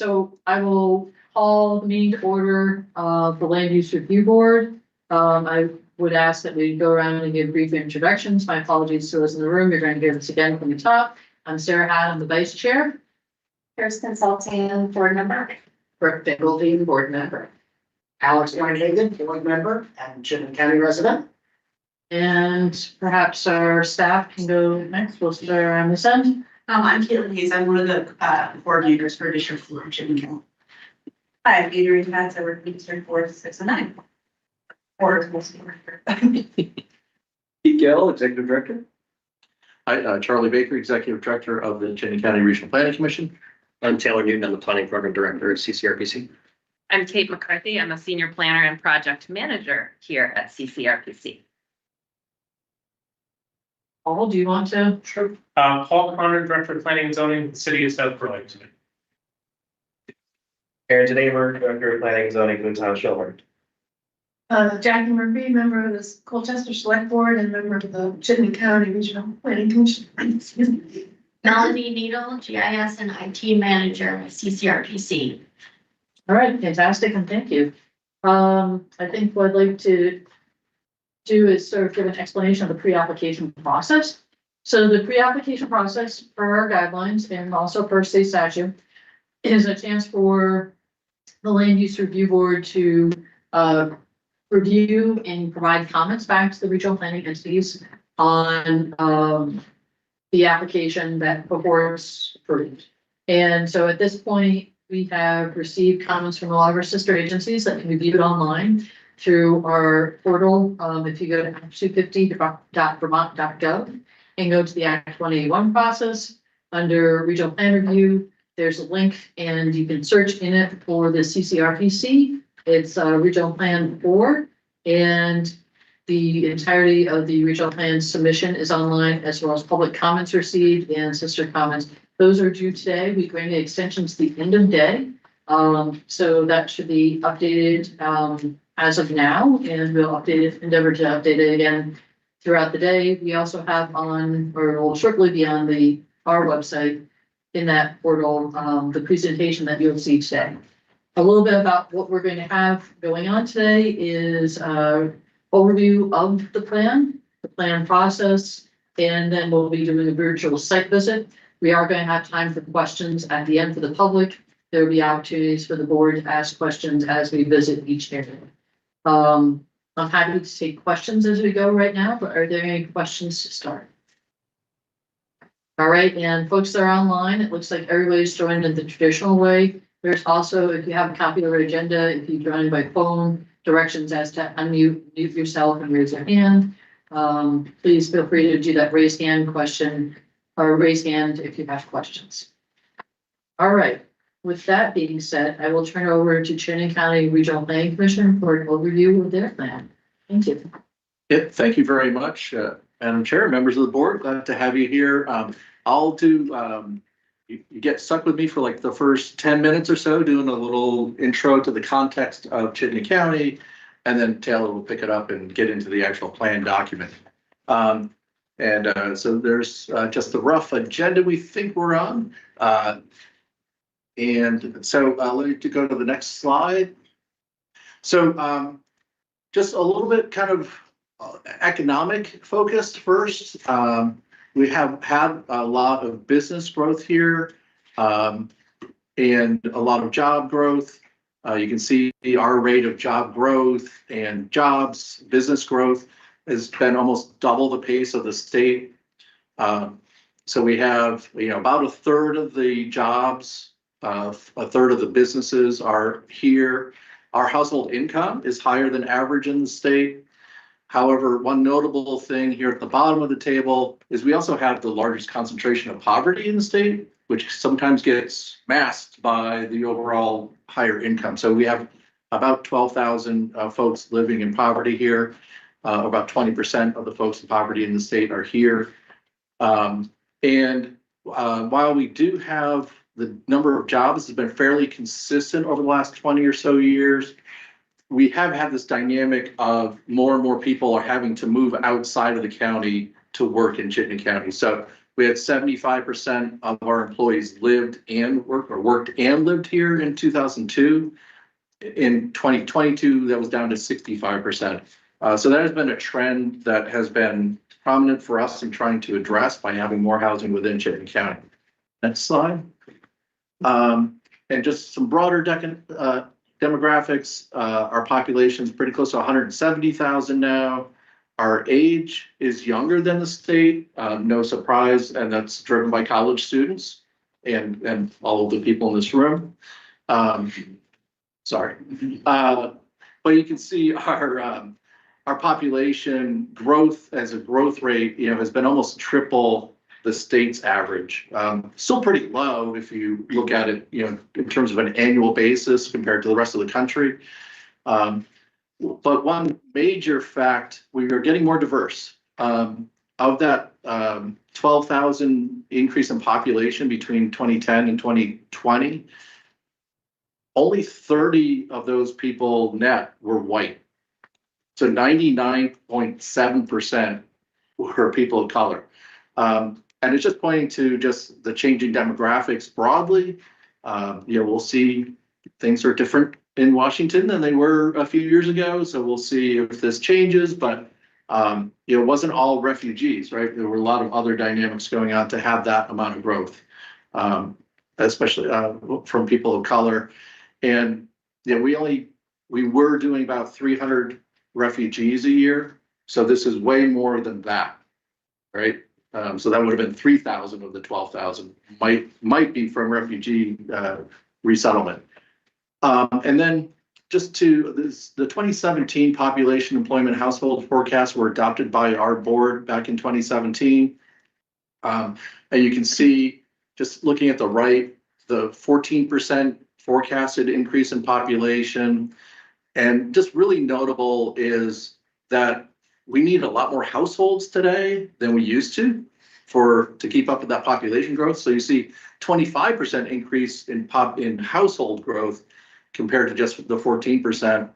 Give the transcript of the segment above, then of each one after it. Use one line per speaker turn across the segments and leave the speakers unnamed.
So I will call the meeting to order of the Land Use Review Board. I would ask that we go around and give brief introductions. My apologies to those in the room. You're going to hear this again from the top. I'm Sarah Hatt, I'm the Vice Chair.
Here's Consulting Board Member.
Brooke Finkelstein, Board Member.
Alex Hagan, Board Member and Chittenden County resident.
And perhaps our staff can go next. We'll start around this end.
I'm Caitlin Hayes. I'm one of the coordinators for District 4 in Chittenden County.
Hi, I'm Adrian Katz. I work in District 4, 6, and 9. Or mostly worker.
Pete Gill, Executive Director. Hi, Charlie Baker, Executive Director of the Chittenden County Regional Planning Commission.
I'm Taylor Newton. I'm the Planning Program Director at CCRPC.
I'm Kate McCarthy. I'm a Senior Planner and Project Manager here at CCRPC.
Paul, do you want to?
Sure. Paul Connor, Director of Planning and Zoning, City of South Burlington.
Aaron Denaver, Director of Planning and Zoning, Goodtown Shelburne.
Jackie Murphy, member of the Colchester Select Board and member of the Chittenden County Regional Planning Commission. Excuse me.
Melanie Needle, GIS and IT Manager at CCRPC.
All right, fantastic, and thank you. I think what I'd like to do is sort of give an explanation of the pre-application process. So the pre-application process for our guidelines and also per state statute is a chance for the Land Use Review Board to review and provide comments back to the regional planning entities on the application that before it's approved. And so at this point, we have received comments from a lot of our sister agencies that can be viewed online through our portal. If you go to act250.vermont.gov and go to the Act 181 process under regional plan review, there's a link and you can search in it for the CCRPC. It's regional plan 4, and the entirety of the regional plan submission is online, as well as public comments received and sister comments. Those are due today. We granted extensions to the end of day. So that should be updated as of now, and we'll endeavor to update it again throughout the day. We also have on, or will shortly be on our website in that portal, the presentation that you'll see today. A little bit about what we're going to have going on today is overview of the plan process, and then we'll be doing a virtual site visit. We are going to have time for questions at the end for the public. There will be opportunities for the board to ask questions as we visit each area. I'm happy to take questions as we go right now, but are there any questions to start? All right, and folks that are online, it looks like everybody's joined in the traditional way. There's also, if you have a copy of our agenda, if you join by phone, directions as to mute yourself and raise your hand. Please feel free to do that raise hand question or raise hand if you have questions. All right. With that being said, I will turn it over to Chittenden County Regional Planning Commission for an overview of their plan. Thank you.
Thank you very much, Madam Chair, members of the board. Glad to have you here. I'll do, you get stuck with me for like the first 10 minutes or so, doing a little intro to the context of Chittenden County, and then Taylor will pick it up and get into the actual plan document. So there's just the rough agenda we think we're on. And so let me go to the next slide. So just a little bit kind of economic focused first. We have had a lot of business growth here and a lot of job growth. You can see our rate of job growth and business growth has been almost double the pace of the state. So we have, about a third of the jobs, a third of the businesses are here. Our household income is higher than average in the state. However, one notable thing here at the bottom of the table is we also have the largest concentration of poverty in the state, which sometimes gets masked by the overall higher income. So we have about 12,000 folks living in poverty here. About 20% of the folks in poverty in the state are here. While we do have the number of jobs has been fairly consistent over the last 20 or so years, we have had this dynamic of more and more people are having to move outside of the county to work in Chittenden County. So We had 75% of our employees lived and worked or worked and lived here in 2002. In 2022, that was down to 65%. So that has been a trend that has been prominent for us in trying to address by having more housing within Chittenden County. Next slide. And just some broader demographics. Our population is pretty close to 170,000 now. Our age is younger than the state, no surprise, and that's driven by college students and all of the people in this room. Sorry. But you can see our population growth as a growth rate, has been almost triple the state's average. Still pretty low if you look at it, in terms of an annual basis compared to the rest of the country. But one major fact, we are getting more diverse. Of that 12,000 increase in population between 2010 and 2020, only 30 of those people net were white. So 99.7% were people of color. And it's just pointing to just the changing demographics broadly. We'll see things are different in Washington than they were a few years ago. So we'll see if this changes, but it wasn't all refugees, right? There were a lot of other dynamics going on to have that amount of growth, especially from people of color. And we were doing about 300 refugees a year. So this is way more than that, right? So that would have been 3,000 of the 12,000 might be from refugee resettlement. And then just to this, the 2017 population employment household forecasts were adopted by our board back in 2017. And you can see, just looking at the right, the 14% forecasted increase in population. And just really notable is that we need a lot more households today than we used to keep up with that population growth. So you see 25% increase in household growth compared to just the 14%.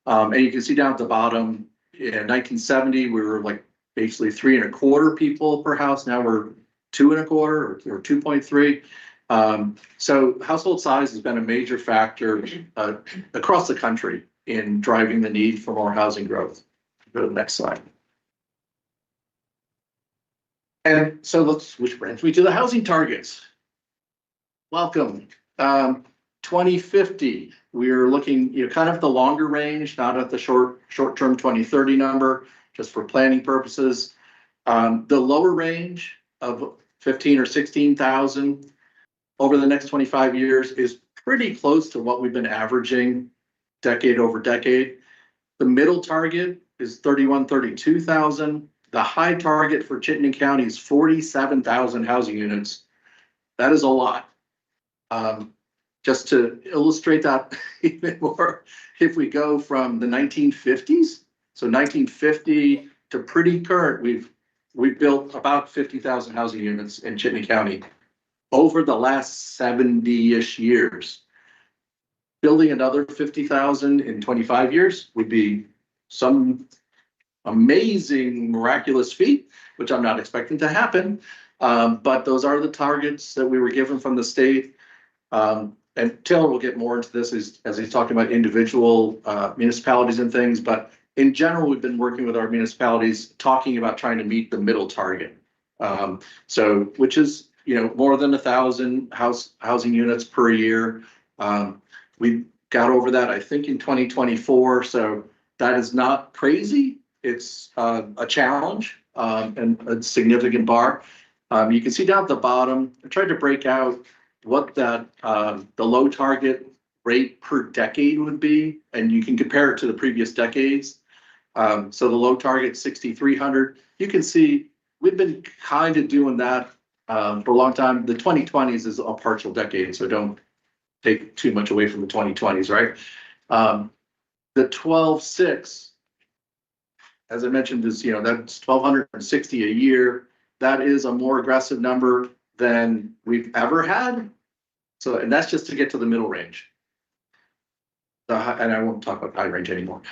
And you can see down at the bottom, in 1970, we were like basically 3.25 people per house. Now we're 2.25 or 2.3. So household size has been a major factor across the country in driving the need for more housing growth. Go to the next slide. And so which brings me to the housing targets. Welcome. 2050, we're looking, kind of the longer range, not at the short-term 2030 number, just for planning purposes. The lower range of 15 or 16,000 over the next 25 years is pretty close to what we've been averaging decade over decade. The middle target is 32,000. The high target for Chittenden County is 47,000 housing units. That is a lot. Just to illustrate that even more, if we go from the 1950s, so 1950 to pretty current, we've built about 50,000 housing units in Chittenden County over the last 70-ish years. Building another 50,000 in 25 years would be some amazing, miraculous feat, which I'm not expecting to happen. But those are the targets that we were given from the state. And Taylor will get more into this as he's talking about individual municipalities and things. But in general, we've been working with our municipalities, talking about trying to meet the middle target. So which is, more than 1,000 housing units per year. We got over that, I think, in 2024. So that is not crazy. It's a challenge and a significant bar. You can see down at the bottom, I tried to break out what that the low target rate per decade would be, and you can compare it to the previous decades. So the low target 6,300. You can see we've been kind of doing that for a long time. The 2020s is a partial decade, so don't take too much away from the 2020s, right? The 12.6, as I mentioned, is that's 1,260 a year. That is a more aggressive number than we've ever had. So, and that's just to get to the middle range. And I won't talk about high range anymore.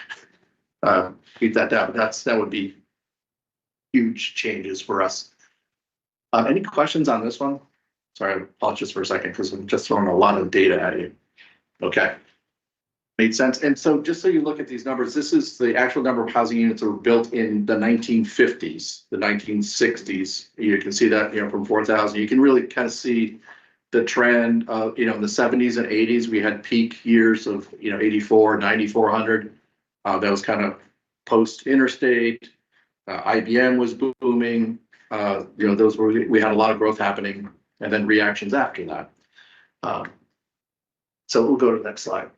Keep that down. That would be huge changes for us. Any questions on this one? Sorry, I'll pause just for a second because I'm just throwing a lot of data at you. Okay. Made sense. And so just so you look at these numbers, this is the actual number of housing units that were built in the 1950s, the 1960s. You can see that, from 4,000. You can really kind of see the trend of, in the 70s and 80s, we had peak years of, 84, 9,400. That was kind of post interstate. IBM was booming. Those were, we had a lot of growth happening and then reactions after that. So we'll go to the next slide.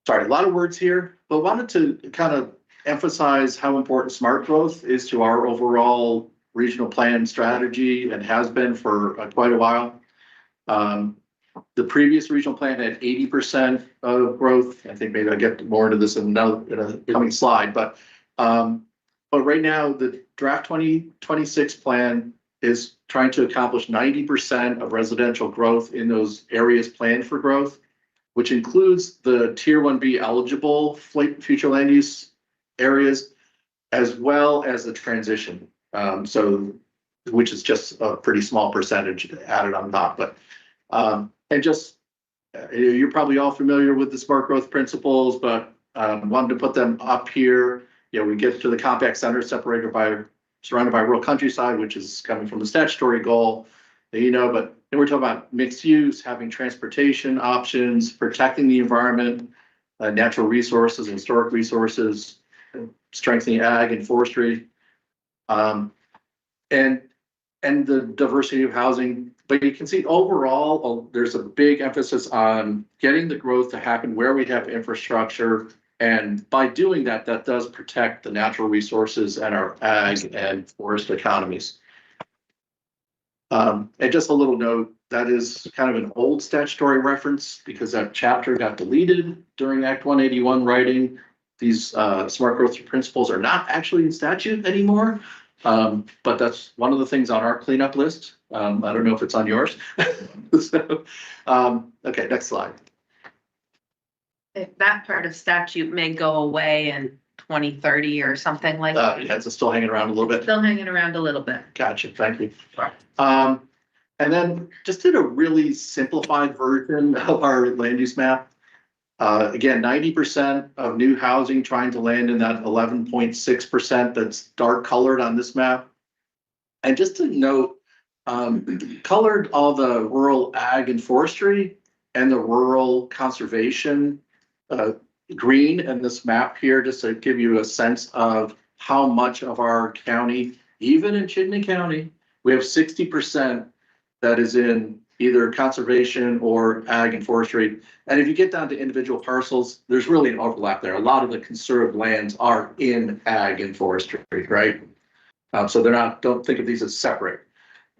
Sorry, a lot of words here, but wanted to kind of emphasize how important smart growth is to our overall regional plan strategy and has been for quite a while. The previous regional plan had 80% of growth. I think maybe I'll get more into this in a coming slide, but right now the draft 2026 plan is trying to accomplish 90% of residential growth in those areas planned for growth, which includes the Tier 1B eligible future land use areas, as well as the transition. Which is just a pretty small percentage added on top, but and just you're probably all familiar with the smart growth principles, but wanted to put them up here. We get to the compact center surrounded by rural countryside, which is coming from the statutory goal, but then we're talking about mixed use, having transportation options, protecting the environment, natural resources, historic resources, strengthening ag and forestry, and the diversity of housing. But you can see overall, there's a big emphasis on getting the growth to happen where we have infrastructure. And by doing that, that does protect the natural resources and our ag and forest economies. And just a little note, that is kind of an old statutory reference because that chapter got deleted during Act 181 writing. These smart growth principles are not actually in statute anymore. But that's one of the things on our cleanup list. I don't know if it's on yours. So, okay, next slide.
That part of statute may go away in 2030 or something like that.
Yeah, it's still hanging around a little bit.
Still hanging around a little bit.
Gotcha, thank you. And then just did a really simplified version of our land use map. Again, 90% of new housing trying to land in that 11.6% that's dark colored on this map. And just to note, colored all the rural ag and forestry and the rural conservation green in this map here, just to give you a sense of how much of our county, even in Chittenden County, we have 60% that is in either conservation or ag and forestry. And if you get down to individual parcels, there's really an overlap there. A lot of the conserved lands are in ag and forestry, right? So they're not, don't think of these as separate.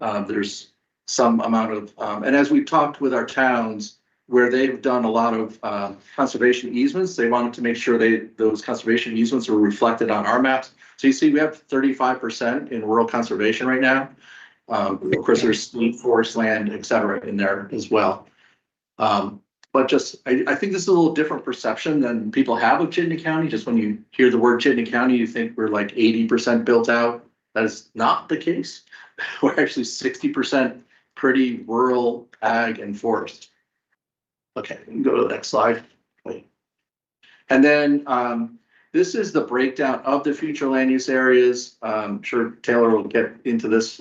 There's some amount of, and as we've talked with our towns where they've done a lot of conservation easements, they wanted to make sure those conservation easements are reflected on our maps. So you see we have 35% in rural conservation right now. Of course, there's forest land, et cetera, in there as well. But just, I think this is a little different perception than people have of Chittenden County. Just when you hear the word Chittenden County, you think we're like 80% built out. That is not the case. We're actually 60% pretty rural ag and forest. Okay, we can go to the next slide. And then this is the breakdown of the future land use areas. I'm sure Taylor will get into this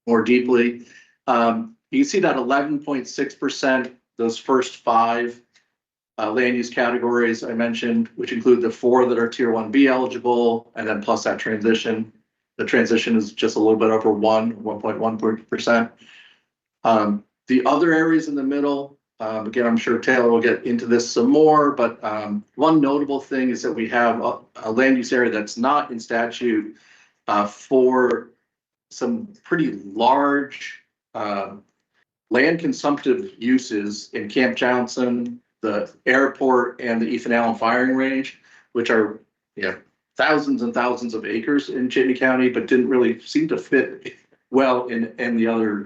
more deeply. You can see that 11.6%, those first 5 land use categories I mentioned, which include the 4 that are Tier 1B eligible, and then plus that transition. The transition is just a little bit over 1.1%. The other areas in the middle, again, I'm sure Taylor will get into this some more, but one notable thing is that we have a land use area that's not in statute for some pretty large land consumptive uses in Camp Johnson, the airport, and the Ethan Allen firing range, which are thousands and thousands of acres in Chittenden County, but didn't really seem to fit well in the other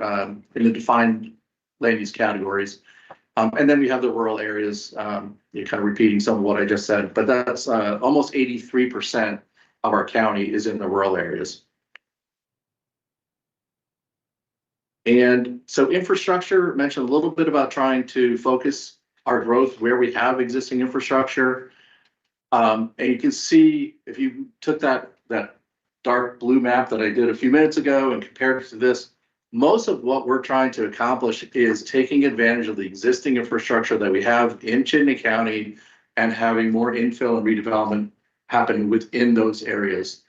in the defined land use categories. And then we have the rural areas, kind of repeating some of what I just said, but that's almost 83% of our county is in the rural areas. And so infrastructure, mentioned a little bit about trying to focus our growth where we have existing infrastructure. And you can see if you took that dark blue map that I did a few minutes ago and compared it to this, most of what we're trying to accomplish is taking advantage of the existing infrastructure that we have in Chittenden County and having more infill and redevelopment happen within those areas.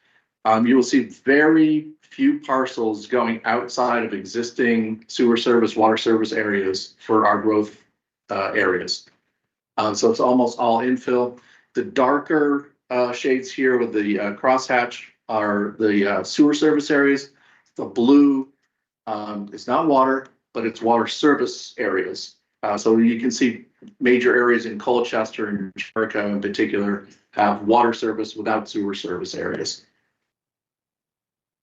You will see very few parcels going outside of existing sewer service, water service areas for our growth areas. So it's almost all infill. The darker shades here with the crosshatch are the sewer service areas. The blue is not water, but it's water service areas. So you can see major areas in Colchester and Jericho in particular have water service without sewer service areas.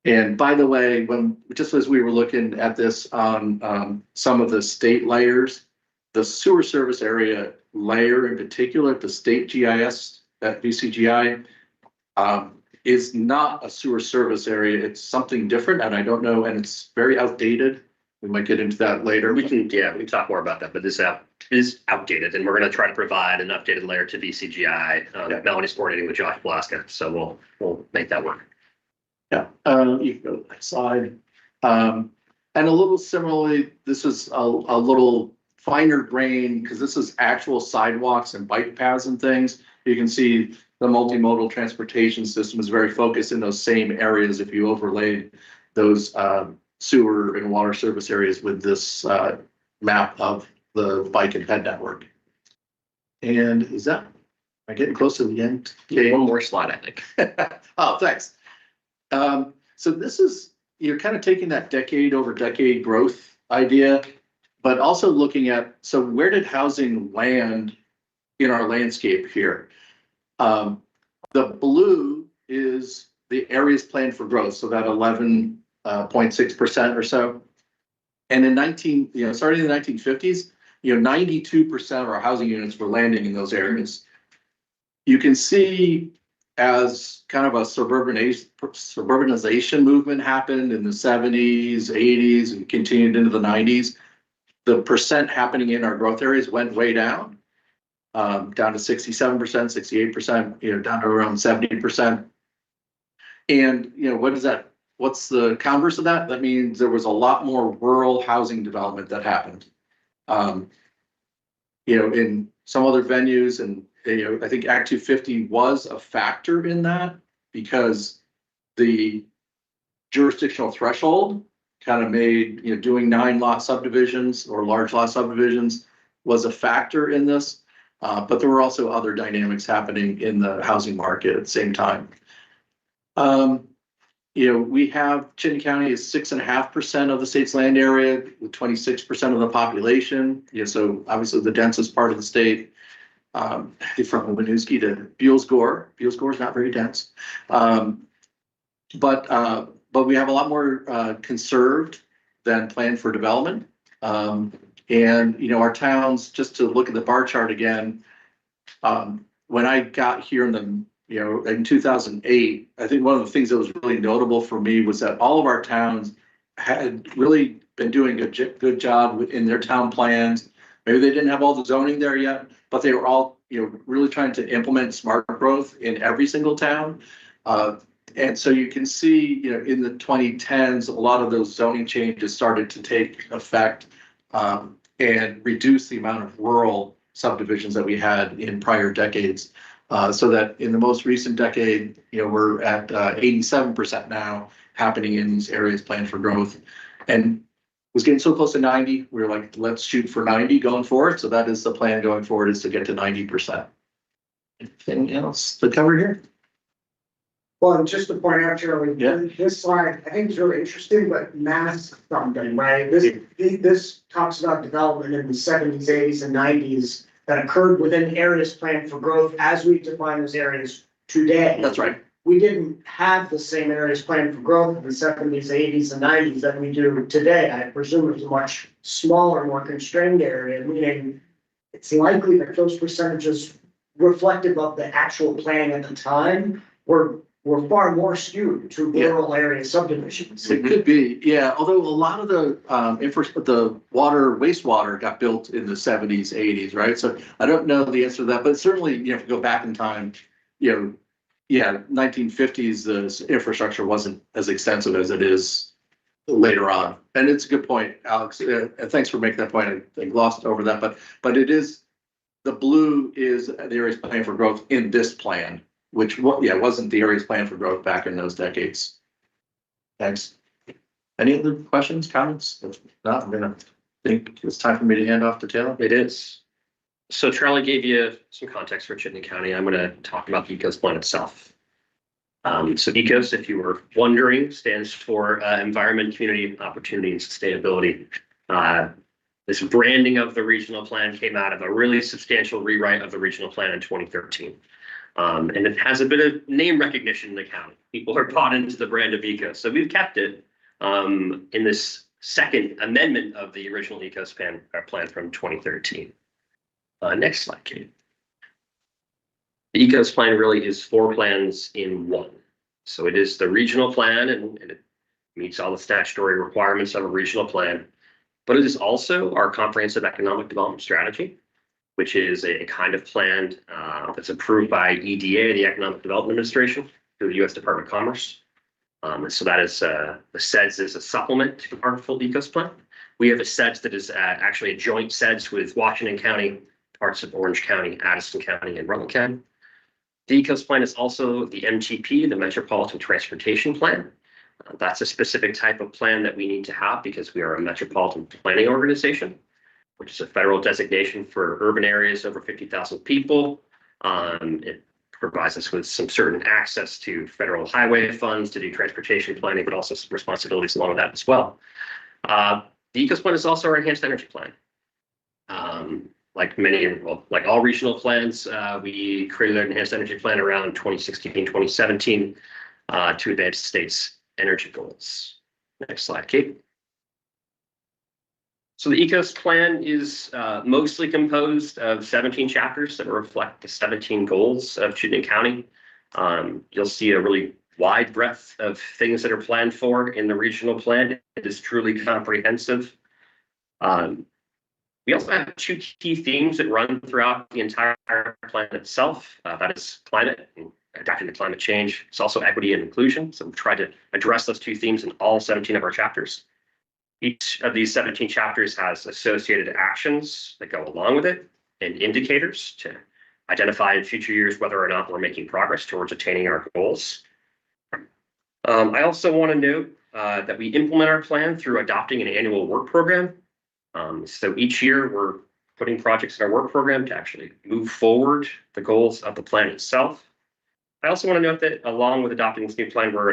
And by the way, just as we were looking at this on some of the state layers, the sewer service area layer in particular, the state GIS, that VCGI, is not a sewer service area. It's something different, and I don't know, and it's very outdated. We might get into that later.
We can talk more about that, but this app is outdated, and we're going to try to provide an updated layer to VCGI. Melanie's coordinating with Josh Blaska, so we'll make that work.
Yeah, you can go to the next slide. And a little similarly, this is a little finer grain because this is actual sidewalks and bike paths and things. You can see the multimodal transportation system is very focused in those same areas if you overlaid those sewer and water service areas with this map of the bike and ped network. And am I getting close to the end?
Okay, one more slide, I think.
Oh, thanks. So this is, you're kind of taking that decade over decade growth idea, but also looking at, so where did housing land in our landscape here? The blue is the areas planned for growth, so that 11.6% or so. And in starting in the 1950s, 92% of our housing units were landing in those areas. You can see as kind of a suburbanization movement happened in the 70s, 80s, and continued into the 90s, the percent happening in our growth areas went way down. Down to 67%, 68%, down to around 70%. And, what is that? What's the converse of that? That means there was a lot more rural housing development that happened. In some other venues, and, I think Act 250 was a factor in that because the jurisdictional threshold kind of made, doing 9-lot subdivisions or large lot subdivisions was a factor in this. But there were also other dynamics happening in the housing market at the same time. We have Chittenden County is 6.5% of the state's land area with 26% of the population. So obviously the densest part of the state, from Winooski to Buell's-Gore. Buell's-Gore is not very dense. But we have a lot more conserved than planned for development. And, our towns, just to look at the bar chart again, when I got here in 2008, I think one of the things that was really notable for me was that all of our towns had really been doing a good job in their town plans. Maybe they didn't have all the zoning there yet, but they were all, really trying to implement smart growth in every single town. And so you can see, in the 2010s, a lot of those zoning changes started to take effect. And reduce the amount of rural subdivisions that we had in prior decades. So that in the most recent decade, we're at 87% now happening in these areas planned for growth. And was getting so close to 90, we were like, let's shoot for 90 going forward. So that is the plan going forward, is to get to 90%. Anything else to cover here?
Well, and just to point out, Charlie,
Yeah.
this slide, I think is really interesting, but masks something, right? This talks about development in the 70s, 80s, and 90s that occurred within areas planned for growth as we define those areas today.
That's right.
We didn't have the same areas planned for growth in the 70s, 80s, and 90s that we do today. I presume it's a much smaller, more constrained area, meaning it's likely that those percentages reflective of the actual planning at the time were were far more skewed to rural area subdivisions.
It could be, yeah, although a lot of the the wastewater got built in the 70s, 80s, right? So I don't know the answer to that, but certainly, you know, if you go back in time, you know, yeah, 1950s, the infrastructure wasn't as extensive as it is later on. And it's a good point, Alex. Thanks for making that point. I glossed over that, but it is, the blue is the areas planned for growth in this plan, which wasn't the areas planned for growth back in those decades. Thanks. Any other questions, comments? If not, I'm gonna think it's time for me to hand off to Taylor.
It is. So Charlie gave you some context for Chittenden County. I'm gonna talk about the ECOS plan itself. So ECOS, if you were wondering, stands for Environment, Community, Opportunity, and Sustainability. This branding of the regional plan came out of a really substantial rewrite of the regional plan in 2013. And it has a bit of name recognition in the county. People are bought into the brand of ECOS. So we've kept it in this second amendment of the original ECOS plan from 2013. Next slide, Kate. The ECOS plan really is 4 plans in one. So it is the regional plan and it meets all the statutory requirements of a regional plan, but it is also our comprehensive economic development strategy, which is a kind of plan that's approved by EDA, the Economic Development Administration, through the U.S. Department of Commerce. So that is the SEDS is a supplement to our full ECOS plan. We have a SEDS that is actually a joint SEDS with Washington County, parts of Orange County, Addison County, and Rutland County. The ECOS plan is also the MTP, the Metropolitan Transportation Plan. That's a specific type of plan that we need to have because we are a metropolitan planning organization, which is a federal designation for urban areas over 50,000 people. It provides us with some certain access to federal highway funds to do transportation planning, but also some responsibilities along with that as well. The ECOS plan is also our enhanced energy plan. Like all regional plans, we created an enhanced energy plan around 2016, 2017 to advance states' energy goals. Next slide, Kate. So the ECOS plan is mostly composed of 17 chapters that reflect the 17 goals of Chittenden County. You'll see a really wide breadth of things that are planned for in the regional plan. It is truly comprehensive. We also have 2 key themes that run throughout the entire plan itself. That is climate and adapting to climate change. It's also equity and inclusion. So we've tried to address those 2 themes in all 17 of our chapters. Each of these 17 chapters has associated actions that go along with it and indicators to identify in future years whether or not we're making progress towards attaining our goals. I also want to note that we implement our plan through adopting an annual work program. So each year we're putting projects in our work program to actually move forward the goals of the plan itself. I also want to note that along with adopting this new plan, we're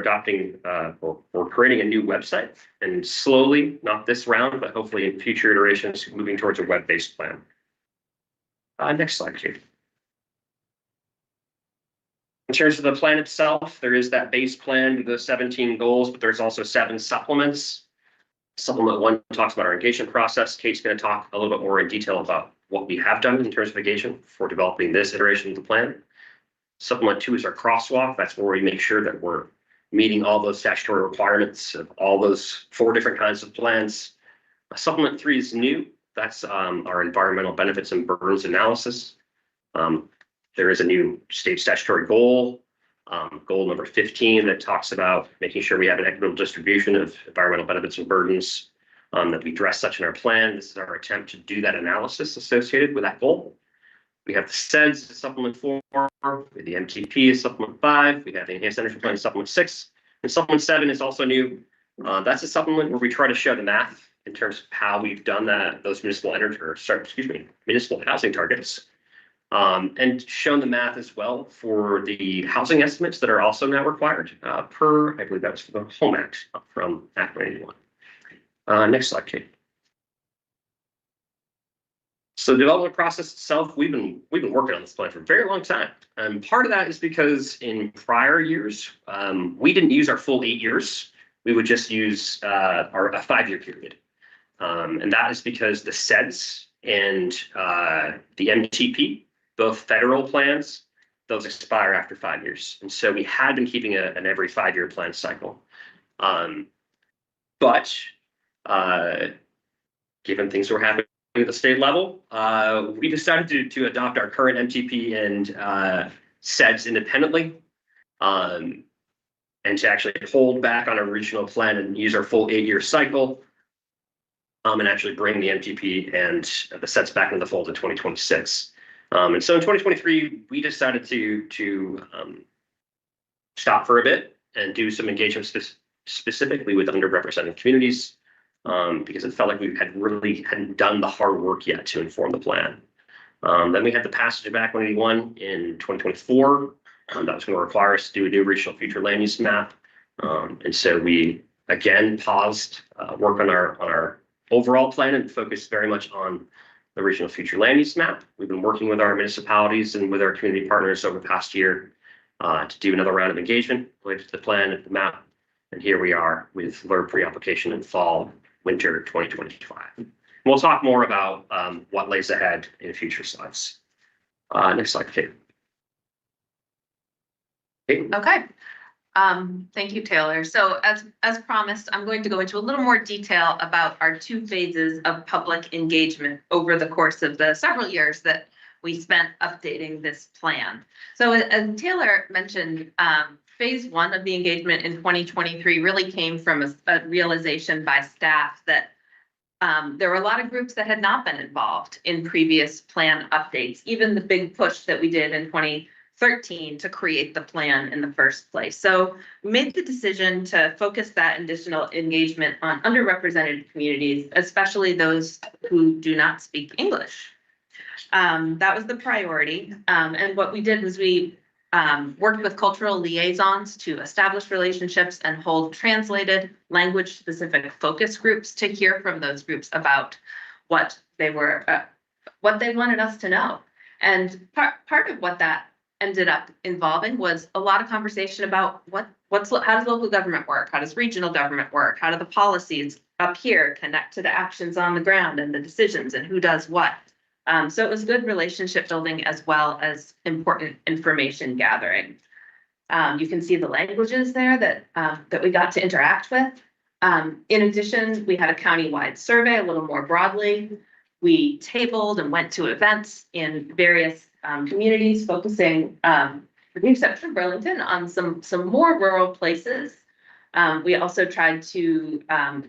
creating a new website and slowly, not this round, but hopefully in future iterations, moving towards a web-based plan. Next slide, please. In terms of the plan itself, there is that base plan, the 17 goals, but there's also 7 supplements. Supplement 1 talks about our engagement process. Kate's going to talk a little bit more in detail about what we have done in terms of engagement for developing this iteration of the plan. Supplement 2 is our crosswalk. That's where we make sure that we're meeting all those statutory requirements of all those 4 different kinds of plans. Supplement 3 is new. That's our environmental benefits and burdens analysis. There is a new state statutory goal, goal number 15, that talks about making sure we have an equitable distribution of environmental benefits and burdens, that we address such in our plan. This is our attempt to do that analysis associated with that goal. We have the SEDS, supplement 4, we have the MTP, supplement 5, we have the enhanced energy plan, supplement 6, and supplement 7 is also new. That's a supplement where we try to show the math in terms of how we've done that, those municipal housing targets, and shown the math as well for the housing estimates that are also now required per, I believe that was for the Home Act from Act 91. Next slide, Kate. So the development process itself, we've been working on this plan for a very long time. And part of that is because in prior years, we didn't use our full 8 years. We would just use a 5-year period. And that is because the SEDS and the MTP, both federal plans those expire after 5 years. And so we had been keeping an every 5-year plan cycle. But given things were happening at the state level, we decided to adopt our current MTP and sets independently. And to actually hold back on our regional plan and use our full 8-year cycle. And actually bring the MTP and the sets back into the fold in 2026. And so in 2023, we decided to stop for a bit and do some engagement specifically with underrepresented communities, because it felt like we hadn't done the hard work yet to inform the plan. Then we had the passage of Act 181 in 2024. That was going to require us to do a new regional future land use map. And so we again paused work on our overall plan and focused very much on the regional future land use map. We've been working with our municipalities and with our community partners over the past year to do another round of engagement related to the plan and the map. And here we are with LERB pre-application in fall, winter 2025. We'll talk more about what lays ahead in future slides. Next slide, Kate.
Okay. Thank you, Taylor. So as promised, I'm going to go into a little more detail about our 2 phases of public engagement over the course of the several years that we spent updating this plan. So as Taylor mentioned, phase 1 of the engagement in 2023 really came from a realization by staff that there were a lot of groups that had not been involved in previous plan updates, even the big push that we did in 2013 to create the plan in the first place. So we made the decision to focus that additional engagement on underrepresented communities, especially those who do not speak English. That was the priority. And what we did was we worked with cultural liaisons to establish relationships and hold translated language-specific focus groups to hear from those groups about what they wanted us to know. And part of what that ended up involving was a lot of conversation about how does local government work? How does regional government work? How do the policies up here connect to the actions on the ground and the decisions and who does what? So it was good relationship building as well as important information gathering. You can see the languages there that we got to interact with. In addition, we had a countywide survey a little more broadly. We tabled and went to events in various communities, focusing, with the exception of Burlington, on some more rural places. We also tried to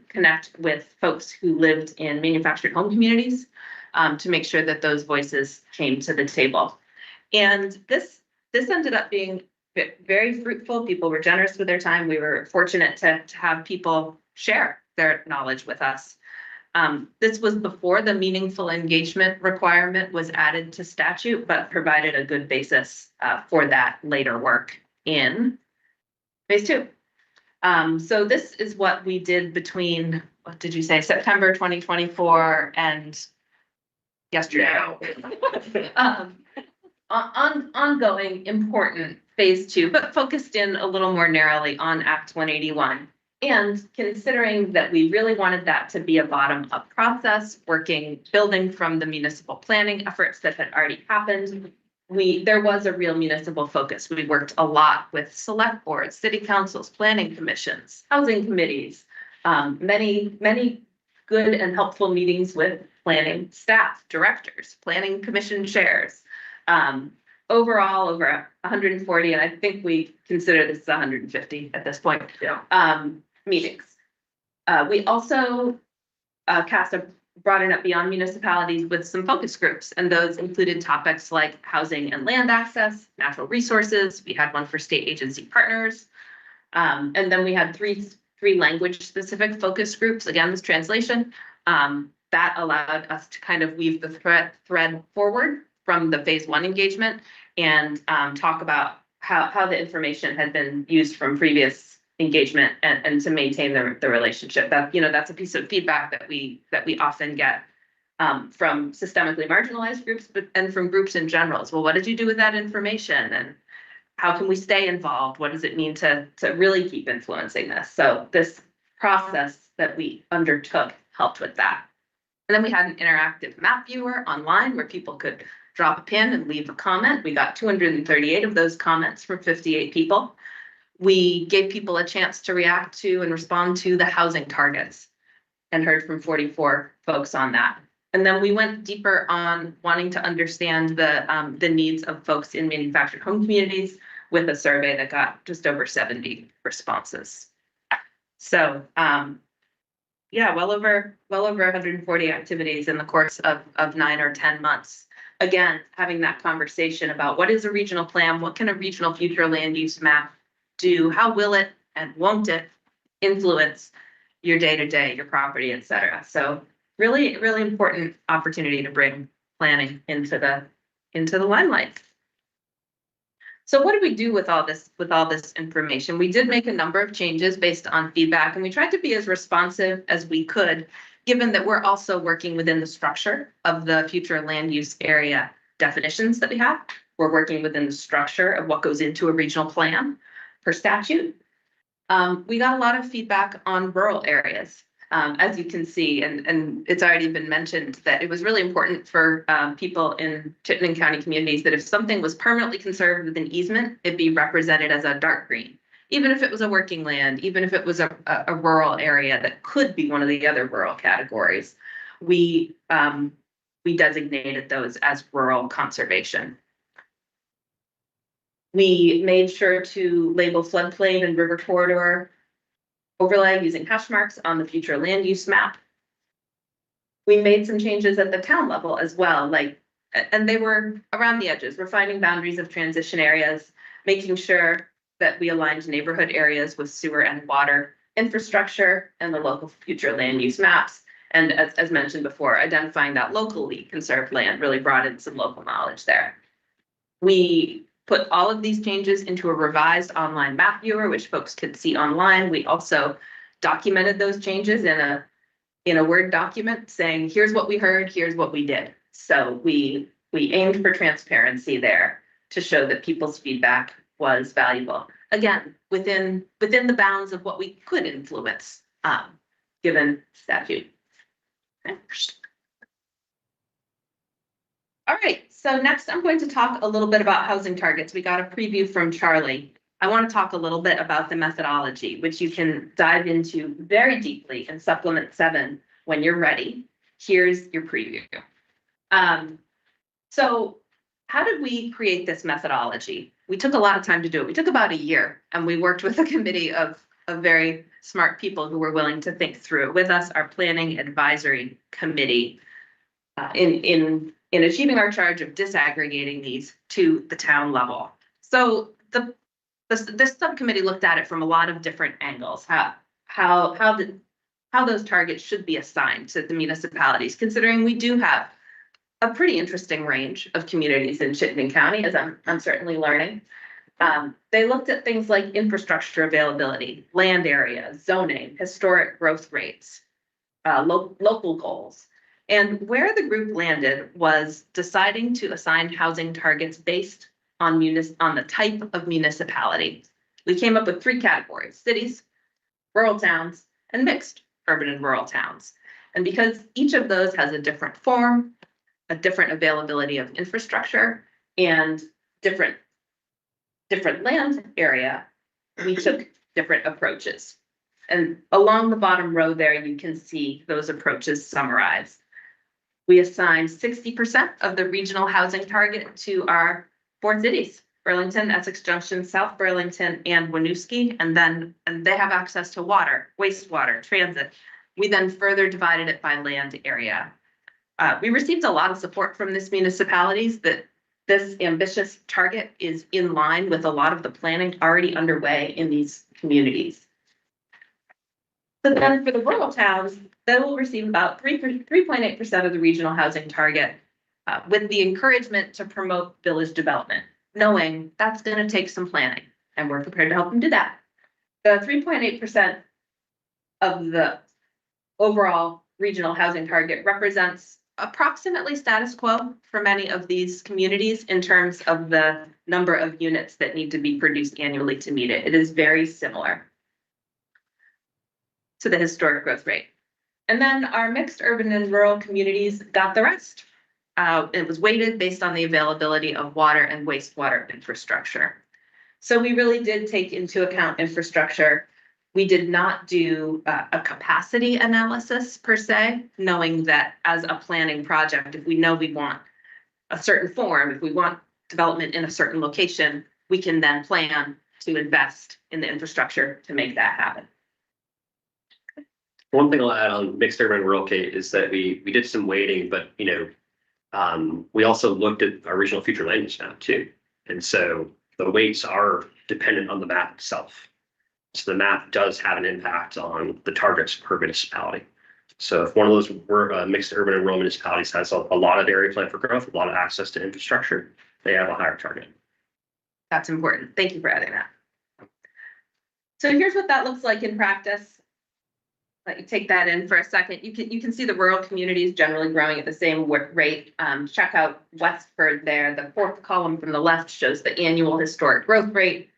connect with folks who lived in manufactured home communities to make sure that those voices came to the table. And this ended up being very fruitful. People were generous with their time. We were fortunate to have people share their knowledge with us. This was before the meaningful engagement requirement was added to statute, but provided a good basis for that later work in phase 2. So this is what we did between, what did you say, September 2024 and yesterday. Ongoing important phase 2, but focused in a little more narrowly on Act 181. And considering that we really wanted that to be a bottom-up process, building from the municipal planning efforts that had already happened, there was a real municipal focus. We worked a lot with select boards, city councils, planning commissions, housing committees, many good and helpful meetings with planning staff, directors, planning commission chairs. Overall, over 140, and I think we consider this 150 at this point, meetings. We also brought it up beyond municipalities with some focus groups, and those included topics like housing and land access, natural resources. We had one for state agency partners. And then we had three language-specific focus groups. Again, this translation, that allowed us to kind of weave the thread forward from the phase 1 engagement and talk about how the information had been used from previous engagement and to maintain the relationship. That's a piece of feedback that we often get from systemically marginalized groups, and from groups in general. Well, what did you do with that information, and how can we stay involved? What does it mean to really keep influencing this? So this process that we undertook helped with that. And then we had an interactive map viewer online where people could drop a pin and leave a comment. We got 238 of those comments from 58 people. We gave people a chance to react to and respond to the housing targets and heard from 44 folks on that. And then we went deeper on wanting to understand the needs of folks in manufactured home communities with a survey that got just over 70 responses. So yeah, well over 140 activities in the course of 9 or 10 months. Again, having that conversation about what is a regional plan, what can a regional future land use map do, how will it and won't it influence your day-to-day, your property, et cetera. So really, really important opportunity to bring planning into the limelight. So what did we do with all this information? We did make a number of changes based on feedback, and we tried to be as responsive as we could, given that we're also working within the structure of the future land use area definitions that we have. We're working within the structure of what goes into a regional plan per statute. We got a lot of feedback on rural areas, as you can see, and it's already been mentioned that it was really important for people in Chittenden County communities that if something was permanently conserved with an easement, it be represented as a dark green. Even if it was a working land, even if it was a rural area that could be one of the other rural categories, we designated those as rural conservation. We made sure to label floodplain and river corridor overlay using hash marks on the future land use map. We made some changes at the town level as well, and they were around the edges, refining boundaries of transition areas, making sure that we aligned neighborhood areas with sewer and water infrastructure and the local future land use maps. And as mentioned before, identifying that locally conserved land really brought in some local knowledge there. We put all of these changes into a revised online map viewer, which folks could see online. We also documented those changes in a Word document saying, here's what we heard, here's what we did. So we aimed for transparency there to show that people's feedback was valuable. Again, within the bounds of what we could influence, given statute. Okay. All right, so next I'm going to talk a little bit about housing targets. We got a preview from Charlie. I want to talk a little bit about the methodology, which you can dive into very deeply in Supplement 7 when you're ready. Here's your preview. So how did we create this methodology? We took a lot of time to do it. We took about a year, and we worked with a committee of very smart people who were willing to think through it with us, our planning advisory committee, in achieving our charge of disaggregating these to the town level. So this subcommittee looked at it from a lot of different angles, how those targets should be assigned to the municipalities, considering we do have a pretty interesting range of communities in Chittenden County, as I'm certainly learning. They looked at things like infrastructure availability, land area, zoning, historic growth rates, local goals. And where the group landed was deciding to assign housing targets based on the type of municipality. We came up with 3 categories: cities, rural towns, and mixed urban and rural towns. And because each of those has a different form, a different availability of infrastructure, and different land area, we took different approaches. And along the bottom row there, you can see those approaches summarized. We assigned 60% of the regional housing target to our 4 cities: Burlington, Essex Junction, South Burlington, and Winooski, and they have access to water, wastewater, transit. We then further divided it by land area. We received a lot of support from these municipalities that this ambitious target is in line with a lot of the planning already underway in these communities. So then for the rural towns, they will receive about 3.8% of the regional housing target, with the encouragement to promote village development, knowing that's going to take some planning, and we're prepared to help them do that. The 3.8% of the overall regional housing target represents approximately status quo for many of these communities in terms of the number of units that need to be produced annually to meet it. It is very similar to the historic growth rate. And then our mixed urban and rural communities got the rest. It was weighted based on the availability of water and wastewater infrastructure. So we really did take into account infrastructure. We did not do a capacity analysis per se, knowing that as a planning project, if we know we want a certain form, if we want development in a certain location, we can then plan to invest in the infrastructure to make that happen.
One thing I'll add on mixed urban and rural, Kate, is that we did some weighting, but we also looked at our regional future land use map too. And so the weights are dependent on the map itself. So the map does have an impact on the targets per municipality. So if one of those mixed urban and rural municipalities has a lot of area plan for growth, a lot of access to infrastructure, they have a higher target.
That's important. Thank you for adding that. So here's what that looks like in practice. Let you take that in for a second. You can see the rural communities generally growing at the same rate. Check out Westford there. The fourth column from the left shows the annual historic growth rate,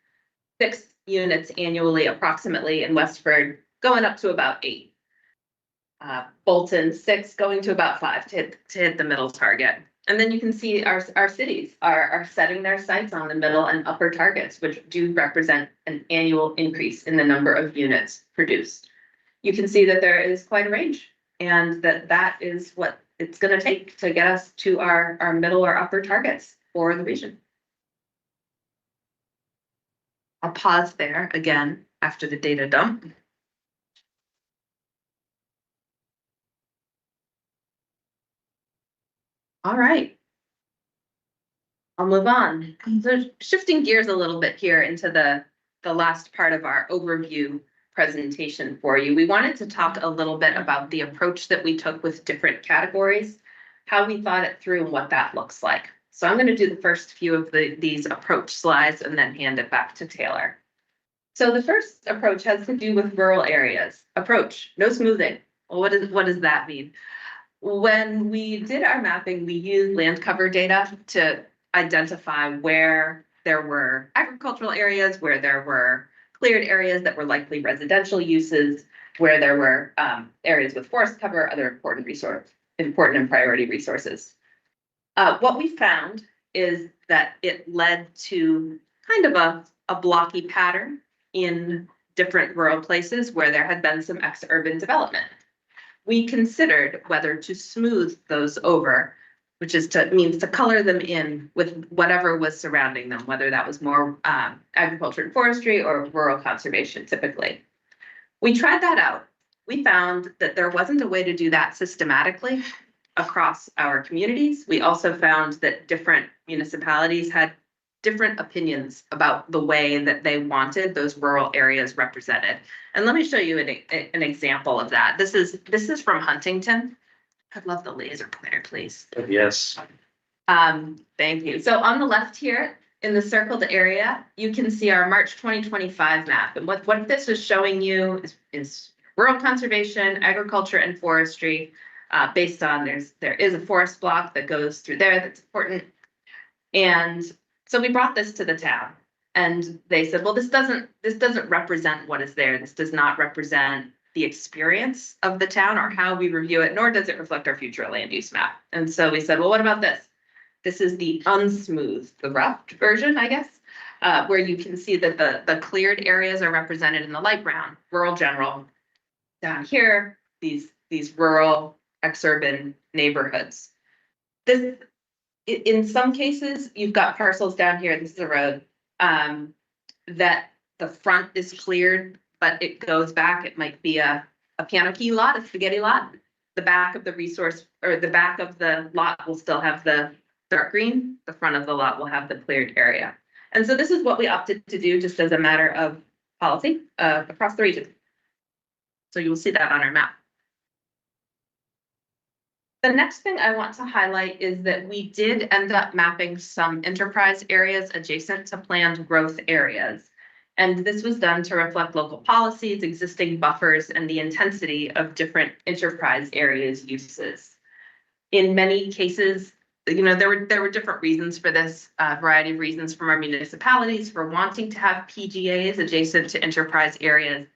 6 units annually approximately in Westford, going up to about 8. Bolton 6 going to about 5 to hit the middle target. And then you can see our cities are setting their sights on the middle and upper targets, which do represent an annual increase in the number of units produced. You can see that there is quite a range, and that is what it's going to take to get us to our middle or upper targets for the region. I'll pause there again after the data dump. All right. I'll move on. So shifting gears a little bit here into the last part of our overview presentation for you. We wanted to talk a little bit about the approach that we took with different categories, how we thought it through and what that looks like. So I'm going to do the first few of these approach slides and then hand it back to Taylor. So the first approach has to do with rural areas. Approach, no smoothing. Well, what does that mean? When we did our mapping, we used land cover data to identify where there were agricultural areas, where there were cleared areas that were likely residential uses, where there were areas with forest cover, other important and priority resources. What we found is that it led to kind of a blocky pattern in different rural places where there had been some ex-urban development. We considered whether to smooth those over, which means to color them in with whatever was surrounding them, whether that was more agriculture and forestry or rural conservation typically. We tried that out. We found that there wasn't a way to do that systematically across our communities. We also found that different municipalities had different opinions about the way that they wanted those rural areas represented. And let me show you an example of that. This is from Huntington. I'd love the laser pointer, please.
Yes.
Thank you. So on the left here, in the circled area, you can see our March 2025 map. And what this is showing you is rural conservation, agriculture, and forestry, based on there is a forest block that goes through there that's important. And so we brought this to the town, and they said, well, this doesn't represent what is there. This does not represent the experience of the town or how we review it, nor does it reflect our future land use map. And so we said, well, what about this? This is the unsmoothed, the rough version, I guess, where you can see that the cleared areas are represented in the light brown, rural general. Down here, these rural ex-urban neighborhoods. In some cases, you've got parcels down here, this is a road, that the front is cleared, but it goes back. It might be a piano key lot, a spaghetti lot. The back of the resource or the back of the lot will still have the dark green. The front of the lot will have the cleared area. And so this is what we opted to do just as a matter of policy across the region. So you will see that on our map. The next thing I want to highlight is that we did end up mapping some enterprise areas adjacent to planned growth areas. And this was done to reflect local policies, existing buffers, and the intensity of different enterprise areas uses. In many cases, there were different reasons for this, variety of reasons from our municipalities for wanting to have PGAs adjacent to enterprise areas.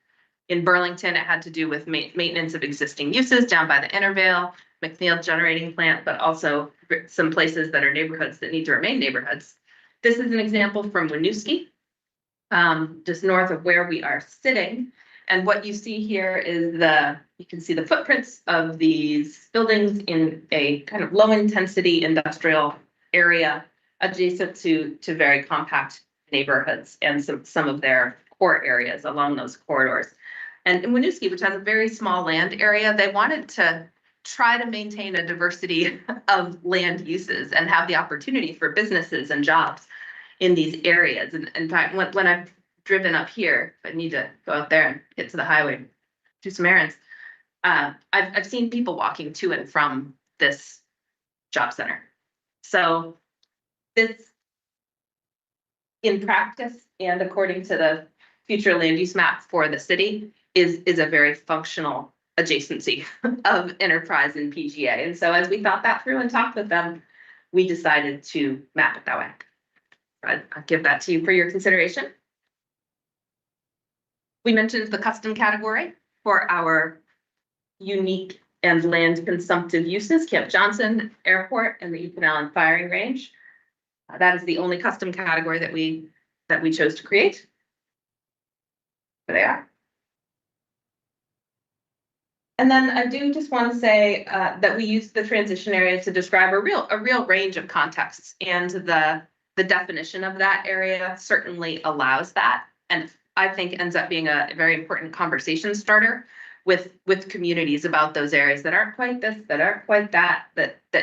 In Burlington, it had to do with maintenance of existing uses down by the Intervale, McNeil Generating Plant, but also some places that are neighborhoods that need to remain neighborhoods. This is an example from Winooski, just north of where we are sitting. And what you see here is you can see the footprints of these buildings in a kind of low intensity industrial area adjacent to very compact neighborhoods and some of their core areas along those corridors. And in Winooski, which has a very small land area, they wanted to try to maintain a diversity of land uses and have the opportunity for businesses and jobs in these areas. And in fact, when I've driven up here, if I need to go out there and get to the highway, do some errands, I've seen people walking to and from this job center. So this, in practice and according to the future land use map for the city, is a very functional adjacency of enterprise and PGA. And so as we thought that through and talked with them, we decided to map it that way. I'll give that to you for your consideration. We mentioned the custom category for our unique and land consumptive uses, Camp Johnson Airport and the Ethan Allen Firing Range. That is the only custom category that we chose to create. There they are. And then I do just want to say that we use the transition area to describe a real range of contexts, and the definition of that area certainly allows that, and I think ends up being a very important conversation starter with communities about those areas that aren't quite this, that aren't quite that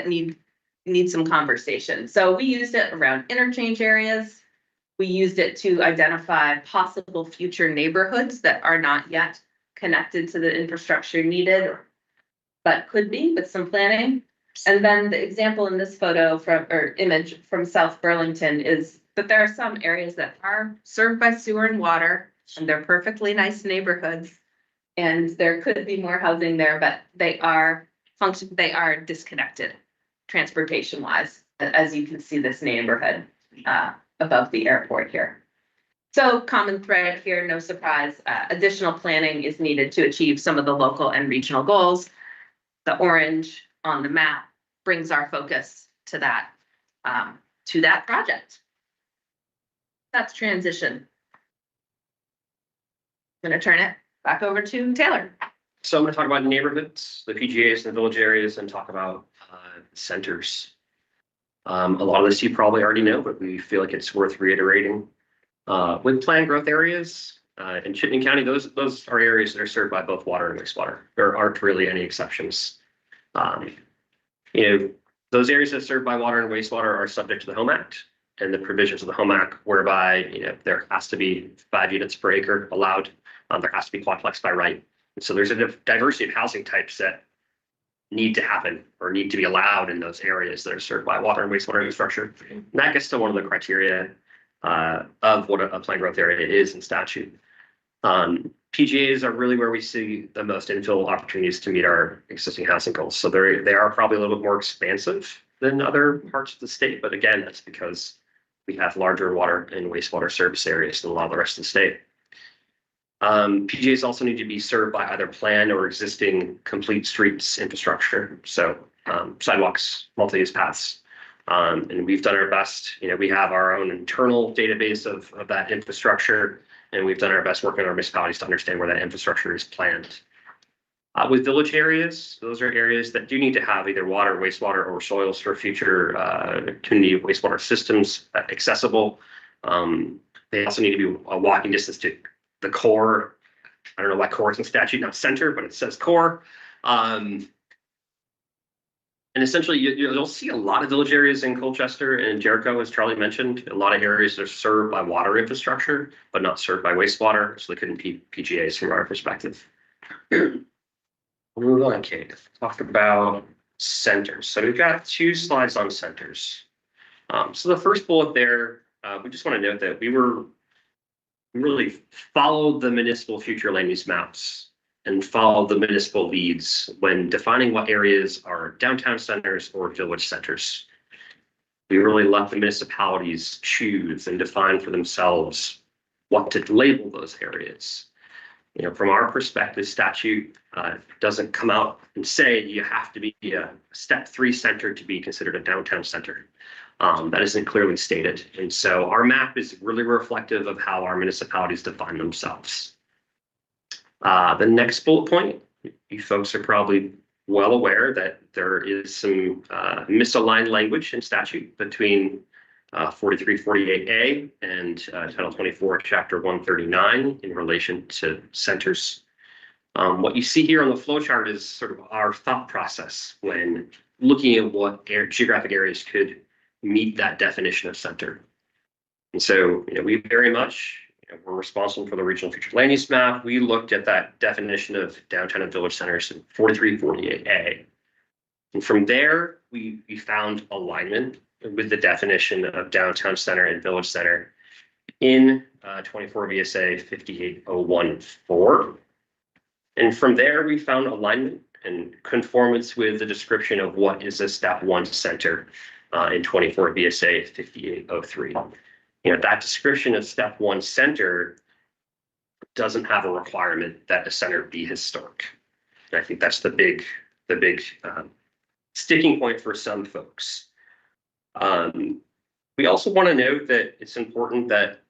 need some conversation. So we used it around interchange areas. We used it to identify possible future neighborhoods that are not yet connected to the infrastructure needed, but could be with some planning. And then the example in this photo image from South Burlington is that there are some areas that are served by sewer and water, and they're perfectly nice neighborhoods, and there could be more housing there, but they are disconnected transportation wise, as you can see this neighborhood above the airport here. So common thread here, no surprise, additional planning is needed to achieve some of the local and regional goals. The orange on the map brings our focus to that project. That's transition. I'm going to turn it back over to Taylor.
So I'm going to talk about neighborhoods, the PGAs and the village areas, and talk about centers. A lot of this you probably already know, but we feel like it's worth reiterating. With planned growth areas in Chittenden County, those are areas that are served by both water and wastewater. There aren't really any exceptions. Those areas that are served by water and wastewater are subject to the Home Act and the provisions of the Home Act, whereby there has to be 5 units per acre allowed. There has to be quadplex by right. And so there's a diversity of housing types that need to happen or need to be allowed in those areas that are served by water and wastewater infrastructure. And that gets to one of the criteria of what a planned growth area is in statute. PGAs are really where we see the most infill opportunities to meet our existing housing goals. So they are probably a little bit more expansive than other parts of the state. But again, that's because we have larger water and wastewater service areas than a lot of the rest of the state. PGAs also need to be served by either planned or existing complete streets infrastructure. So sidewalks, multi-use paths. And we've done our best. We have our own internal database of that infrastructure, and we've done our best working with our municipalities to understand where that infrastructure is planned. With village areas, those are areas that do need to have either water, wastewater, or soils for future community wastewater systems accessible. They also need to be a walking distance to the core. I don't know why core is in statute, not center, but it says core. And essentially, you'll see a lot of village areas in Colchester and Jericho, as Charlie mentioned. A lot of areas are served by water infrastructure, but not served by wastewater, so they couldn't be PGAs from our perspective. We'll move on, Kate. Talk about centers. So we've got 2 slides on centers. So the first bullet there, we just want to note that we really followed the municipal future land use maps and follow the municipal leads when defining what areas are downtown centers or village centers. We really let the municipalities choose and define for themselves what to label those areas. From our perspective, statute doesn't come out and say you have to be a step 3 center to be considered a downtown center. That isn't clearly stated. And so our map is really reflective of how our municipalities define themselves. The next bullet point, you folks are probably well aware that there is some misaligned language in statute between 4348A and Title 24, Chapter 139 in relation to centers. What you see here on the flow chart is sort of our thought process when looking at what geographic areas could meet that definition of center. And so, we very much, we're responsible for the regional future land use map. We looked at that definition of downtown and village centers in 4348A. And from there, we found alignment with the definition of downtown center and village center in 24 VSA 58014. And from there, we found alignment and conformance with the description of what is a step 1 center in 24 VSA 5803. That description of step 1 center doesn't have a requirement that a center be historic. And I think that's the big sticking point for some folks. We also want to note that it's important that,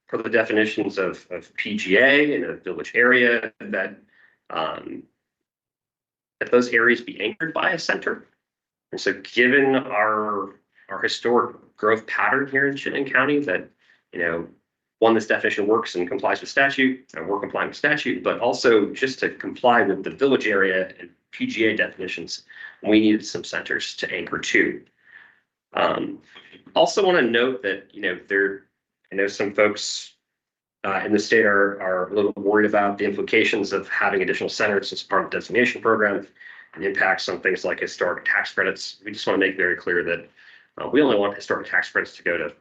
for the definitions of PGA in a village area, that those areas be anchored by a center. And so given our historic growth pattern here in Chittenden County, that, one, this definition works and complies with statute, and we're complying with statute, but also just to comply with the village area and PGA definitions, we needed some centers to anchor to. Also want to note that, I know some folks in the state are a little worried about the implications of having additional centers as part of the designation program and impacts on things like historic tax credits. We just want to make very clear that we only want historic tax credits to go to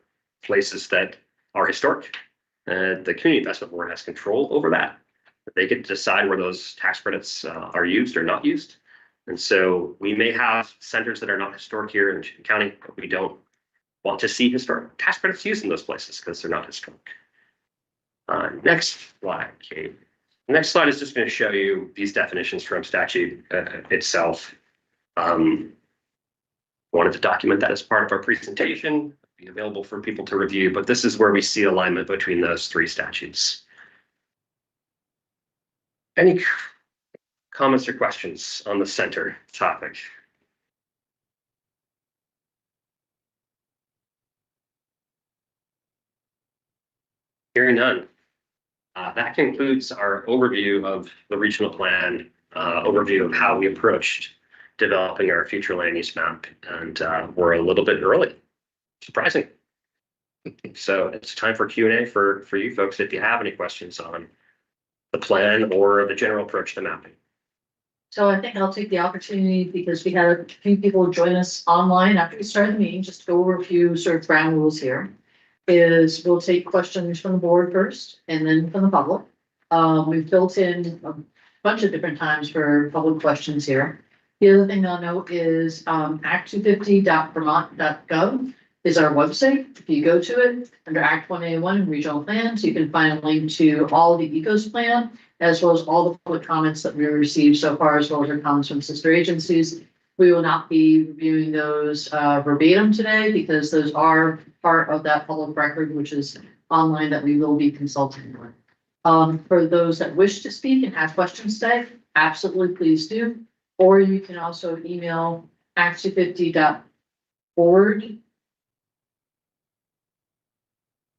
places that are historic. The Community Investment Board has control over that. They get to decide where those tax credits are used or not used. And so we may have centers that are not historic here in Chittenden County, but we don't want to see historic tax credits used in those places because they're not historic. Next slide, Kate. The next slide is just going to show you these definitions from statute itself. Wanted to document that as part of our presentation, be available for people to review, but this is where we see alignment between those 3 statutes. Any comments or questions on the center topic? Hearing none. That concludes our overview of the regional plan, overview of how we approached developing our future land use map. And we're a little bit early, surprising. So it's time for Q&A for you folks if you have any questions on the plan or the general approach to mapping.
So I think I'll take the opportunity because we had a few people join us online after we started the meeting, just to go over a few sort of ground rules here. Is we'll take questions from the board first and then from the public. We've built in a bunch of different times for public questions here. The other thing I'll note is act250.vermont.gov is our website. If you go to it under Act 1A1 regional plans, you can find a link to all of the ECOS plan, as well as all the public comments that we received so far, as well as our comments from sister agencies. We will not be reviewing those verbatim today because those are part of that public record, which is online, that we will be consulting with. For those that wish to speak and have questions today, absolutely please do. Or you can also email act250.board.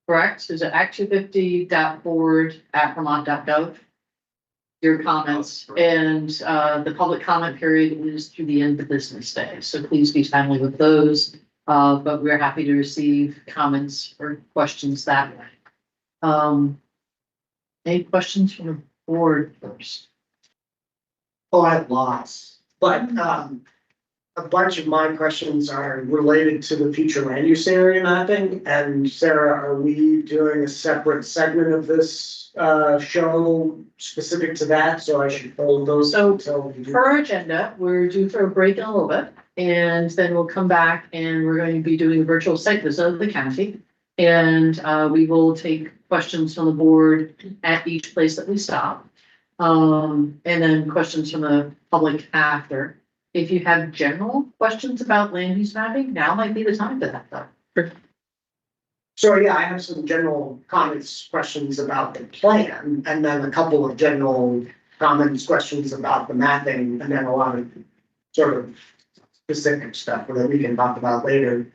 Correct? Is it act250.board@vermont.gov? Your comments, and the public comment period is through the end of business day. So please be timely with those. But we're happy to receive comments or questions that way. Any questions from the board first?
Oh, I have lots, but a bunch of my questions are related to the future land use area mapping. And Sarah, are we doing a separate segment of this show specific to that? So I should hold those.
So
until we do.
For our agenda, we're due for a break in a little bit, and then we'll come back and we're going to be doing a virtual site visit of the county. And we will take questions from the board at each place that we stop. And then questions from the public after. If you have general questions about land use mapping, now might be the time for that though.
So yeah, I have some general comments, questions about the plan, and then a couple of general comments, questions about the mapping, and then a lot of sort of specific stuff that we can talk about later.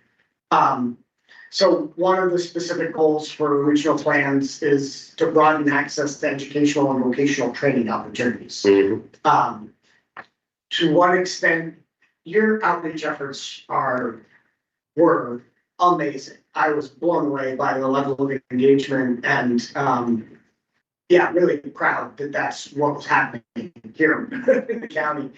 So one of the specific goals for regional plans is to broaden access to educational and vocational training opportunities. To what extent your outreach efforts were amazing. I was blown away by the level of engagement and, yeah, really proud that that's what was happening here in the county.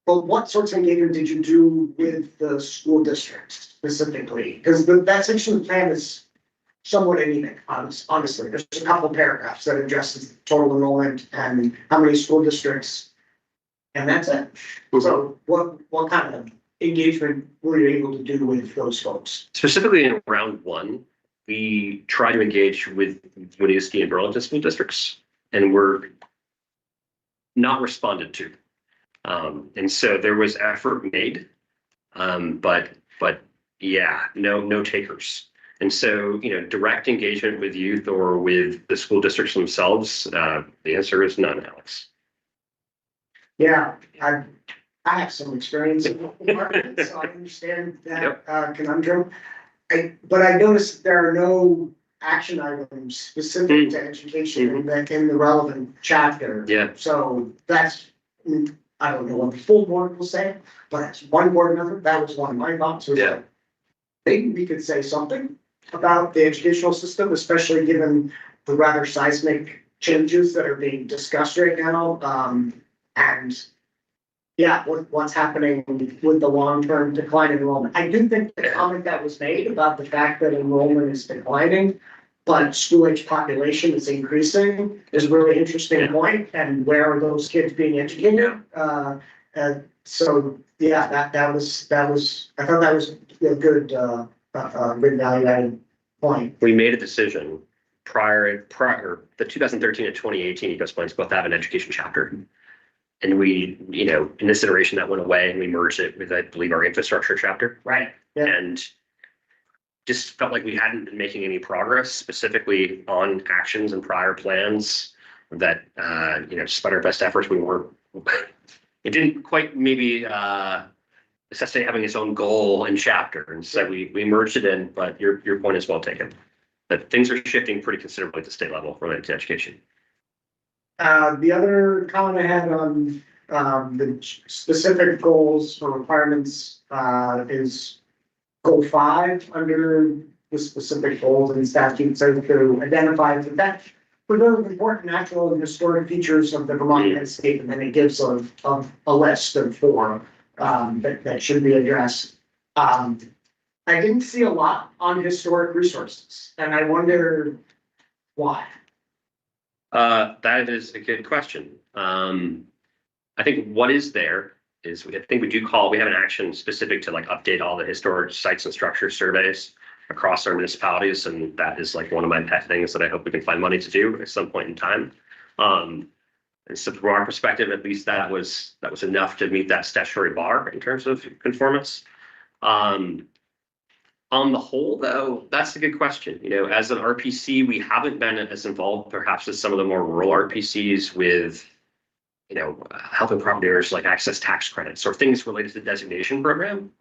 But what sorts of engagement did you do with the school districts specifically? Because that section of the plan is somewhat anemic, honestly. There's a couple paragraphs that addresses total enrollment and how many school districts. And that's it. So what kind of engagement were you able to do with those folks?
Specifically in round one, we try to engage with Winooski and Burlington school districts, and were not responded to. And so there was effort made, but yeah, no takers. And so, direct engagement with youth or with the school districts themselves, the answer is none, Alex.
Yeah, I have some experience in the market, so I understand that conundrum. But I noticed there are no action items specific to education in the relevant chapter.
Yeah.
So that's, I don't know what the full board will say, but as one board member, that was one of my thoughts. Was like, maybe we could say something about the educational system, especially given the rather seismic changes that are being discussed right now. And yeah, what's happening with the long-term decline in enrollment. I do think the comment that was made about the fact that enrollment is declining, but school age population is increasing is a really interesting point. And where are those kids being educated? So yeah, that was, I thought that was a good value added point.
We made a decision prior, the 2013 and 2018 ecos plans both have an education chapter. And we, in this iteration that went away and we merged it with, I believe, our infrastructure chapter.
Right. Yeah.
And just felt like we hadn't been making any progress specifically on actions and prior plans that, despite our best efforts, it didn't quite maybe necessitate having its own goal and chapter. And so we merged it in, but your point is well taken. That things are shifting pretty considerably at the state level related to education.
The other comment I had on the specific goals or requirements is goal 5 under the specific goals and statutes to identify that for those important natural and historic features of the Vermont landscape, and then it gives a list of 4 that should be addressed. I didn't see a lot on historic resources, and I wonder why.
That is a good question. I think what is there is we have an action specific to update all the historic sites and structure surveys across our municipalities. And that is one of my pet things that I hope we can find money to do at some point in time. And so from our perspective, at least that was enough to meet that statutory bar in terms of conformance. On the whole, though, that's a good question. As an RPC, we haven't been as involved perhaps as some of the more rural RPCs with, helping property owners access tax credits or things related to the designation program.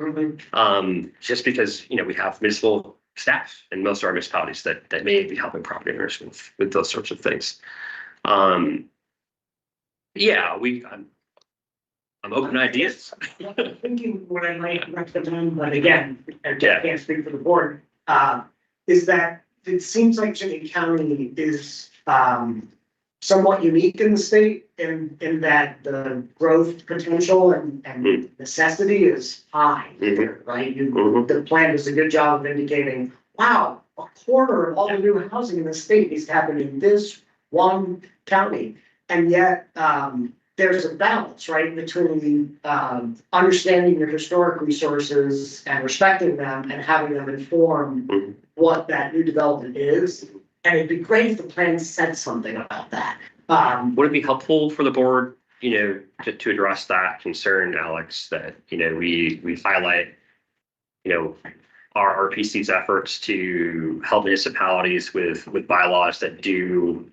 Just because, we have municipal staff in most of our municipalities that may be helping property owners with those sorts of things. Yeah, I'm open to ideas.
Thinking what I might recommend, but again, I can't speak for the board, is that it seems like Chittenden County is somewhat unique in the state in that the growth potential and necessity is high here, right? The plan does a good job of indicating, wow, a quarter of all the new housing in the state needs to happen in this one county. And yet, there's a balance, right, between understanding your historic resources and respecting them and having them inform what that new development is. And it'd be great if the plan said something about that.
Would it be helpful for the board, to address that concern, Alex, that, we highlight, our RPC's efforts to help municipalities with bylaws that do,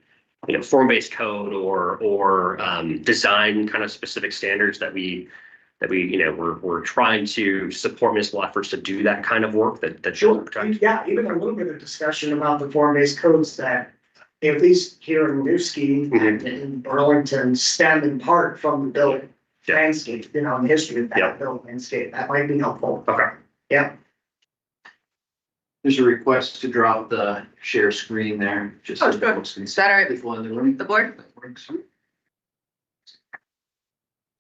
form-based code or design kind of specific standards that we're trying to support municipal efforts to do that kind of work that.
Sure, yeah, even a little bit of discussion about the form-based codes that, at least here in New Ski and in Burlington, stem in part from the building landscape, the history of that building landscape. That might be helpful.
Okay.
Yeah.
There's a request to drop the share screen there, just.
Oh,
so
sure.
folks can
Is that all right?
people in the room.
The board?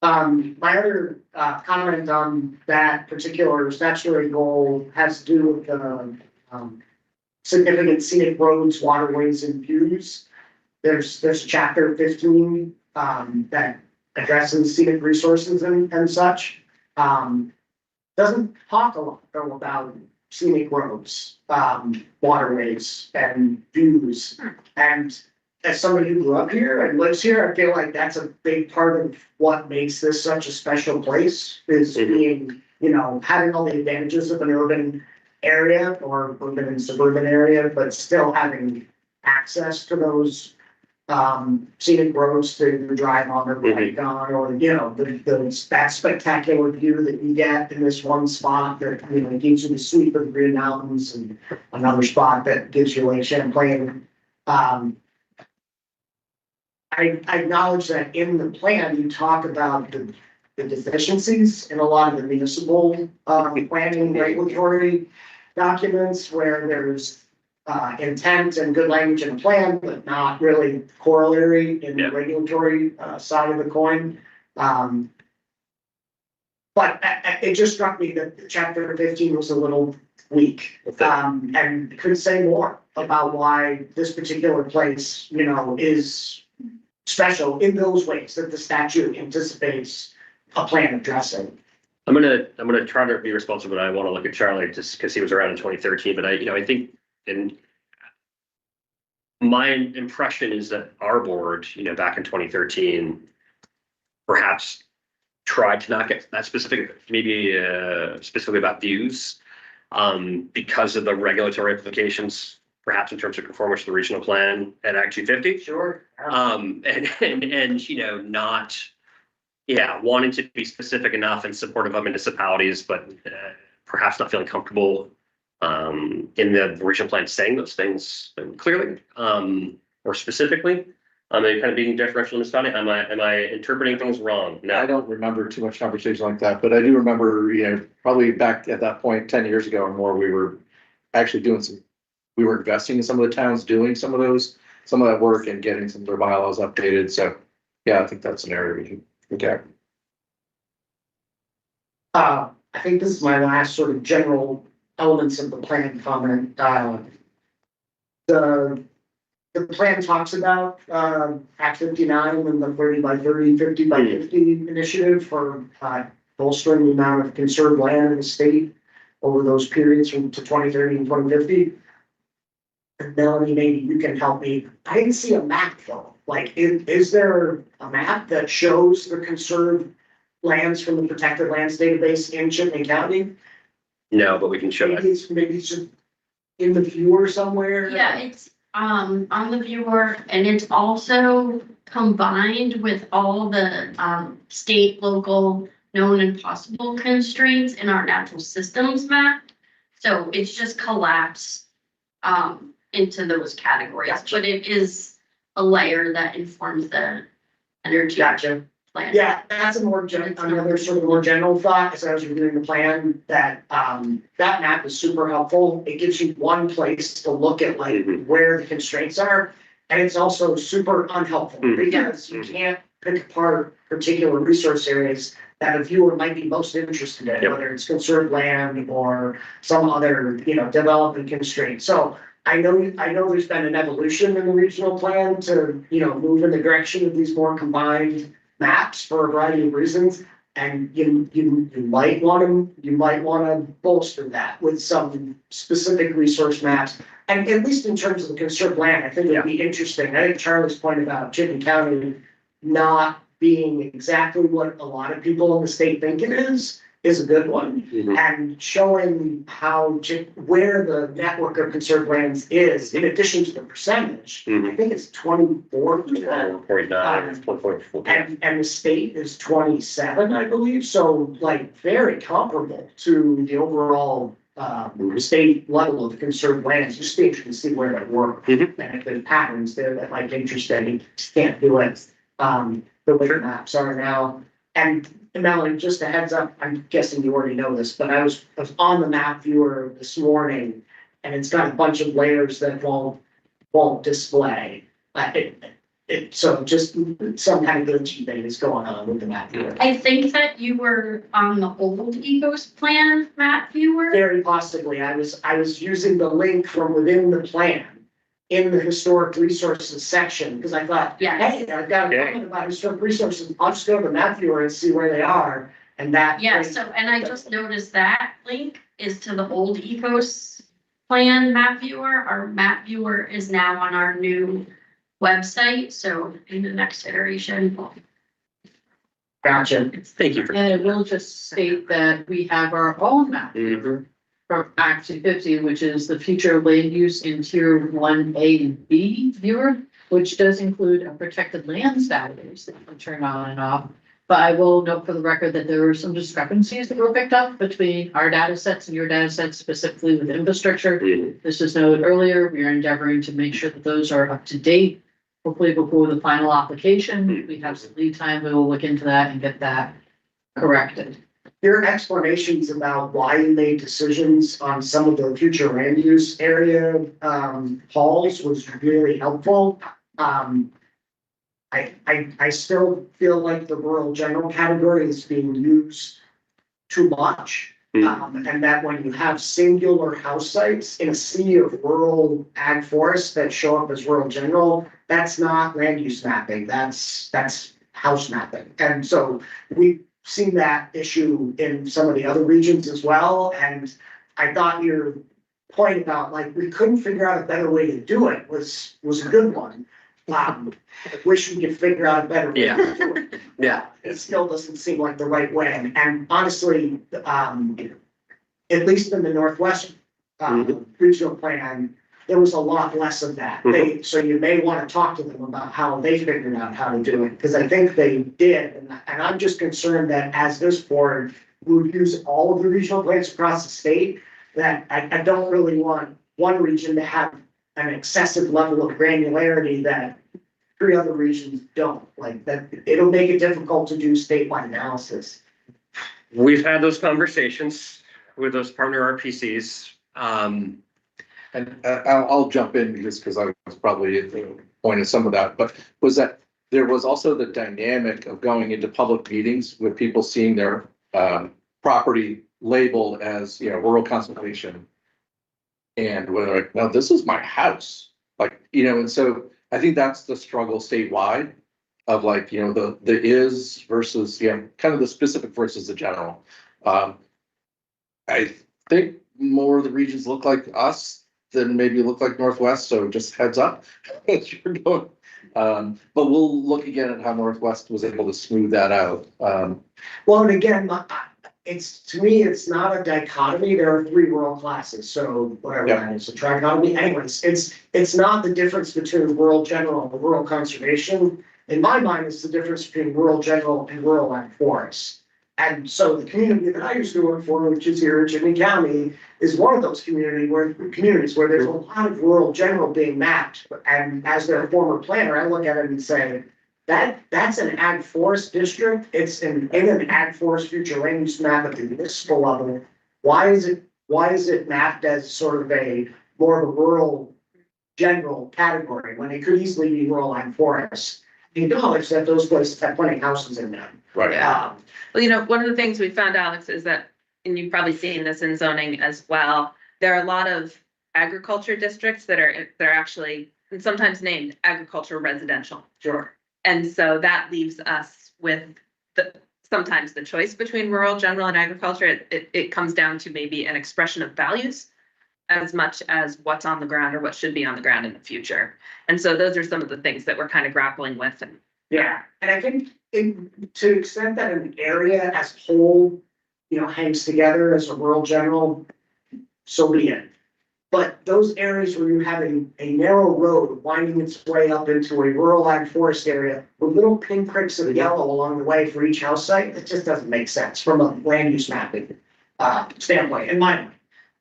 My other comment on that particular statutory goal has to do with the significant scenic roads, waterways, and views. There's chapter 15 that addresses scenic resources and such. Doesn't talk a lot though about scenic roads, waterways, and views. And as somebody who grew up here and lives here, I feel like that's a big part of what makes this such a special place, is being, having all the advantages of an urban area or urban and suburban area, but still having access to those scenic roads to drive on or bike on, or, that spectacular view that you get in this one spot that, gives you the sweep of the Green Mountains, and another spot that gives you Lake Champlain. I acknowledge that in the plan, you talk about the deficiencies in a lot of the municipal planning regulatory documents where there's intent and good language in the plan, but not really corollary in the regulatory side of the coin. But it just struck me that chapter 15 was a little weak, and could say more about why this particular place, is special in those ways that the statute anticipates a plan addressing.
I'm gonna try to be responsible, but I want to look at Charlie just because he was around in 2013. But I think, and my impression is that our board, back in 2013, perhaps tried to not get that specific, maybe specifically about views, because of the regulatory implications, perhaps in terms of conformance to the regional plan and Act 250.
Sure.
And not, wanting to be specific enough and supportive of municipalities, but perhaps not feeling comfortable in the regional plan saying those things clearly or specifically. Maybe kind of being deferential in this study. Am I interpreting things wrong? No.
I don't remember too much conversation like that, but I do remember, probably back at that point, 10 years ago or more, we were actually we were investing in some of the towns, doing some of that work and getting some of their bylaws updated. So yeah, I think that's an area we can look at.
I think this is my last sort of general elements of the plan comment. The plan talks about Act 59 and the 30 by 30, 50 by 50 initiative for bolstering the amount of conserved land in the state over those periods from to 2030 and 2050. And Melanie, maybe you can help me. I didn't see a map though. Like, is there a map that shows the conserved lands from the protected lands database in Chittenden County?
No, but we can show it.
Maybe it's just in the viewer somewhere.
Yeah, it's on the viewer, and it's also combined with all the state, local, known and possible constraints in our natural systems map. So it's just collapsed into those categories, but it is a layer that informs the energy
Gotcha.
plan.
Yeah, that's another sort of more general thought as I was reviewing the plan, that that map is super helpful. It gives you one place to look at like where the constraints are. And it's also super unhelpful because you can't pick apart particular resource areas that a viewer might be most interested in, whether it's conserved land or some other, development constraint. So I know there's been an evolution in the regional plan to, move in the direction of these more combined maps for a variety of reasons. And you might want to bolster that with some specific resource maps And at least in terms of the conserved land, I think it'd be interesting. I think Charlie's point about Chittenden County not being exactly what a lot of people in the state think it is a good one.
Mhm.
And showing how, where the network of conserved lands is, in addition to the percentage, I think it's 24%.
1.9, 1.4.
And the state is 27, I believe, so like very comparable to the overall state level of conserved lands. Just be interested to see where that work.
Mhm.
And if there's patterns there that might be interesting, just can't do it. The way the maps are now. And Melanie, just a heads up, I'm guessing you already know this, but I was on the map viewer this morning. And it's got a bunch of layers that won't display. So just some kind of glitchy thing is going on with the map viewer.
I think that you were on the old Ecos plan map viewer.
Very possibly, I was using the link from within the plan in the historic resources section, because I thought,
Yes.
hey, I've got a comment about historic resources, I'll just go to the map viewer and see where they are, and that.
Yeah, so, and I just noticed that link is to the old Ecos plan map viewer. Our map viewer is now on our new website, so in the next iteration.
Gotcha.
Thank you for.
And it will just state that we have our own map
Mhm.
from Act 250, which is the future land use in tier 1A and B viewer, which does include a protected lands database that you can turn on and off. But I will note for the record that there were some discrepancies that were picked up between our data sets and your data sets, specifically with infrastructure.
Mhm.
This was noted earlier. We are endeavoring to make sure that those are up to date. Hopefully before the final application, we have some lead time. We will look into that and get that corrected.
Your explanations about why you made decisions on some of the future land use area, halls was really helpful. I still feel like the rural general category is being used too much. And that when you have singular house sites in a sea of rural ag forests that show up as rural general, that's not land use mapping, that's house mapping. And so we've seen that issue in some of the other regions as well, and I thought your point about like, we couldn't figure out a better way to do it was a good one. I wish we could figure out a better way to do it.
Yeah.
It still doesn't seem like the right way, and honestly, at least in the Northwest regional plan, there was a lot less of that. So you may want to talk to them about how they figured out how to do it, because I think they did, and I'm just concerned that as this board would use all of the regional plans across the state, that I don't really want one region to have an excessive level of granularity that 3 other regions don't, like that. It'll make it difficult to do statewide analysis.
We've had those conversations with those partner RPCs.
And I'll jump in because I was probably at the point of some of that, but was that there was also the dynamic of going into public meetings with people seeing their property labeled as, rural conservation. And whether like, no, this is my house, like, and so I think that's the struggle statewide of like, the is versus, kind of the specific versus the general. I think more of the regions look like us than maybe look like Northwest, so just heads up as you're going. But we'll look again at how Northwest was able to smooth that out.
Well, and again, to me, it's not a dichotomy. There are 3 rural classes, so whatever that is, a trichotomy. Anyways, it's not the difference between rural general and rural conservation. In my mind, it's the difference between rural general and rural ag forests. And so the community that I used to work for, which is here in Chittenden County, is one of those communities where there's a lot of rural general being mapped. And as their former planner, I look at it and say, that's an ag forest district. It's in an ag forest future land use map at the municipal level. Why is it mapped as sort of a more of a rural general category when it could easily be rural ag forest? Acknowledge that those places have plenty of houses in them.
Right.
Yeah. Well, one of the things we found, Alex, is that, and you've probably seen this in zoning as well, there are a lot of agriculture districts that are actually sometimes named agriculture residential.
Sure.
And so that leaves us with sometimes the choice between rural, general, and agriculture. It comes down to maybe an expression of values. as much as what's on the ground or what should be on the ground in the future. And so those are some of the things that we're kind of grappling with. And
Yeah, and I think to the extent that an area as a whole, hangs together as a rural general, so be it. But those areas where you have a narrow road winding its way up into a rural ag forest area with little pinpricks of yellow along the way for each house site, it just doesn't make sense from a land use mapping standpoint, in my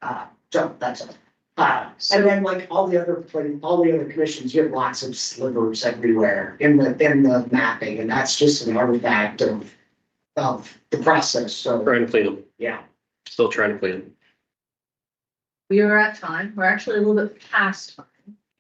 mind. So that's it. And then like all the other commissions, you have lots of slivers everywhere in the mapping, and that's just an artifact of the process, so,
Trying to clean them,
yeah.
still trying to clean them.
We are at time. We're actually a little bit past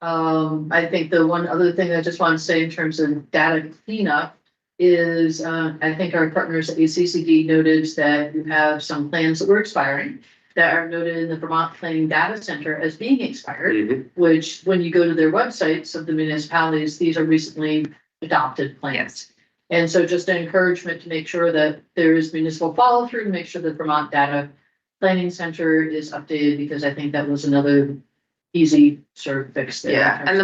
time. I think the one other thing I just want to say in terms of data cleanup is, I think our partners at ACCD noted that you have some plans that were expiring that are noted in the Vermont Planning Data Center as being expired, which when you go to their websites of the municipalities, these are recently adopted plans. And so just an encouragement to make sure that there is municipal follow through to make sure that Vermont Data Planning Center is updated, because I think that was another easy sort of fix there.
Yeah, and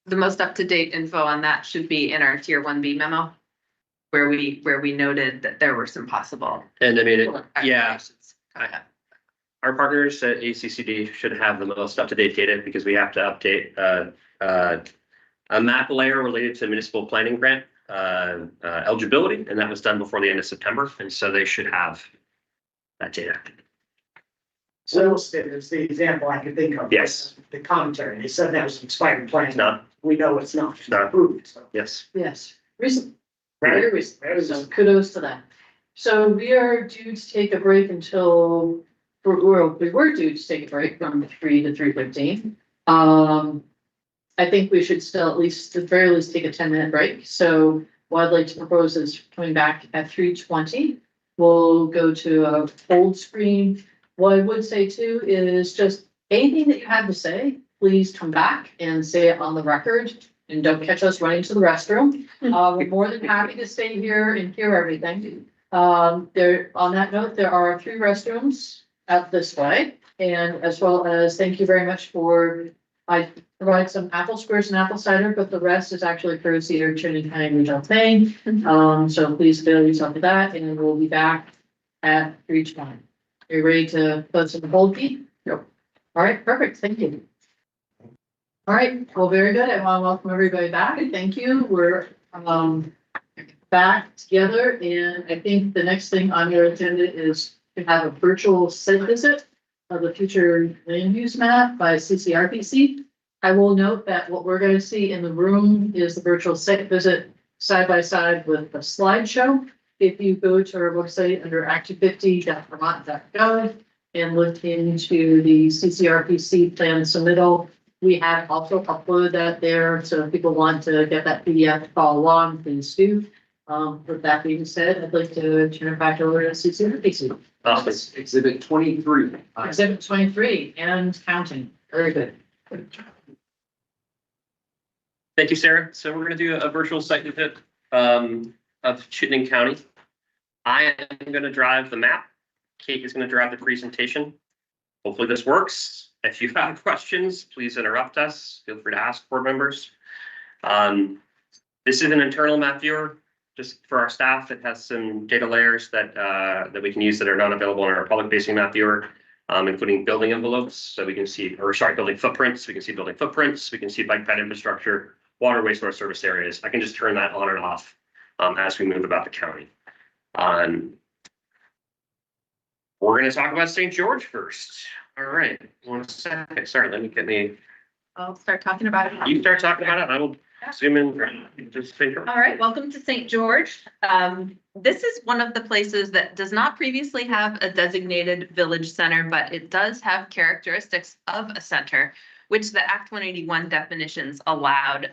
the most up-to-date info on that should be in our tier 1B memo, where we noted that there were some possible.
And I mean, our partners at ACCD should have the most up-to-date data, because we have to update a map layer related to municipal planning grant eligibility, and that was done before the end of September, and so they should have that data.
So it's the example I could think of.
Yes.
The commentary, they said that was an expired plan.
It's not.
We know it's not. It's
not.
Approved, so.
Yes.
Yes, recent, very recent, so kudos to them. So we are due to take a break until, we were due to take a break from 3 to 3:15. I think we should still at the very least take a 10-minute break. So what I'd like to propose is coming back at 3:20. We'll go to a full screen. What I would say too is just anything that you have to say, please come back and say it on the record, and don't catch us running to the restroom. We're more than happy to stay here and hear everything. On that note, there are 3 restrooms out this way, and as well as thank you very much I provide some apple squares and apple cider, but the rest is actually courtesy of Chittenden County Regional Planning. So please avail yourself of that, and we'll be back at 3:20. Are you ready to close the hold key? Yep. All right, perfect. Thank you. All right, well, very good. I want to welcome everybody back. Thank you. We're back together, and I think the next thing on your agenda is to have a virtual site visit of the future land use map by CCRPC. I will note that what we're going to see in the room is the virtual site visit side by side with the slideshow. If you go to our website under act50.vermont.gov and look into the CCRPC plan submittal, we have also uploaded that there. So if people want to get that PDF to follow along, please do. With that being said, I'd like to turn it back over to CCRPC.
Awesome.
Exhibit 23.
Exhibit 23 and counting. Very good.
Thank you, Sarah. So we're going to do a virtual site visit of Chittenden County. I am going to drive the map. Kate is going to drive the presentation. Hopefully this works. If you have questions, please interrupt us. Feel free to ask board members. This is an internal map viewer just for our staff. It has some data layers that we can use that are not available in our public facing map viewer, including building envelopes. So we can see, building footprints. We can see building footprints. We can see bike path infrastructure, water, wastewater service areas. I can just turn that on and off as we move about the county. We're going to talk about St. George first. All right, 1 second. Sorry, let me get me.
I'll start talking about it.
You start talking about it. I will zoom in. Just figure.
All right, welcome to St. George. This is one of the places that does not previously have a designated village center, but it does have characteristics of a center, which the Act 181 definitions allowed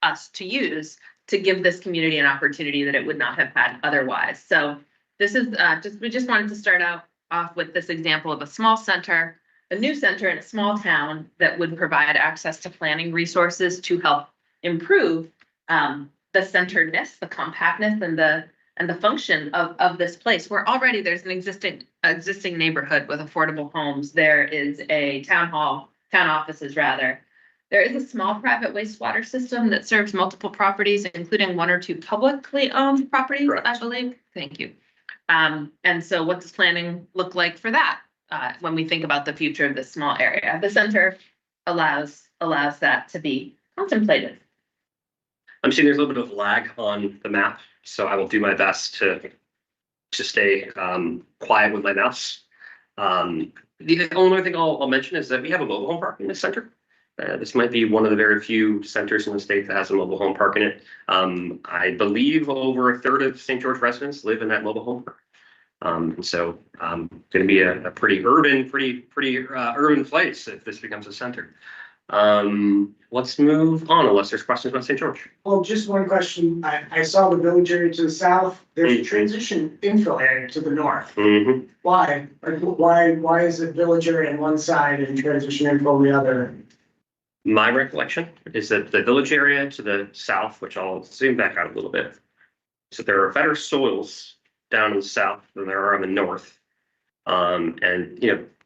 us to use to give this community an opportunity that it would not have had otherwise. So this is we just wanted to start off with this example of a small center, a new center in a small town that would provide access to planning resources to help improve the centeredness, the compactness, and the and the function of this place, where already there's an existing neighborhood with affordable homes. There is a town offices rather. There is a small private wastewater system that serves multiple properties, including 1 or 2 publicly owned properties, I
Correct.
believe. Thank you. And so what does planning look like for that? When we think about the future of this small area, the center allows that to be contemplated.
I'm seeing there's a little bit of lag on the map, so I will do my best to stay quiet with my mouse. The only thing I'll mention is that we have a mobile home park in the center. This might be one of the very few centers in the state that has a mobile home park in it. I believe over a third of St. George residents live in that mobile home park. And so going to be a pretty urban, urban place if this becomes a center. Let's move on unless there's questions about St. George.
Well, just one question. I saw the village area to the south. There's a transition infill area to the north.
Mhm.
Why? Like, why is it village area on one side and transition infill on the other?
My recollection is that the village area to the south, which I'll zoom back out a little bit, so there are better soils down in the south than there are in the north. And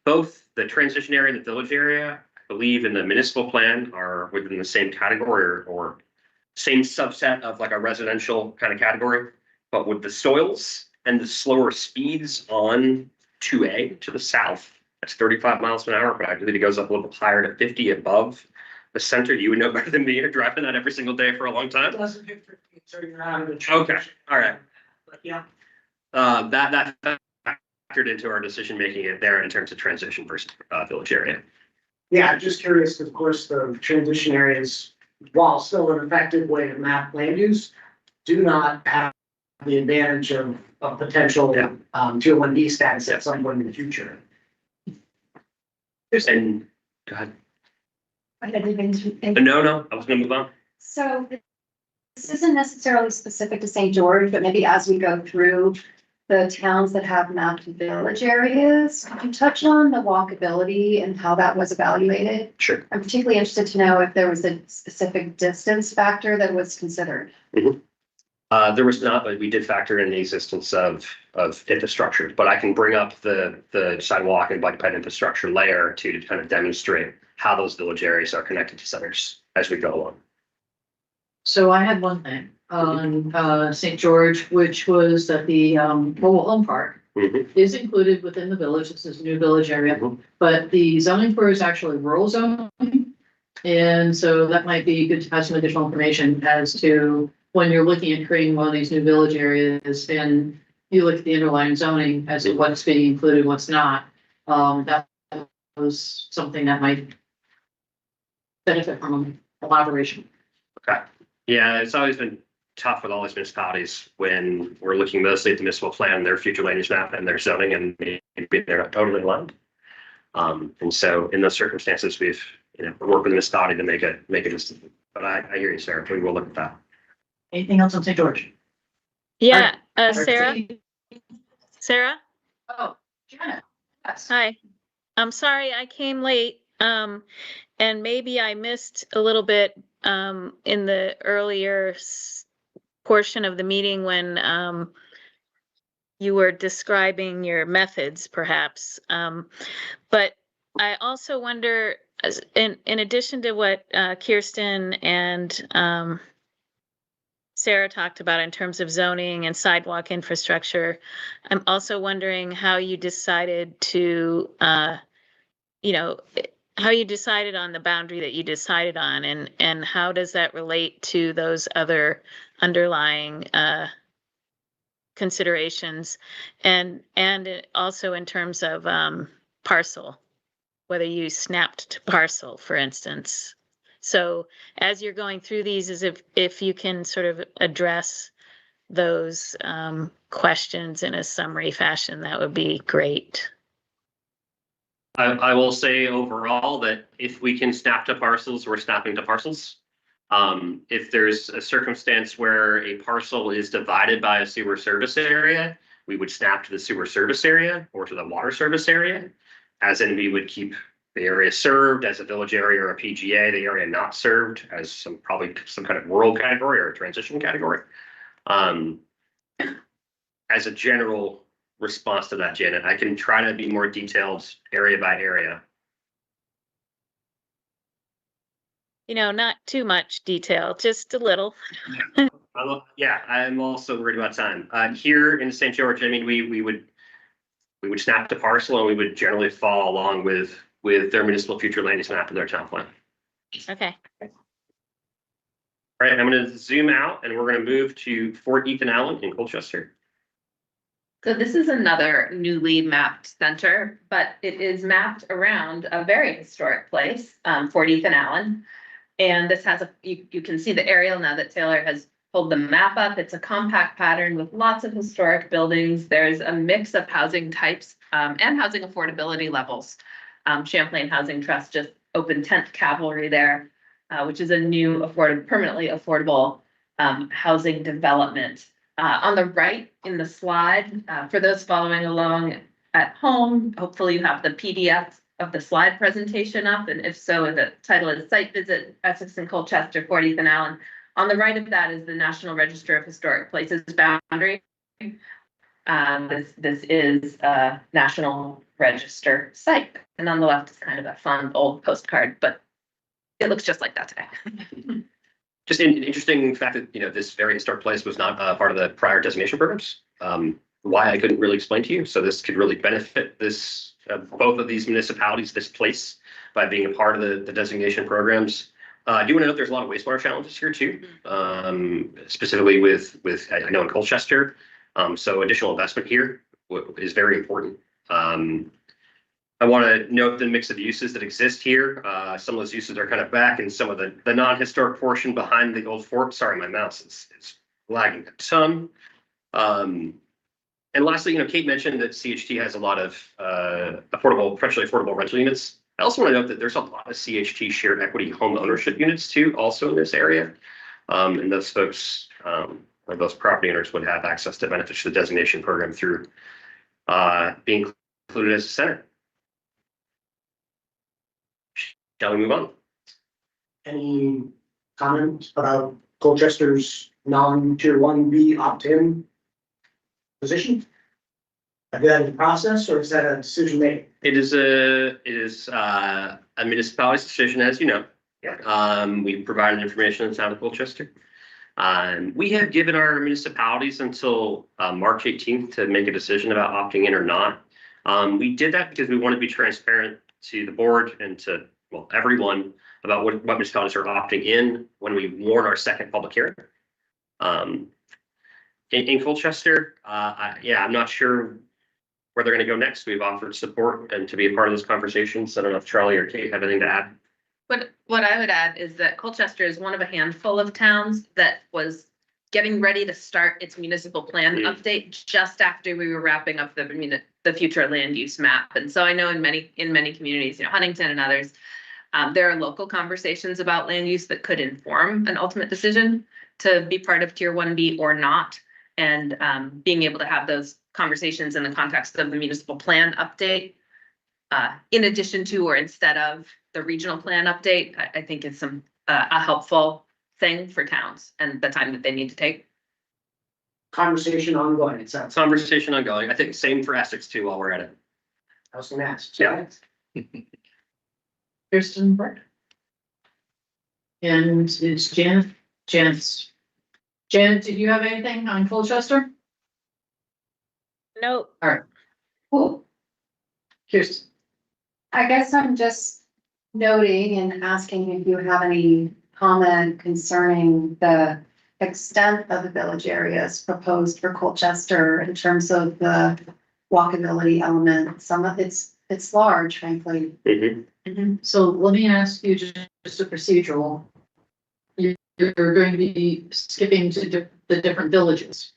both the transition area and the village area, I believe in the municipal plan, are within the same category or same subset of like a residential kind of category. But with the soils and the slower speeds on 2A to the south, that's 35 miles an hour, but I believe it goes up a little higher to 50 above the center. You would know better than me. You're driving that every single day for a long time.
It doesn't get 50, so you're out of the
Okay, all right.
But yeah.
That factored into our decision making there in terms of transition versus village area.
Yeah, I'm just curious, 'cause of course, the transition areas, while still an effective way to map land use, do not have the advantage of potential
Yeah.
tier 1B status at some point in the future.
And go ahead.
I didn't think.
No, I was gonna move on.
So this isn't necessarily specific to St. George, but maybe as we go through the towns that have mapped village areas, could you touch on the walkability and how that was evaluated?
Sure.
I'm particularly interested to know if there was a specific distance factor that was considered.
There was not, but we did factor in the existence of infrastructure, but I can bring up the sidewalk and bike ped infrastructure layer to kind of demonstrate how those village areas are connected to centers as we go along.
So I had one thing on St. George, which was that the mobile home park is included within the village. This is a new village area, but the zoning for is actually rural zoning. And so that might be good to have some additional information as to when you're looking at creating one of these new village areas and you look at the underlying zoning as to what's being included, what's not. That was something that might benefit from elaboration.
Okay. Yeah, it's always been tough with all these municipalities when we're looking mostly at the municipal plan, their future land use map and their zoning, and maybe they're not totally aligned. And so in those circumstances, we've, worked with the municipality to make a decision. But I hear you, Sarah. We will look at that.
Anything else on St. George?
Yeah, Sarah?
Oh, Janet. Yes.
Hi. I'm sorry I came late. And maybe I missed a little bit in the earlier portion of the meeting when you were describing your methods, perhaps. But I also wonder, in addition to what Kirsten and Sarah talked about in terms of zoning and sidewalk infrastructure, I'm also wondering how you decided to, how you decided on the boundary that you decided on, and how does that relate to those other underlying considerations, and also in terms of parcel, whether you snapped to parcel, for instance. So as you're going through these, as if you can sort of address those questions in a summary fashion, that would be great.
I will say overall that if we can snap to parcels, we're snapping to parcels. If there's a circumstance where a parcel is divided by a sewer service area, we would snap to the sewer service area or to the water service area, as in we would keep the area served as a village area or a PGA, the area not served as probably some kind of rural category or a transition category. as a general response to that, Janet. I can try to be more detailed area by area.
You know, not too much detail, just a little.
Yeah, I'm also worried about time. Here in St. George, I mean, we would snap the parcel and we would generally follow along with their municipal future land use map and their town plan.
Okay.
All right, I'm going to zoom out and we're going to move to Fort Ethan Allen in Colchester.
So this is another newly mapped center, but it is mapped around a very historic place, Fort Ethan Allen. And this has you can see the aerial now that Taylor has pulled the map up. It's a compact pattern with lots of historic buildings. There's a mix of housing types and housing affordability levels. Champlain Housing Trust just opened 10th Cavalry there, which is a new permanently affordable housing development. On the right in the slide, for those following along at home, hopefully you have the PDF of the slide presentation up, and if so, the title is Site Visit Essex and Colchester, Fort Ethan Allen. On the right of that is the National Register of Historic Places boundary. This is a National Register site, and on the left is kind of a fun old postcard, but it looks just like that today.
Just an interesting fact that, you know, this very historic place was not part of the prior designation programs. Why I couldn't really explain to you. So this could really benefit this both of these municipalities, this place, by being a part of the designation programs. I do want to note there's a lot of wastewater challenges here too, specifically with I know in Colchester. So additional investment here is very important. I want to note the mix of uses that exist here. Some of those uses are kind of back in some of the non-historic portion behind the old fort. Sorry, my mouse is lagging a ton. And lastly, you know, Kate mentioned that CHT has a lot of potentially affordable rental units. I also want to note that there's a lot of CHT shared equity home ownership units too, also in this area. And those folks, or those property owners would have access to benefits to the designation program through being included as a center. Shall we move on?
Any comment about Colchester's non-tier 1B opt-in position? Is that in the process or is that a decision made?
It is a municipality's decision, as you know.
Yeah.
We provided information in the town of Colchester. We have given our municipalities until March 18th to make a decision about opting in or not. We did that because we want to be transparent to the board and to everyone about what municipalities are opting in when we warn our second public hearing. In Colchester, I'm not sure where they're going to go next. We've offered support and to be a part of those conversations. I don't know if Charlie or Kate have anything to add.
But what I would add is that Colchester is one of a handful of towns that was getting ready to start its municipal plan update just after we were wrapping up the future land use map. And so I know in many communities, you know, Huntington and others, there are local conversations about land use that could inform an ultimate decision to be part of tier 1B or not. And being able to have those conversations in the context of the municipal plan update, in addition to or instead of the regional plan update, I think is a helpful thing for towns and the time that they need to take.
Conversation ongoing, it sounds.
Conversation ongoing. I think same for Essex too while we're at it.
I was gonna ask.
Yeah.
Kirsten Burke. And it's Janet's. Janet, did you have anything on Colchester?
Nope.
All right. Cool. Kirsten.
I guess I'm just noting and asking if you have any comment concerning the extent of the village areas proposed for Colchester in terms of the walkability element. Some of it's large, frankly.
So let me ask you just a procedural. You're going to be skipping to the different villages.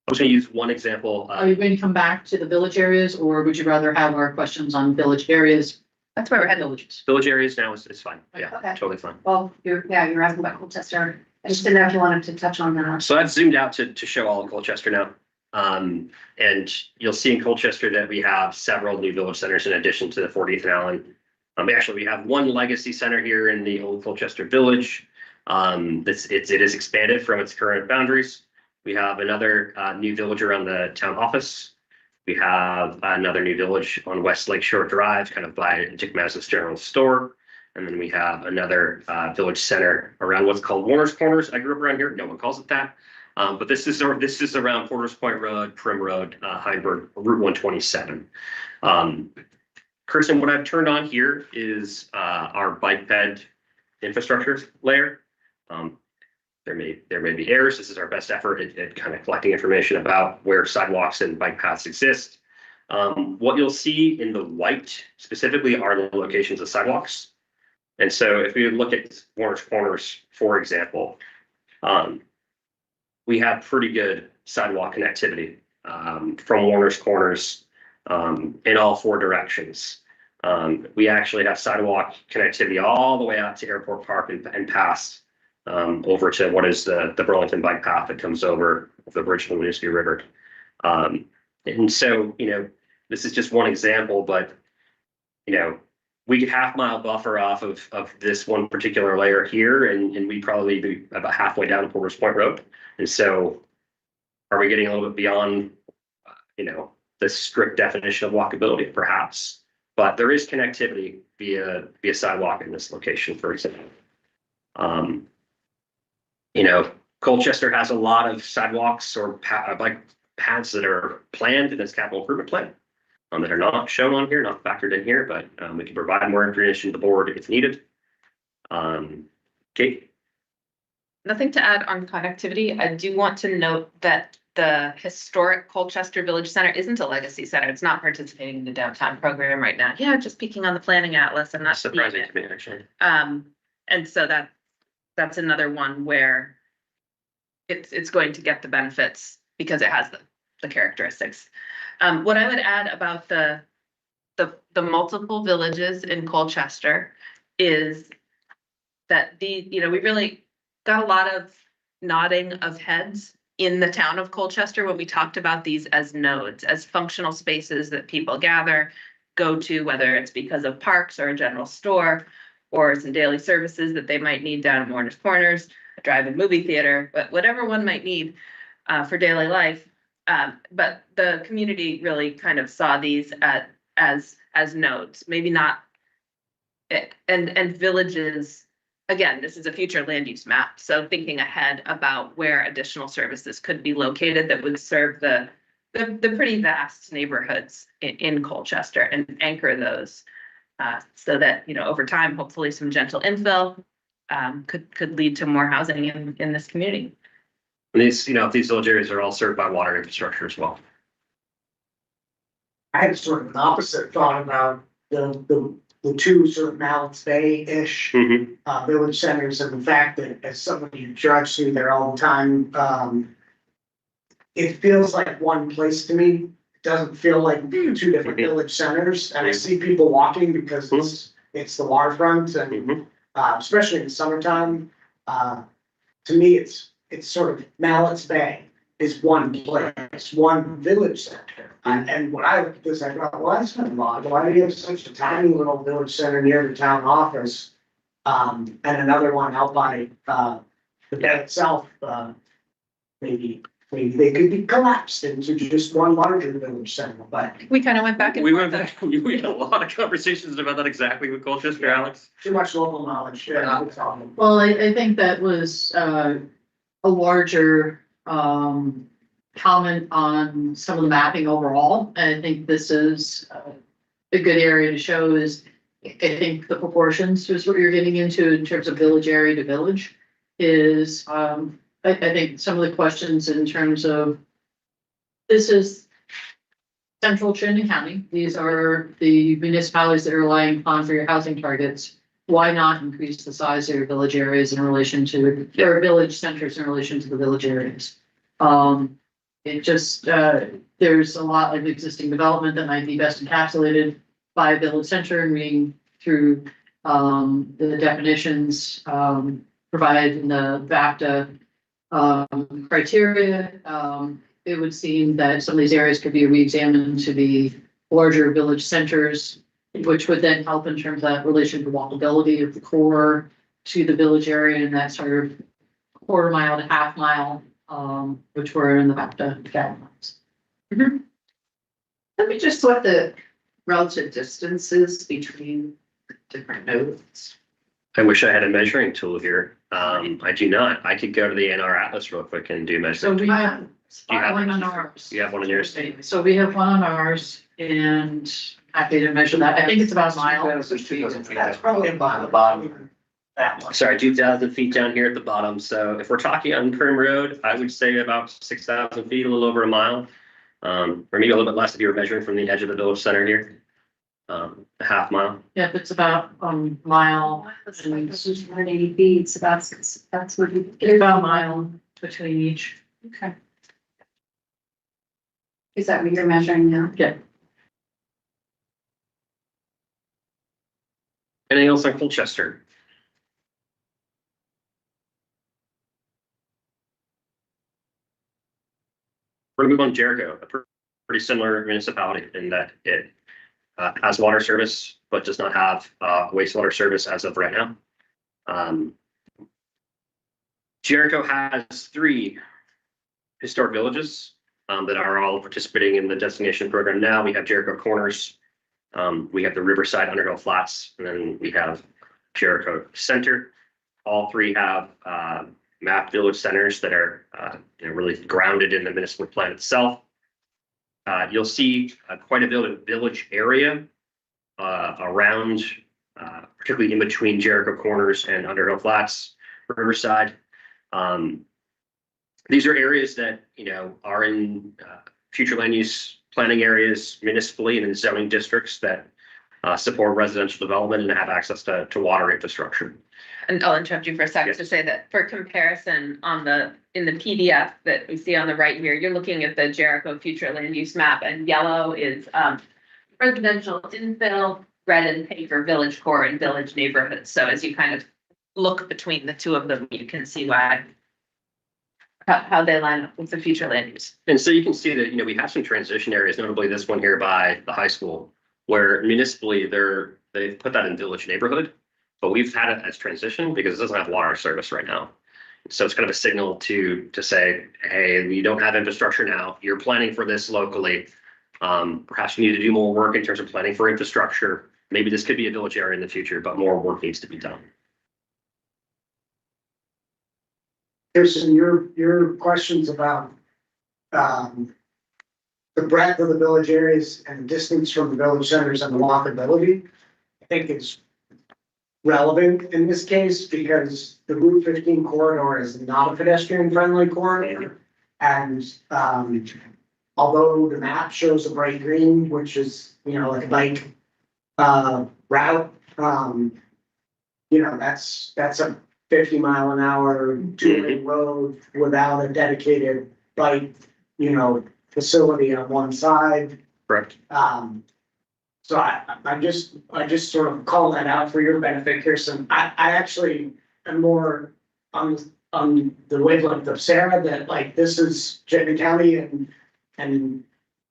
I was going to use one example.
Are you going to come back to the village areas or would you rather have our questions on village areas?
That's where we're headed.
Villages.
Village areas now is fine. Yeah,
Okay.
totally fine.
Well, you're asking about Colchester. I just didn't know if you wanted to touch on that.
So I've zoomed out to show all of Colchester now. And you'll see in Colchester that we have several new village centers in addition to the Fort Ethan Allen. Actually, we have one legacy center here in the old Colchester Village. It is expanded from its current boundaries. We have another new village around the town office. We have another new village on West Lake Shore Drive, kind of by Dick Madison's General Store. And then we have another village center around what's called Warner's Corners. I grew up around here. No one calls it that. But this is around Porter's Point Road, Prim Road, Heinberg, Route 127. Kirsten, what I've turned on here is our bike bed infrastructure layer. There may be errors. This is our best effort at kind of collecting information about where sidewalks and bike paths exist. What you'll see in the white specifically are the locations of sidewalks. And so if we look at Warner's Corners, for example, we have pretty good sidewalk connectivity from Warner's Corners in all four directions. We actually have sidewalk connectivity all the way out to Airport Park and past over to what is the Burlington bike path that comes over the bridge from the Winooski River. And so, this is just one example, but, we get half-mile buffer off of this one particular layer here, and we'd probably be about halfway down Porter's Point Road. And so are we getting a little bit beyond, the strict definition of walkability? Perhaps, but there is connectivity via sidewalk in this location, for example. Colchester has a lot of sidewalks or bike paths that are planned in this capital improvement plan that are not shown on here, not factored in here, but we can provide more information to the board if needed. Kate?
Nothing to add on connectivity. I do want to note that the historic Colchester Village Center isn't a legacy center. It's not participating in the downtown program right now. Yeah, just peeking on the planning atlas and not
Surprising to me, actually.
And so that's another one where it's going to get the benefits because it has the characteristics. What I would add about the multiple villages in Colchester is that we really got a lot of nodding of heads in the town of Colchester when we talked about these as nodes, as functional spaces that people gather, go to, whether it's because of parks or a general store or some daily services that they might need down at Warner's Corners, a drive-in movie theater, but whatever one might need for daily life. But the community really kind of saw these as nodes, maybe not, and villages. Again, this is a future land use map, so thinking ahead about where additional services could be located that would serve the pretty vast neighborhoods in Colchester and anchor those, so that over time, hopefully, some gentle infill could lead to more housing in this community.
And these village areas are all served by water infrastructure as well.
I had sort of an opposite thought about the two sort of Mallets Bay-ish village centers, and the fact that as somebody who drives through there all the time, it feels like one place to me. It doesn't feel like two different village centers, and I see people walking because it's the waterfront, and especially in the summertime. To me, it's sort of Mallets Bay is one place, one village center. And when I look at this, I thought, well, that's kind of odd. Why do you have such a tiny little village center near the town office? And another one out by the bay itself, maybe they could be collapsed into just one larger village center, but.
We kind of went back and
We
forth.
went back, we had a lot of conversations about that exactly with Colchester, Alex.
Too much local knowledge. Yeah.
Well, I think that was a larger comment on some of the mapping overall. And I think this is a good area to show is, I think the proportions is what you're getting into in terms of village area to village is, I think some of the questions in terms of, this is central Chittenden County. These are the municipalities that are relying upon for your housing targets. Why not increase the size of your village areas in relation to their village centers in relation to the village areas? It just, there's a lot of existing development that might be best encapsulated by a village center, and reading through the definitions provided in the VACTA criteria. It would seem that some of these areas could be re-examined to be larger village centers, which would then help in terms of that relation to walkability of the core to the village area, and that sort of quarter mile to half mile which were in the guidelines.
Let me just what the relative distances between different nodes.
I wish I had a measuring tool here. I do not. I could go to the NR Atlas real quick and do
So
measuring.
we have
Do you have
one on ours.
You have one on yours?
So we have one on ours and happy to measure that. I think it's about a mile.
That's probably about the bottom. That one.
Sorry, 2,000 feet down here at the bottom. So if we're talking on Prim Road, I would say about 6,000 feet, a little over a mile. Or maybe a little bit less if you were measuring from the edge of the village center here. A half mile.
Yeah, it's about mile.
That's like 180 feet, so that's what you.
It's about a mile between each.
Okay. Is that what you're measuring now?
Yeah.
Anything else on Colchester? We're gonna move on to Jericho, a pretty similar municipality in that it has water service, but does not have wastewater service as of right now. Jericho has 3 historic villages that are all participating in the destination program now. We have Jericho Corners, we have the Riverside Underhill Flats, and then we have Jericho Center. All 3 have mapped village centers that are really grounded in the municipal plan itself. You'll see quite a bit of village area around, particularly in between Jericho Corners and Underhill Flats, Riverside. These are areas that are in future land use planning areas municipally and in zoning districts that support residential development and have access to water infrastructure.
And I'll interrupt you for a second to say that for comparison in the PDF that we see on the right here, you're looking at the Jericho future land use map, and yellow is residential infill, red and pink are village core and village neighborhoods. So as you kind of look between the two of them, you can see how they line up with the future land use.
And so you can see that, we have some transition areas, notably this one here by the high school, where municipally they've put that in village neighborhood, but we've had it as transition because it doesn't have water service right now. So it's kind of a signal to say, hey, we don't have infrastructure now. You're planning for this locally. Perhaps you need to do more work in terms of planning for infrastructure. Maybe this could be a village area in the future, but more work needs to be done.
Kirsten, your questions about the breadth of the village areas and distance from the village centers and the walkability, I think is relevant in this case because the Route 15 corridor is not a pedestrian friendly corridor. And although the map shows a bright green, which is, like a bike route, that's a 50-mile-an-hour two-lane road without a dedicated bike, facility on one side.
Correct.
So I just sort of call that out for your benefit, Kirsten. I actually am more on the wavelength of Sarah that like this is Chittenden County and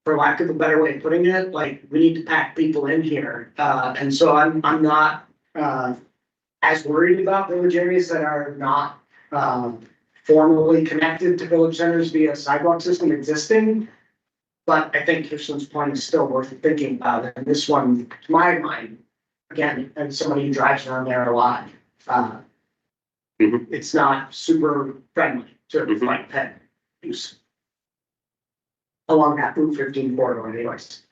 for lack of a better way of putting it, like we need to pack people in here. And so I'm not as worried about village areas that are not formally connected to village centers via sidewalk system existing. But I think Kirsten's point is still worth thinking about. And this one, to my mind, again, as somebody who drives around there a lot, it's not super friendly to like pet use along that Route 15 corridor anyways.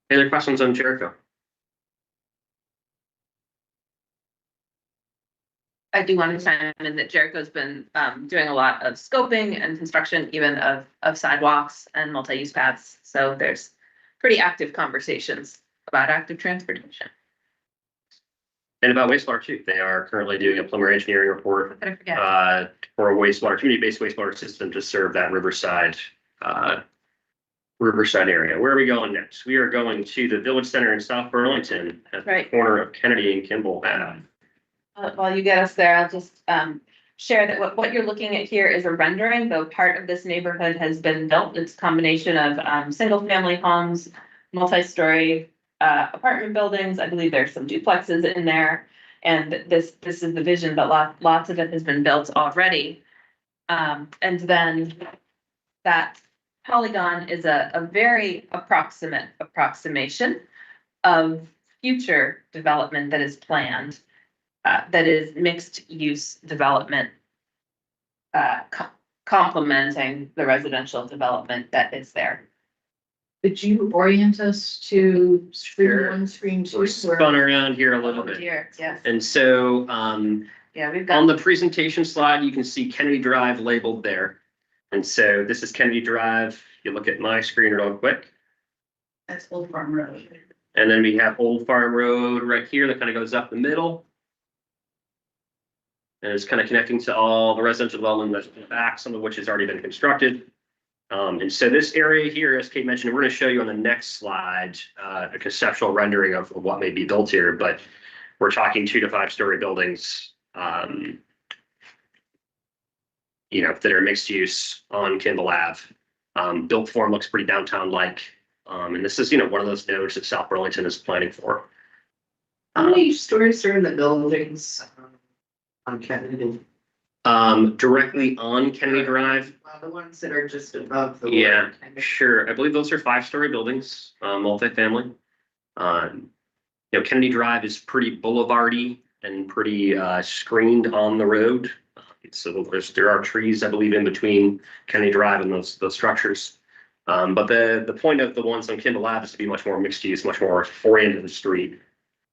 Any other questions on Jericho?
I do want to chime in that Jericho's been doing a lot of scoping and construction, even of sidewalks and multi-use paths. So there's pretty active conversations about active transportation.
And about wastewater too. They are currently doing a preliminary engineering report
I forget.
for a wastewater, community-based wastewater system to serve that Riverside area. Where are we going next? We are going to the Village Center in South Burlington at the corner of Kennedy and Kimball Ave.
While you get us there, I'll just share that what you're looking at here is a rendering, though part of this neighborhood has been built. It's a combination of single-family homes, multi-story apartment buildings. I believe there's some duplexes in there. And this is the vision, but lots of it has been built already. And then that polygon is a very approximate approximation of future development that is planned, that is mixed use development, complementing the residential development that is there.
Could you orient us to screen
Sure.
one, screen two?
We're spun around here a little bit.
Here, yes,
And so,
yeah, we've
on
got,
the presentation slide, you can see Kennedy Drive labeled there. And so this is Kennedy Drive. You look at my screen real quick.
That's Old Farm Road.
And then we have Old Farm Road right here that kind of goes up the middle. And it's kind of connecting to all the residential development that's in the back, some of which has already been constructed. And so this area here, as Kate mentioned, we're going to show you on the next slide, a conceptual rendering of what may be built here, but we're talking 2 to 5 story buildings, you know, that are mixed use on Kimball Ave. Built form looks pretty downtown-like. And this is, you know, one of those nodes that South Burlington is planning for.
How many stories are in the buildings on Kennedy?
Directly on Kennedy Drive.
Well, the ones that are just above the.
Yeah,
word.
sure. I believe those are 5-story buildings, multifamily. You know, Kennedy Drive is pretty boulevardy and pretty screened on the road. So there are trees, I believe, in between Kennedy Drive and those structures. But the point of the ones on Kimball Ave is to be much more mixed use, much more oriented to the street,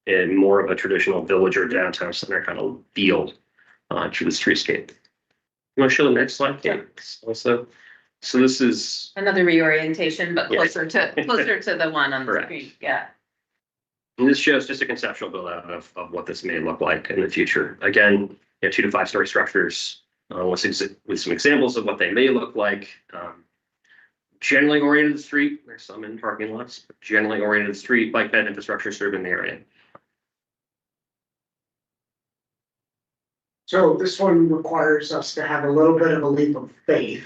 and more of a traditional village or downtown center kind of feel to the streetscape. You want to show the next slide? Yeah. Also, so this is
another reorientation, but
Yeah.
closer to the one on the
Correct.
screen, yeah.
And this shows just a conceptual build out of what this may look like in the future. Again, you know, 2 to 5 story structures with some examples of what they may look like. Generally oriented to the street. There's some in parking lots, but generally oriented to the street, bike ped infrastructure serving the area.
So this one requires us to have a little bit of a leap of faith.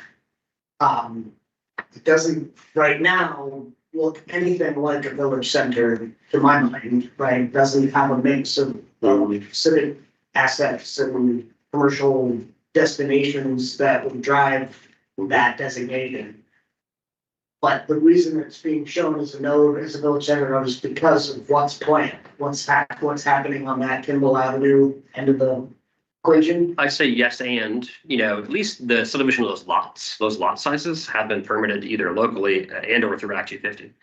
It doesn't right now look anything like a village center to my mind, right? It doesn't have a mix of civic assets and commercial destinations that would drive that designation. But the reason it's being shown as a node, as a village center node, is because of what's planned, what's happening on that Kimball Avenue end of the equation.
I say yes, and, you know, at least the subdivision of those lot sizes have been permitted either locally and or through Act 250.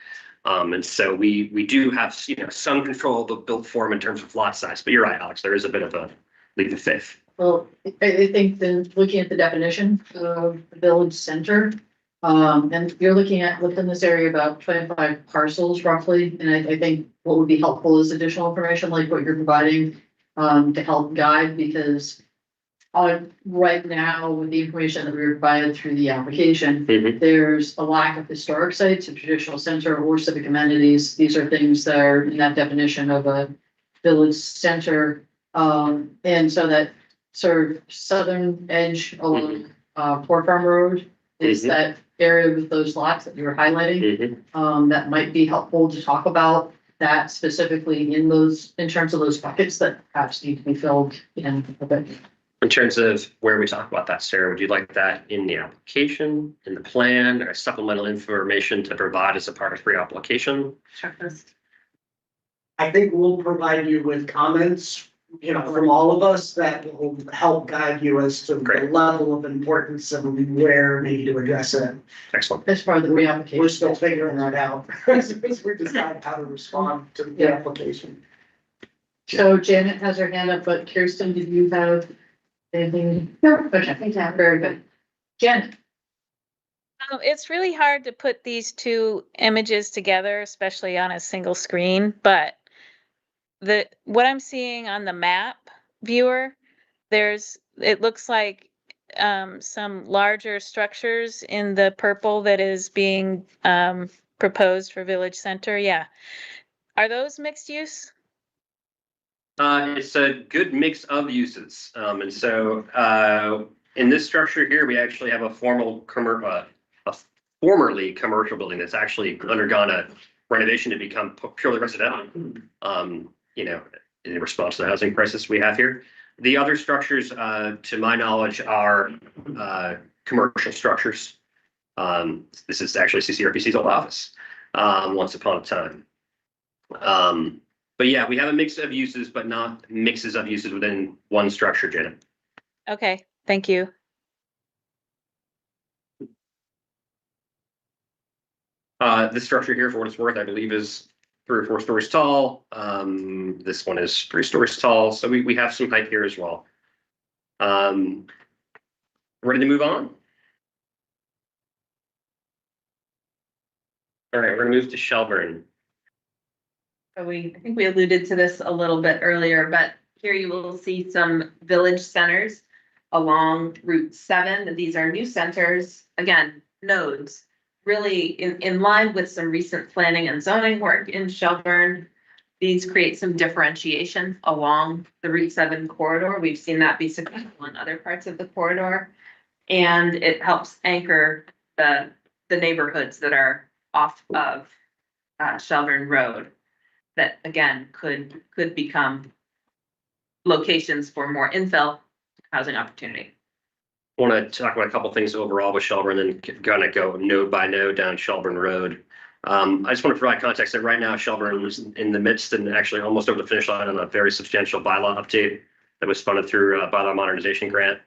And so we do have, you know, some control of the built form in terms of lot size, but you're right, Alex, there is a bit of a leap of faith.
Well, I think then looking at the definition of the village center, and you're looking at within this area about 25 parcels roughly. And I think what would be helpful is additional information like what you're providing to help guide, because right now with the information that we provided through the application, there's a lack of historic sites, a traditional center or civic amenities. These are things that are in that definition of a village center. And so that sort of southern edge along Port Farm Road is that area with those lots that you were highlighting. That might be helpful to talk about that specifically in terms of those buckets that perhaps need to be filled in a bit.
In terms of where we talk about that, Sarah, would you like that in the application, in the plan, or supplemental information to provide as a part of pre-application?
Checklist.
I think we'll provide you with comments, you know, from all of us that will help guide you as to the
Great.
level of importance and where maybe to address it.
Excellent.
As part of the
We're
reapplication.
still figuring that out as we decide how to respond to the application.
So Janet has her hand up, but Kirsten, did you have anything? No. Okay, very good. Janet.
It's really hard to put these two images together, especially on a single screen, but what I'm seeing on the map viewer, it looks like some larger structures in the purple that is being proposed for Village Center. Yeah. Are those mixed use?
It's a good mix of uses. And so in this structure here, we actually have a formerly commercial building that's actually undergone a renovation to become purely residential. You know, in response to the housing crisis we have here. The other structures, to my knowledge, are commercial structures. This is actually CCRPC's old office, once upon a time. But yeah, we have a mix of uses, but not mixes of uses within one structure, Janet.
Okay, thank you.
This structure here, for what it's worth, I believe is 3 or 4 stories tall. This one is 3 stories tall, so we have some height here as well. Ready to move on? All right, we're gonna move to Shelburne.
So I think we alluded to this a little bit earlier, but here you will see some village centers along Route 7. These are new centers, again, nodes, really in line with some recent planning and zoning work in Shelburne. These create some differentiation along the Route 7 corridor. We've seen that be successful in other parts of the corridor. And it helps anchor the neighborhoods that are off of Shelburne Road that again could become locations for more infill housing opportunity.
I want to talk about a couple things overall with Shelburne and then gonna go node by node down Shelburne Road. I just want to provide context that right now Shelburne is in the midst and actually almost over the finish line on a very substantial bylaw update that was funded through a bylaw modernization grant.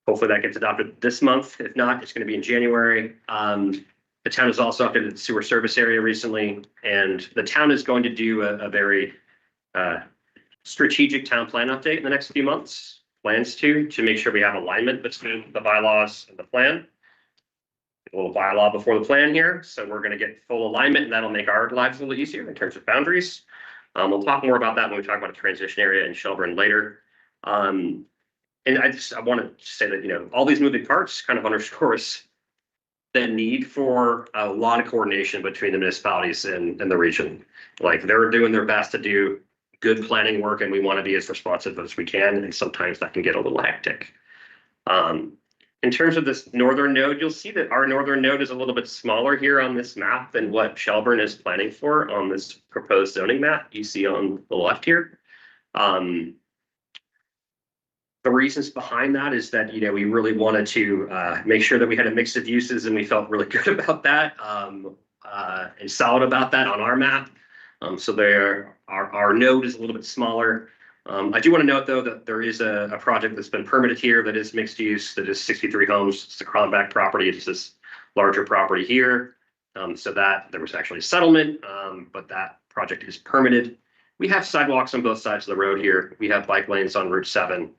Hopefully that gets adopted this month. If not, it's going to be in January. The town has also updated the sewer service area recently, and the town is going to do a very strategic town plan update in the next few months. Plans to make sure we have alignment between the bylaws and the plan. A little bylaw before the plan here, so we're going to get full alignment, and that'll make our lives a little easier in terms of boundaries. We'll talk more about that when we talk about a transition area in Shelburne later. And I want to say that, you know, all these moving parts kind of underscores the need for a lot of coordination between the municipalities and the region. Like, they're doing their best to do good planning work, and we want to be as responsive as we can, and sometimes that can get a little hectic. In terms of this northern node, you'll see that our northern node is a little bit smaller here on this map than what Shelburne is planning for on this proposed zoning map you see on the left here. The reasons behind that is that, you know, we really wanted to make sure that we had a mix of uses, and we felt really good about that and solid about that on our map. So our node is a little bit smaller. I do want to note, though, that there is a project that's been permitted here that is mixed use, that is 63 homes. It's the Cronbach property. It's this larger property here. So that there was actually a settlement, but that project is permitted. We have sidewalks on both sides of the road here. We have bike lanes on Route 7.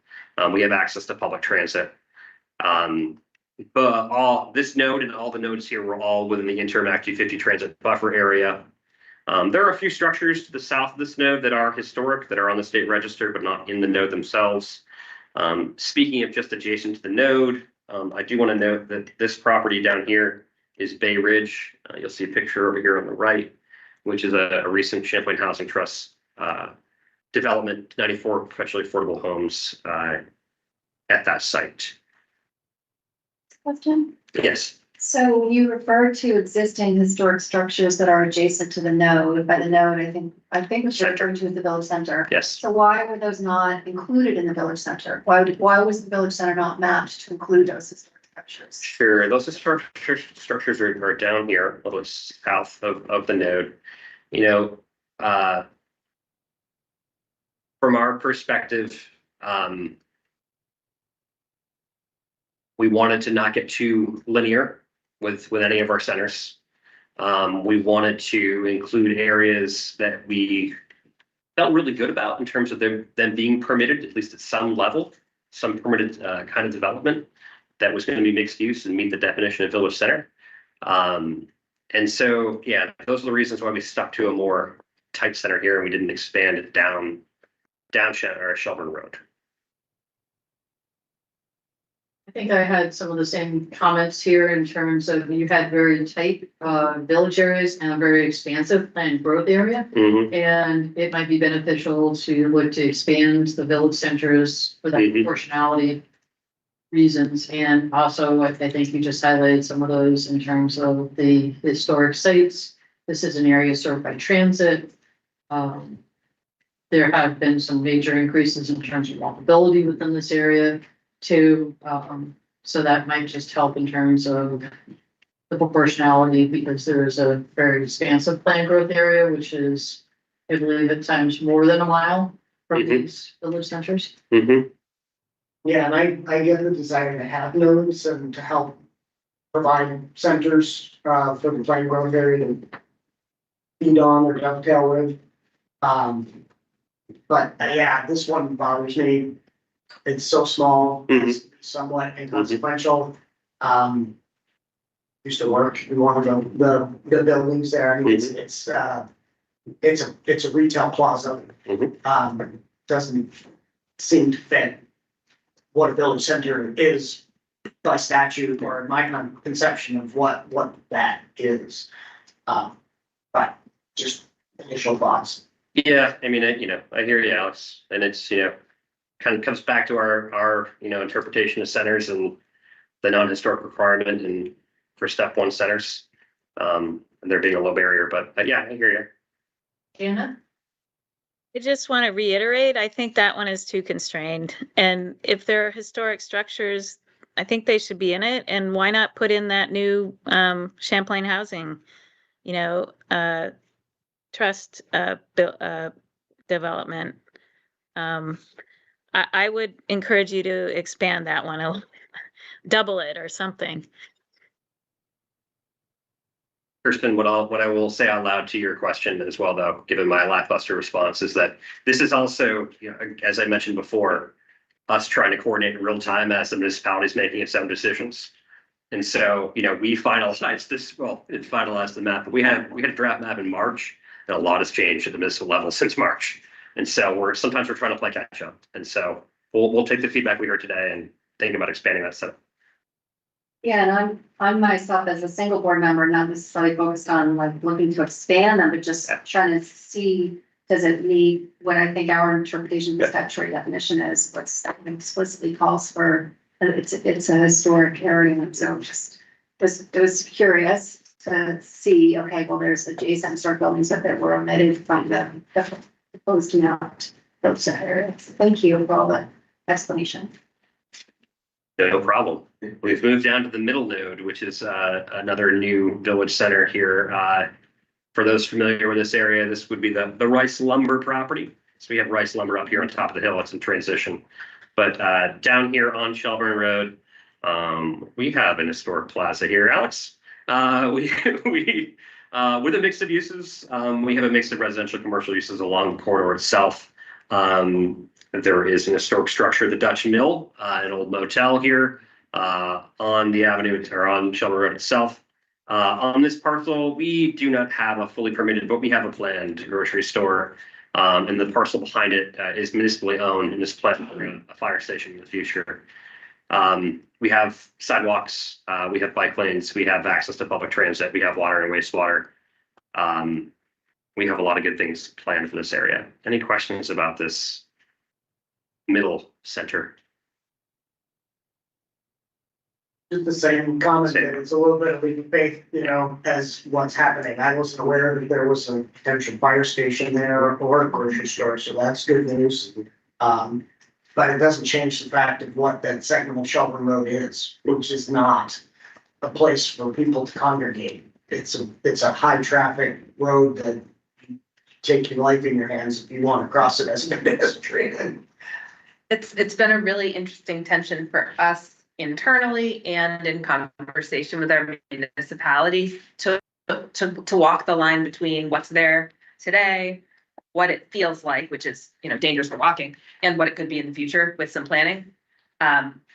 We have access to public transit. But all this node and all the nodes here were all within the interim Act 250 transit buffer area. There are a few structures to the south of this node that are historic, that are on the state register, but not in the node themselves. Speaking of just adjacent to the node, I do want to note that this property down here is Bay Ridge. You'll see a picture over here on the right, which is a recent Champlain Housing Trust development, 94 perpetually affordable homes at that site.
Question?
Yes.
So you refer to existing historic structures that are adjacent to the node. By the node, I think what you're referring to is the village center.
Yes.
So why were those not included in the village center? Why was the village center not mapped to include those historic structures?
Sure. Those historic structures are down here, a little south of the node. You know, from our perspective, we wanted to not get too linear with any of our centers. We wanted to include areas that we felt really good about in terms of them being permitted, at least at some level, some permitted kind of development that was going to be mixed use and meet the definition of village center. And so, yeah, those are the reasons why we stuck to a more tight center here, and we didn't expand it down Shelburne Road.
I think I had some of the same comments here in terms of you had very tight village areas and a very expansive planned growth area.
Mm-hmm.
And it might be beneficial to look to expand the village centers for that proportionality reasons. And also, I think you just highlighted some of those in terms of the historic sites. This is an area served by transit. there have been some major increases in terms of walkability within this area too. So that might just help in terms of the proportionality, because there is a very expansive planned growth area, which is, I believe, at times more than a mile from these village centers.
Mm-hmm.
Yeah, and I get the desire to have nodes and to help provide centers, for the planned growth area to feed on or dovetail with. But yeah, this one bothers me. It's so small, it's somewhat inconsequential. Used to work in one of the buildings there. I mean, it's a retail plaza. Doesn't seem to fit what a village center is by statute or my conception of what that is. But just initial thoughts.
Yeah, I mean, I hear you, Alex, and it's, kind of comes back to our, interpretation of centers and the non-historic requirement and for step one centers. And there being a low barrier, but yeah, I hear you.
Anna?
I just want to reiterate, I think that one is too constrained. And if there are historic structures, I think they should be in it. And why not put in that new Champlain housing, trust development? I would encourage you to expand that one, double it or something.
Kirsten, what I will say out loud to your question as well, though, given my lackluster response, is that this is also, as I mentioned before, us trying to coordinate in real time as the municipality is making its own decisions. And so, we finalized this, it finalized the map, but we had a draft map in March, and a lot has changed at the municipal level since March. And so sometimes we're trying to play catch up. And so we'll take the feedback we heard today and think about expanding that setup.
Yeah, and I'm myself as a single board member, not necessarily focused on like looking to expand them, but just trying to see, does it meet what I think our interpretation of the statutory definition is, what's explicitly calls for, it's a historic area, and so it was curious to see, okay, well, there's adjacent historic buildings that were omitted from the proposed map, those areas. Thank you for all the explanation.
No problem. We've moved down to the middle node, which is another new village center here. For those familiar with this area, this would be the Rice Lumber property. So we have Rice Lumber up here on top of the hill. It's in transition. But down here on Shelburne Road, we have an historic plaza here, Alex. With a mix of uses, we have a mix of residential commercial uses along the corridor itself. There is an historic structure, the Dutch Mill, an old motel here on the avenue or on Shelburne Road itself. On this parcel, we do not have a fully permitted, but we have a planned grocery store. And the parcel behind it is municipally owned and is planned for a fire station in the future. We have sidewalks, we have bike lanes, we have access to public transit, we have water and wastewater. We have a lot of good things planned for this area. Any questions about this middle center?
Just the same comment that it's a little bit of leap of faith, as what's happening. I wasn't aware that there was a potential fire station there or a grocery store, so that's good news. But it doesn't change the fact of what that segment of Shelburne Road is, which is not a place for people to congregate. It's a high traffic road that you take your life in your hands if you want to cross it as a pedestrian.
It's been a really interesting tension for us internally and in conversation with our municipality to walk the line between what's there today, what it feels like, which is, dangerous for walking, and what it could be in the future with some planning.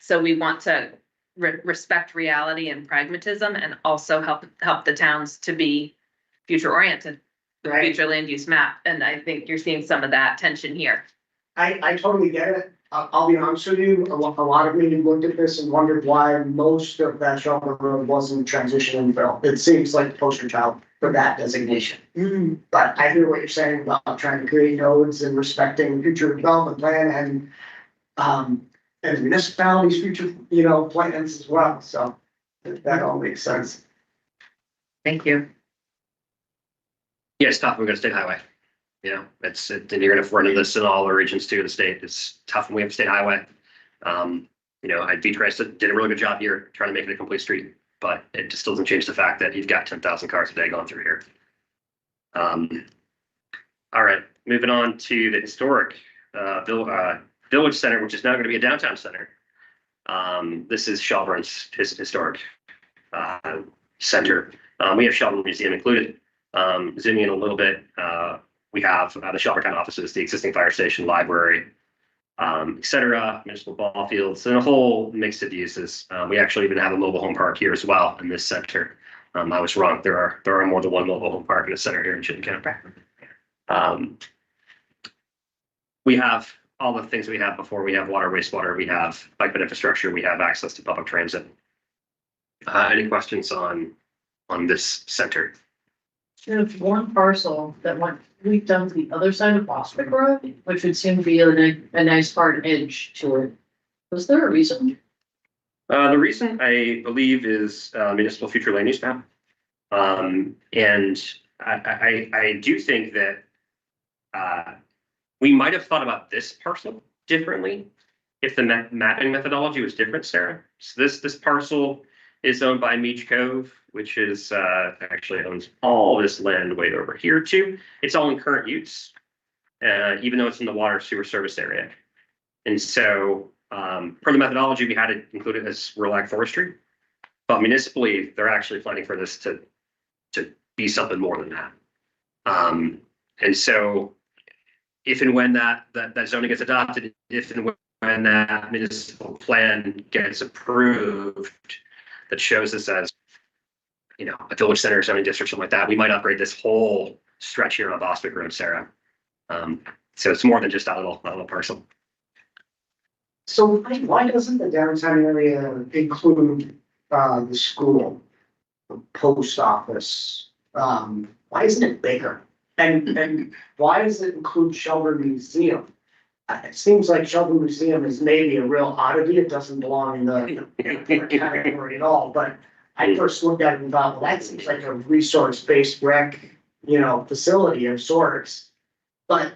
So we want to respect reality and pragmatism, and also help the towns to be future oriented, the future land use map. And I think you're seeing some of that tension here.
I totally get it. I'll be honest with you, a lot of me looked at this and wondered why most of that Shelburne Road wasn't transition infill. It seems like the poster child for that designation. But I hear what you're saying about trying to create nodes and respecting future development plan and the municipality's future, plans as well. So that all makes sense.
Thank you.
Yeah, stop. We're going to State Highway. You know, and you're gonna run into this in all the regions too of the state. It's tough when we have a state highway. You know, V-Trans did a really good job here trying to make it a complete street, but it just doesn't change the fact that you've got 10,000 cars a day going through here. All right, moving on to the historic village center, which is now going to be a downtown center. This is Shelburne's historic center. We have Shelburne Museum included. Zooming in a little bit, we have the Shelburne Town offices, the existing fire station, library, et cetera, municipal ball fields, and a whole mix of uses. We actually even have a mobile home park here as well in this center. I was wrong. There are more than one mobile home park in the center here in Chittenden County. We have all the things we had before. We have water, wastewater, we have bike ped infrastructure, we have access to public transit. Any questions on this center?
There's one parcel that went leaked down to the other side of Boswick Road, which would seem to be a nice hard edge to it. Was there a reason?
The reason I believe is municipal future land use map. And I do think that we might have thought about this parcel differently if the mapping methodology was different, Sarah. So this parcel is owned by Meach Cove, which is actually owns all this land way over here too. It's all in current use, even though it's in the water sewer service area. And so per the methodology, we had to include it as rural ag forestry, but municipally, they're actually planning for this to be something more than that. And so if and when that zoning gets adopted, if and when that municipal plan gets approved, that shows this as, you know, a village center zoning district, something like that, we might upgrade this whole stretch here on Boswick Road, Sarah. So it's more than just that little parcel.
So why doesn't the downtown area include the school, the post office? Why isn't it bigger? And why does it include Shelburne Museum? It seems like Shelburne Museum is maybe a real oddity. It doesn't belong in the category at all, but I first looked at it and thought, well, that seems like a resource-based rec, facility of sorts. But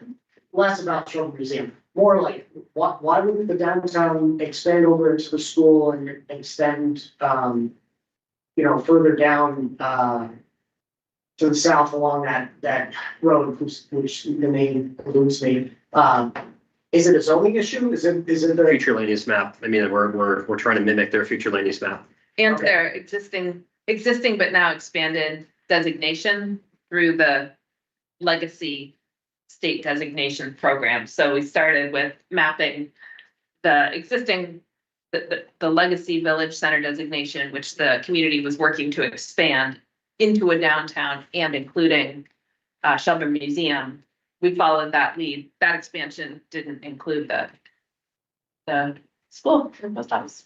less about Shelburne Museum, more like why wouldn't the downtown expand over into the school and extend, further down, to the south along that road, which the name alludes me. Is it a zoning issue? Is it the
Future land use map. I mean, we're trying to mimic their future land use map.
And
Okay.
their existing but now expanded designation through the legacy state designation program. So we started with mapping the existing, the legacy village center designation, which the community was working to expand into a downtown and including Shelburne Museum. We followed that lead. That expansion didn't include the school and post office.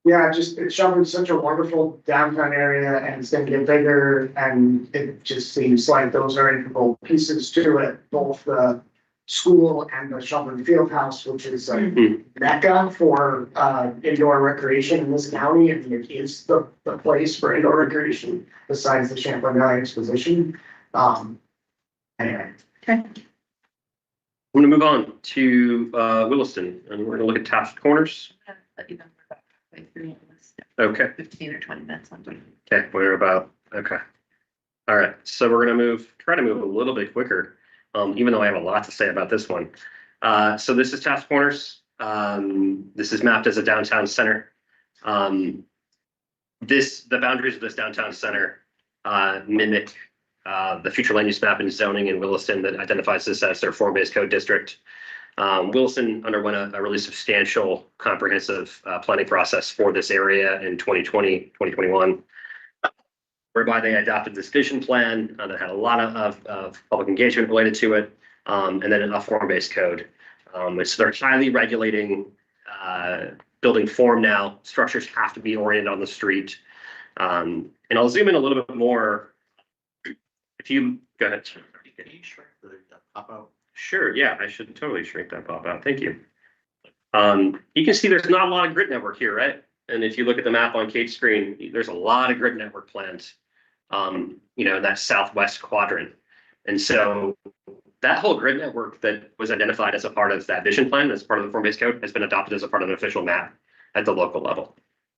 Yeah, Shelburne's such a wonderful downtown area and it's gonna get bigger and it just seems like those are integral pieces to it, both the school and the Shelburne Fieldhouse, which is a mecca for indoor recreation in this county, and it is the place for indoor recreation besides the Champlain Valley Exposition. Anyway.
Okay.
I'm gonna move on to Williston, and we're gonna look at Taft Corners. Okay.
15 or 20 minutes.
Okay, we're about, okay. All right, so we're gonna try to move a little bit quicker, even though I have a lot to say about this one. So this is Taft Corners. This is mapped as a downtown center. The boundaries of this downtown center mimic the future land use map and zoning in Williston that identifies this as their form-based code district. Williston underwent a really substantial comprehensive planning process for this area in 2020, 2021, whereby they adopted this vision plan that had a lot of public engagement related to it, and then a form-based code. So they're highly regulating building form now. Structures have to be oriented on the street. And I'll zoom in a little bit more. If you go ahead. Sure, yeah, I should totally shrink that pop out. Thank you. You can see there's not a lot of grid network here, right? And if you look at the map on Kate's screen, there's a lot of grid network plans, in that southwest quadrant. And so that whole grid network that was identified as a part of that vision plan, as part of the form-based code, has been adopted as a part of an official map at the local level.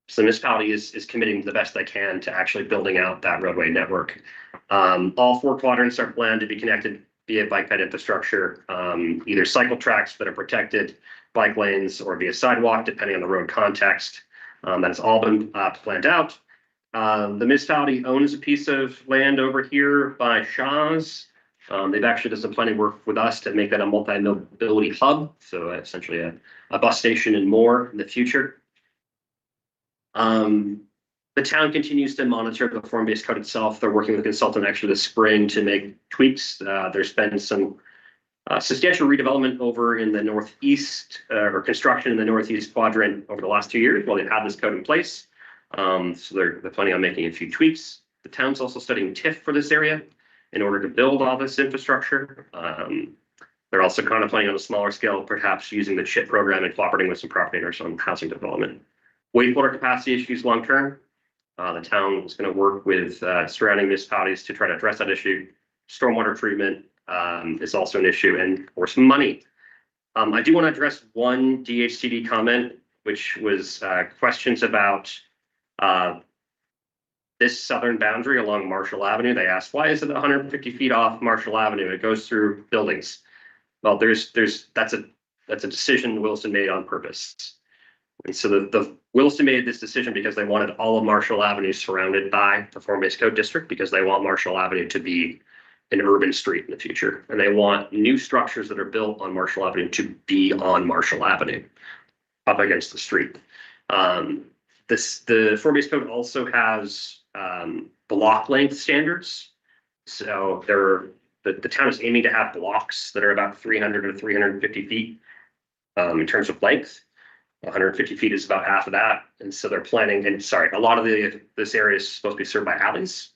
So the municipality is committing the best they can to actually building out that roadway network. All 4 quadrants are planned to be connected via bike ped infrastructure, either cycle tracks that are protected, bike lanes, or via sidewalk, depending on the road context. That has all been planned out. The municipality owns a piece of land over here by Shaw's. They've actually done some planning work with us to make that a multi-mobility hub, so essentially a bus station and more in the future. The town continues to monitor the form-based code itself. They're working with a consultant actually this spring to make tweaks. There's been some substantial redevelopment over in the northeast, or construction in the northeast quadrant over the last 2 years while they've had this code in place. So they're planning on making a few tweaks. The town's also studying TIF for this area in order to build all this infrastructure. They're also contemplating on a smaller scale, perhaps using the CHIP program and cooperating with some property owners on housing development. Wastewater capacity issues long term. The town is going to work with surrounding municipalities to try to address that issue. Stormwater treatment is also an issue, and of course money. I do want to address one DHCD comment, which was questions about this southern boundary along Marshall Avenue. They asked, why is it 150 feet off Marshall Avenue? It goes through buildings. Well, that's a decision Williston made on purpose. And so the Williston made this decision because they wanted all of Marshall Avenue surrounded by the form-based code district, because they want Marshall Avenue to be an urban street in the future. And they want new structures that are built on Marshall Avenue to be on Marshall Avenue up against the street. The form-based code also has block length standards. So the town is aiming to have blocks that are about 300 to 350 feet in terms of length. 150 feet is about half of that. And so they're planning, and sorry, a lot of this area is supposed to be served by alleys.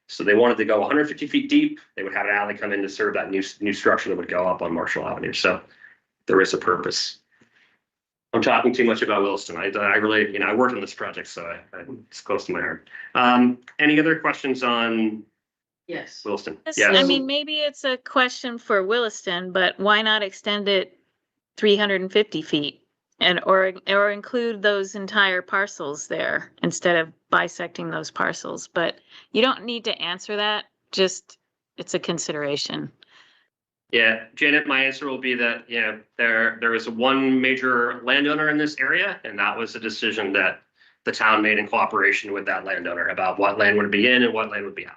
So they wanted to go 150 feet deep. They would have an alley come in to serve that new structure that would go up on Marshall Avenue. So there is a purpose. I'm talking too much about Williston. I really, I worked on this project, so it's close to my heart. Any other questions on
Yes.
Williston?
Yes, I mean, maybe it's a question for Williston, but why not extend it 350 feet? Or include those entire parcels there instead of bisecting those parcels. But you don't need to answer that, just it's a consideration.
Yeah, Janet, my answer will be that, there was one major landowner in this area, and that was a decision that the town made in cooperation with that landowner about what land would be in and what land would be out.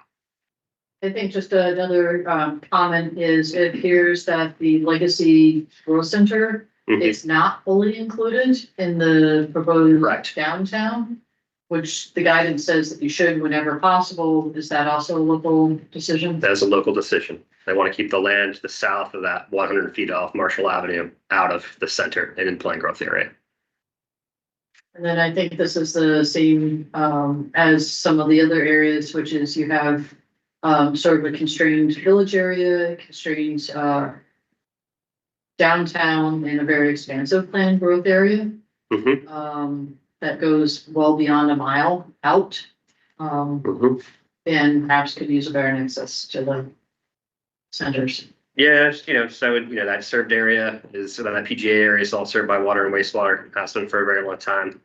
I think just another comment is, it appears that the Legacy Growth Center is not fully included in the proposed downtown, which the guidance says that you should whenever possible. Is that also a local decision?
That is a local decision. They want to keep the land to the south of that 100 feet off Marshall Avenue out of the center and in plant growth area.
And then I think this is the same as some of the other areas, which is you have sort of a constrained village area, constrained downtown, and a very expansive planned growth area. That goes well beyond a mile out. And perhaps could use a better access to the centers.
Yeah, so that served area is, that PGA area is all served by water and wastewater, has been for a very long time.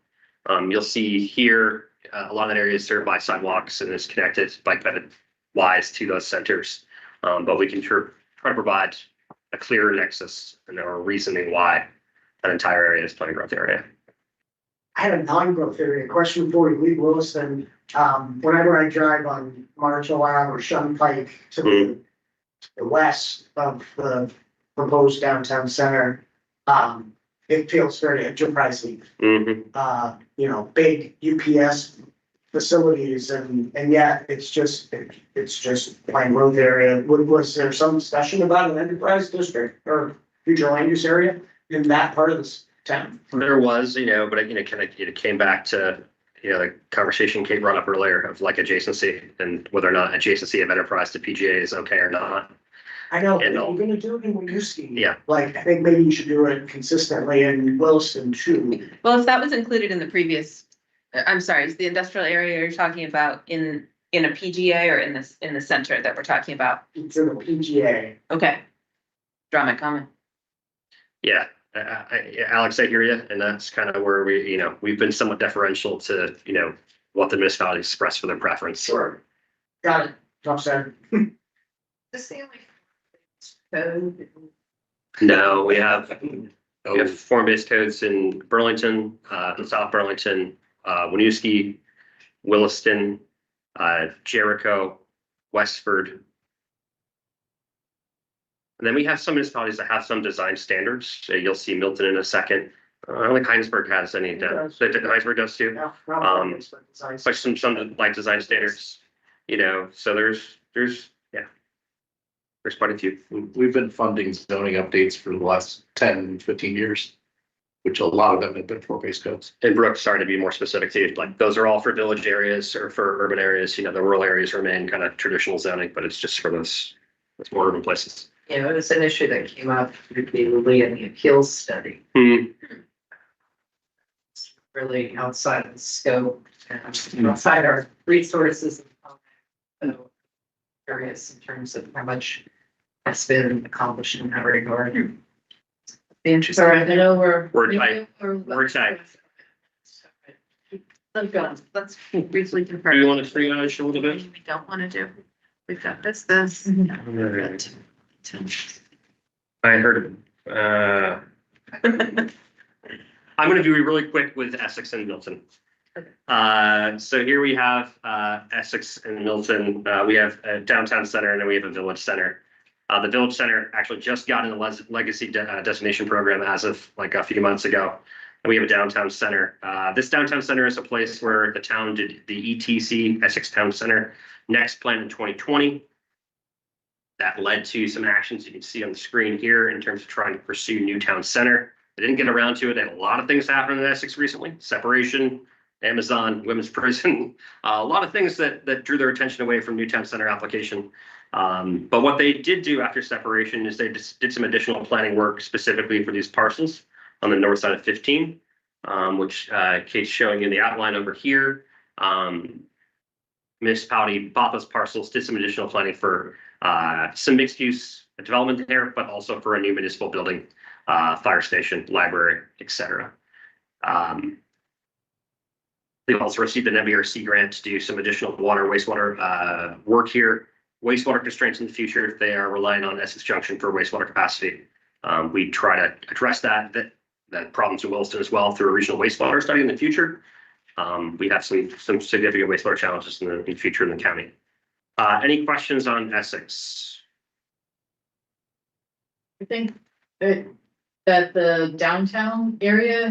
You'll see here, a lot of that area is served by sidewalks and is connected bike ped wise to those centers. But we can try to provide a clearer nexus and a reasoning why that entire area is plant growth area.
I had a non-growth area question before we leave Williston. Whenever I drive on Marshall Ave or Shun Pike to the west of the proposed downtown center, it feels very enterprising. Big UPS facilities, and yet it's just plain road area. Was there some discussion about an enterprise district or future land use area in that part of this town?
There was, but it came back to the conversation Kate brought up earlier of like adjacency and whether or not adjacency of enterprise to PGA is okay or not.
I know, but you're gonna do it in Winooski.
Yeah.
Like, I think maybe you should do it consistently in Williston too.
Well, if that was included in the previous, I'm sorry, is the industrial area you're talking about in a PGA or in the center that we're talking about?
It's in the PGA.
Okay. draw my comment.
Yeah, Alex, I hear you, and that's kind of where we, we've been somewhat deferential to, what the municipality express for their preference.
Sure. Got it. Tough said.
This the only code.
No, we have form-based codes in Burlington, South Burlington, Winooski, Williston, Jericho, Westford. And then we have some municipalities that have some design standards. So you'll see Milton in a second. I don't think Heinsberg has any. Heinsberg does too.
Yeah,
But some like design standards, so there's quite a few.
We've been funding zoning updates for the last 10, 15 years, which a lot of them have been form-based codes.
And Brooke's starting to be more specific too, like those are all for village areas or for urban areas, the rural areas remain kind of traditional zoning, but it's just for those more urban places.
It was an issue that came up repeatedly in the appeals study. It's really outside the scope and outside our resources. So curious in terms of how much has been accomplished in that regard. Be interesting.
All right, I know we're
tight. We're tight.
Let's briefly confirm.
Do you want to triage a little bit?
We don't want to do. We've got this.
I heard, I'm gonna be really quick with Essex and Milton. So here we have, Essex and Milton, we have a downtown center and then we have a village center. The village center actually just got in the legacy destination program as of like a few months ago. And we have a downtown center. This downtown center is a place where the town did the ETC, Essex Town Center, next plan in 2020. That led to some actions you can see on the screen here in terms of trying to pursue new town center. They didn't get around to it. They had a lot of things happen in Essex recently: separation, Amazon, women's prison, a lot of things that drew their attention away from new town center application. But what they did do after separation is they just did some additional planning work specifically for these parcels on the north side of 15, which Kate's showing you the outline over here. Municipality bought those parcels, did some additional planning for some mixed use development there, but also for a new municipal building, fire station, library, etc. They've also received an MBRC grant to do some additional wastewater work here. Wastewater constraints in the future, if they are relying on Essex Junction for wastewater capacity. We try to address that problems in Williston as well through a regional wastewater study in the future. We have some significant wastewater challenges in the future in the county. Any questions on Essex?
I think that the downtown area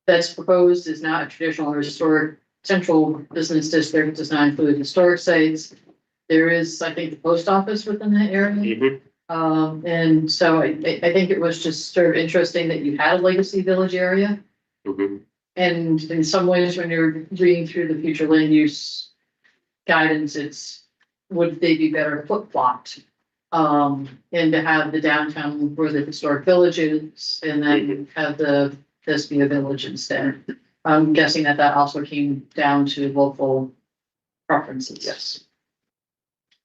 that's proposed is not a traditional or historic central business district, does not include historic sites. There is, I think, the post office within that area. And so I think it was just sort of interesting that you had a legacy village area. And in some ways, when you're reading through the future land use guidance, would they be better flip-flopped? And to have the downtown where the historic village is, and then have this be a village instead. I'm guessing that also came down to local preferences.
Yes.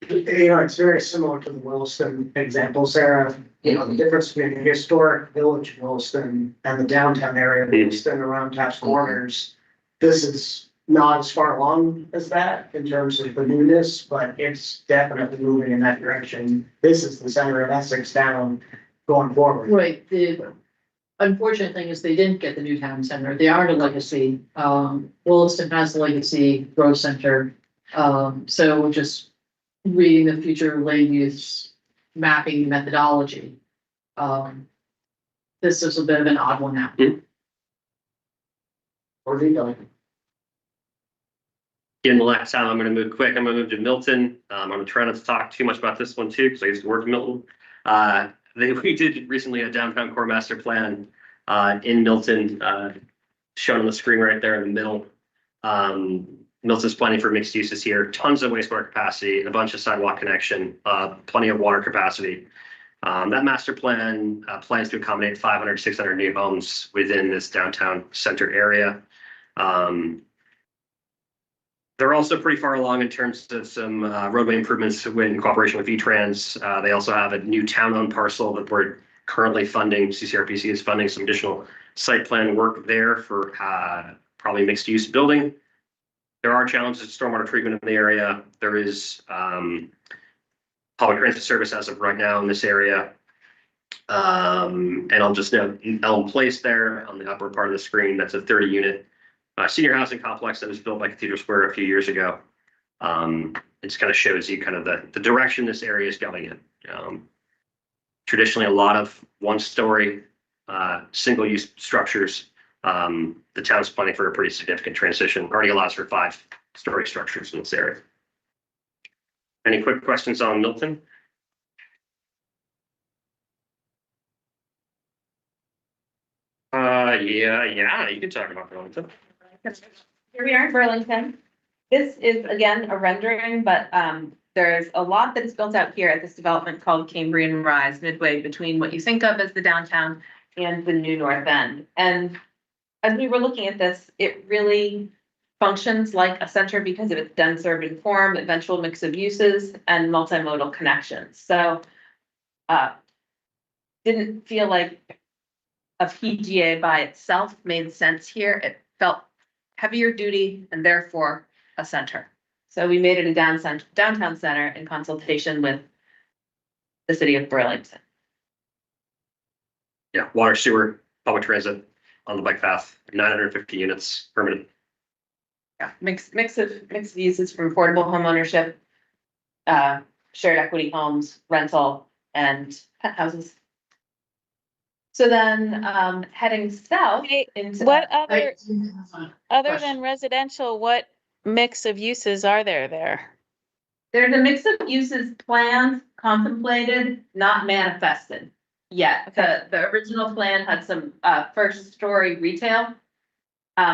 It's very similar to the Williston example, Sarah. The difference between the historic village of Williston and the downtown area of Williston around Taps Corners. This is not as far along as that in terms of the newness, but it's definitely moving in that direction. This is the center of Essex down going forward.
Right. The unfortunate thing is they didn't get the new town center. They aren't a legacy. Williston has the legacy growth center. So just reading the future land use mapping methodology. This is a bit of an odd one out.
Where are you going?
In the last time, I'm going to move quick. I'm going to move to Milton. I'm going to try not to talk too much about this one too, because I used to work in Milton. We did recently a downtown core master plan in Milton, shown on the screen right there in the middle. Milton's planning for mixed uses here, tons of wastewater capacity, a bunch of sidewalk connection, plenty of water capacity. That master plan plans to accommodate 500, 600 new homes within this downtown center area. They're also pretty far along in terms of some roadway improvements in cooperation with V-Trans. They also have a new town-owned parcel that we're currently funding. CCRPC is funding some additional site plan work there for probably mixed-use building. There are challenges to stormwater treatment in the area. There is public transit service as of right now in this area. And I'll just note Elm Place there on the upper part of the screen. That's a 30-unit senior housing complex that was built by Cathedral Square a few years ago. It just kind of shows you kind of the direction this area is going in. Traditionally, a lot of one-story single-use structures. The town's planning for a pretty significant transition. Already allows for 5-story structures in this area. Any quick questions on Milton? Yeah, you can talk about Burlington.
Here we are in Burlington. This is again a rendering, but there's a lot that is built out here at this development called Cambrian Rise, midway between what you think of as the downtown and the new North End. And as we were looking at this, it really functions like a center because of its dense urban form, eventual mix of uses, and multimodal connections. So didn't feel like a PGA by itself made sense here. It felt heavier duty and therefore a center. So we made it a downtown center in consultation with the city of Burlington.
Yeah, water, sewer, public transit on the bike path, 950 units permanent.
Yeah, mix of uses from affordable home ownership, shared equity homes, rental, and pet houses. So then heading south into
What other
Question.
than residential, what mix of uses are there?
There's a mix of uses planned, contemplated, not manifested yet. The original plan had some first story retail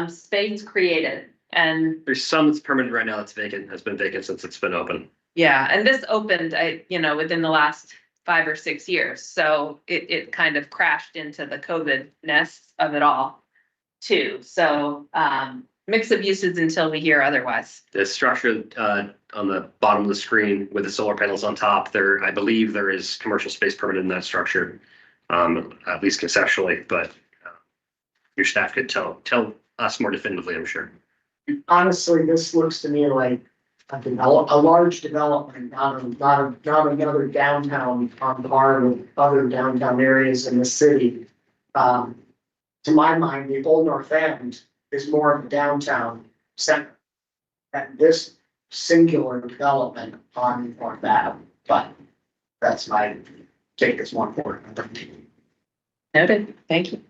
space created, and
There's some that's permanent right now that's vacant, has been vacant since it's been open.
yeah, and this opened, within the last 5 or 6 years. So it kind of crashed into the COVID-ness of it all too. So mix of uses until we hear otherwise.
The structure on the bottom of the screen with the solar panels on top, I believe there is commercial space permitted in that structure, at least conceptually, but your staff could tell us more definitively, I'm sure.
Honestly, this looks to me like a large development, not another downtown on par with other downtown areas in the city. To my mind, the Old North End is more of a downtown center. And this singular development on that, but that's my take as one for it.
Noted, thank you.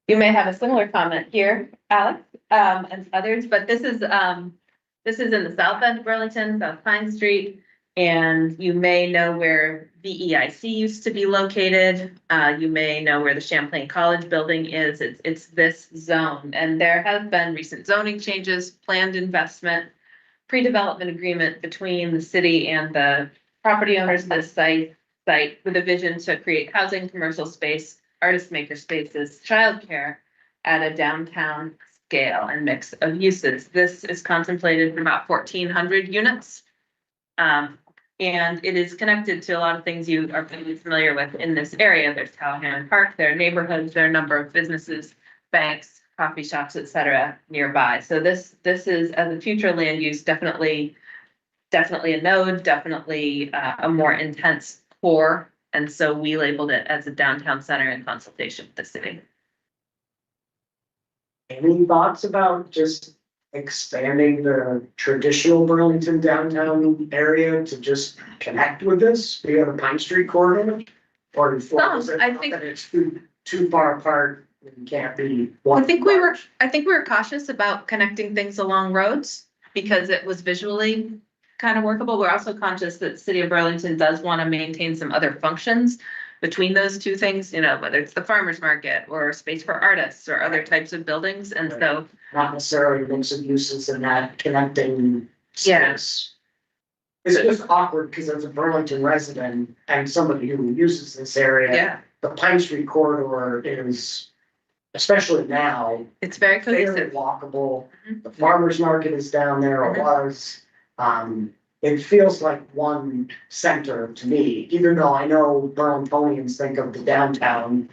You may have a similar comment here, Alex, and others, but this is in the south end of Burlington, South Pine Street. And you may know where VEIC used to be located. You may know where the Champlain College building is. It's this zone. And there have been recent zoning changes, planned investment, pre-development agreement between the city and the property owners of this site with a vision to create housing, commercial space, artist maker spaces, childcare at a downtown scale and mix of uses. This is contemplated for about 1,400 units. And it is connected to a lot of things you are probably familiar with in this area. There's Callahan Park, there are neighborhoods, there are a number of businesses, banks, coffee shops, etc. nearby. So this is, as a future land use, definitely a node, definitely a more intense core. And so we labeled it as a downtown center in consultation with the city.
Any thoughts about just expanding the traditional Burlington downtown area to just connect with this via the Pine Street corridor? Or is it
I think-
that it's too far apart and can't be
I
one?
think we were cautious about connecting things along roads because it was visually kind of workable. We're also conscious that the city of Burlington does want to maintain some other functions between those two things, whether it's the farmer's market or space for artists or other types of buildings. And so
Not necessarily mix of uses in that connecting
Yeah.
space. It's just awkward because as a Burlington resident and somebody who uses this area,
yeah,
the Pine Street corridor is especially now,
It's very
very
cohesive.
walkable.
Mhm.
The farmer's market is down there, or was. It feels like one center to me, even though I know Burlingtonians think of the downtown,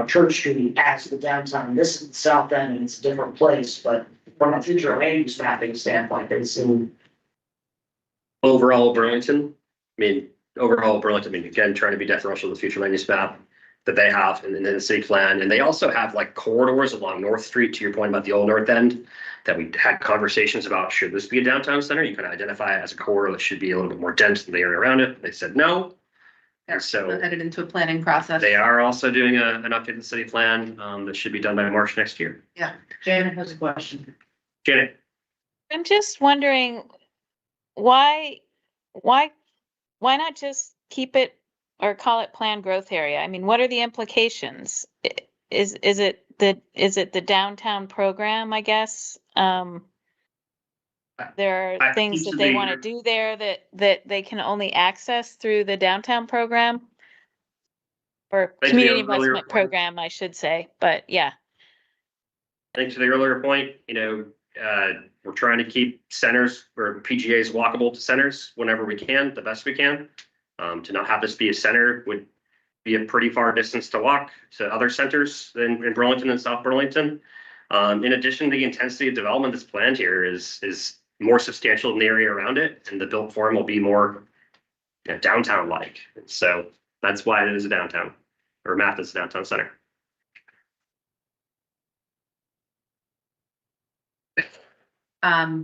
Church Street as the downtown. This is the south end and it's a different place, but from a future land use mapping standpoint, they seem.
Overall Burlington, again, trying to be deferential to the future land use map that they have in the city plan. And they also have like corridors along North Street, to your point about the old North End, that we had conversations about, should this be a downtown center? You can identify it as a corridor that should be a little bit more dense than the area around it. They said no. And so
Headed into a planning process.
they are also doing an updated city plan that should be done by March next year.
Janet has a question.
Janet?
I'm just wondering why not just keep it or call it planned growth area? I mean, what are the implications? Is it the downtown program, I guess? There are things that they want to do there that they can only access through the downtown program. Or community investment program, I should say, but yeah.
Thanks to the earlier point, we're trying to keep centers or PGAs walkable to centers whenever we can, the best we can. To not have this be a center would be a pretty far distance to walk to other centers in Burlington and South Burlington. In addition, the intensity of development that's planned here is more substantial in the area around it, and the built form will be more downtown-like. So that's why it is a downtown, or mapped as a downtown center.
I'd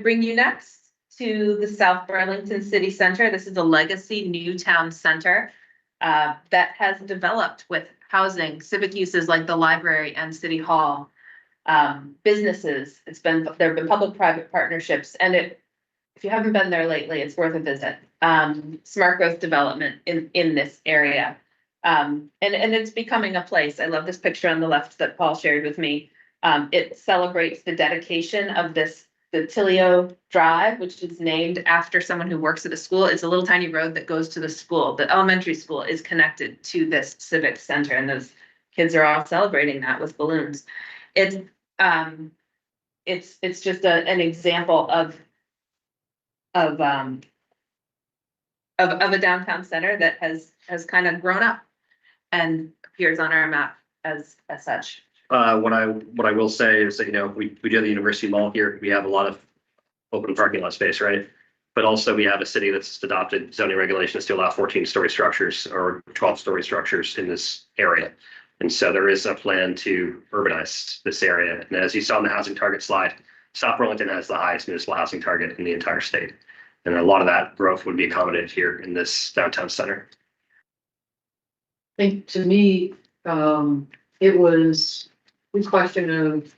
bring you next to the South Burlington City Center. This is a legacy new town center that has developed with housing, civic uses like the library and city hall, businesses. There have been public-private partnerships, and if you haven't been there lately, it's worth a visit. Smart growth development in this area. And it's becoming a place. I love this picture on the left that Paul shared with me. It celebrates the dedication of the Tilio Drive, which is named after someone who works at a school. It's a little tiny road that goes to the school. The elementary school is connected to this civic center, and those kids are all celebrating that with balloons. It's just an example of a downtown center that has kind of grown up and appears on our map as such.
What I will say is that, we do have the University Mall here. We have a lot of open parking lot space, right? But also we have a city that's adopted zoning regulations to allow 14-story structures or 12-story structures in this area. And so there is a plan to urbanize this area. And as you saw in the housing target slide, South Burlington has the highest municipal housing target in the entire state. And a lot of that growth would be accommodated here in this downtown center.
I think to me, it was the question of,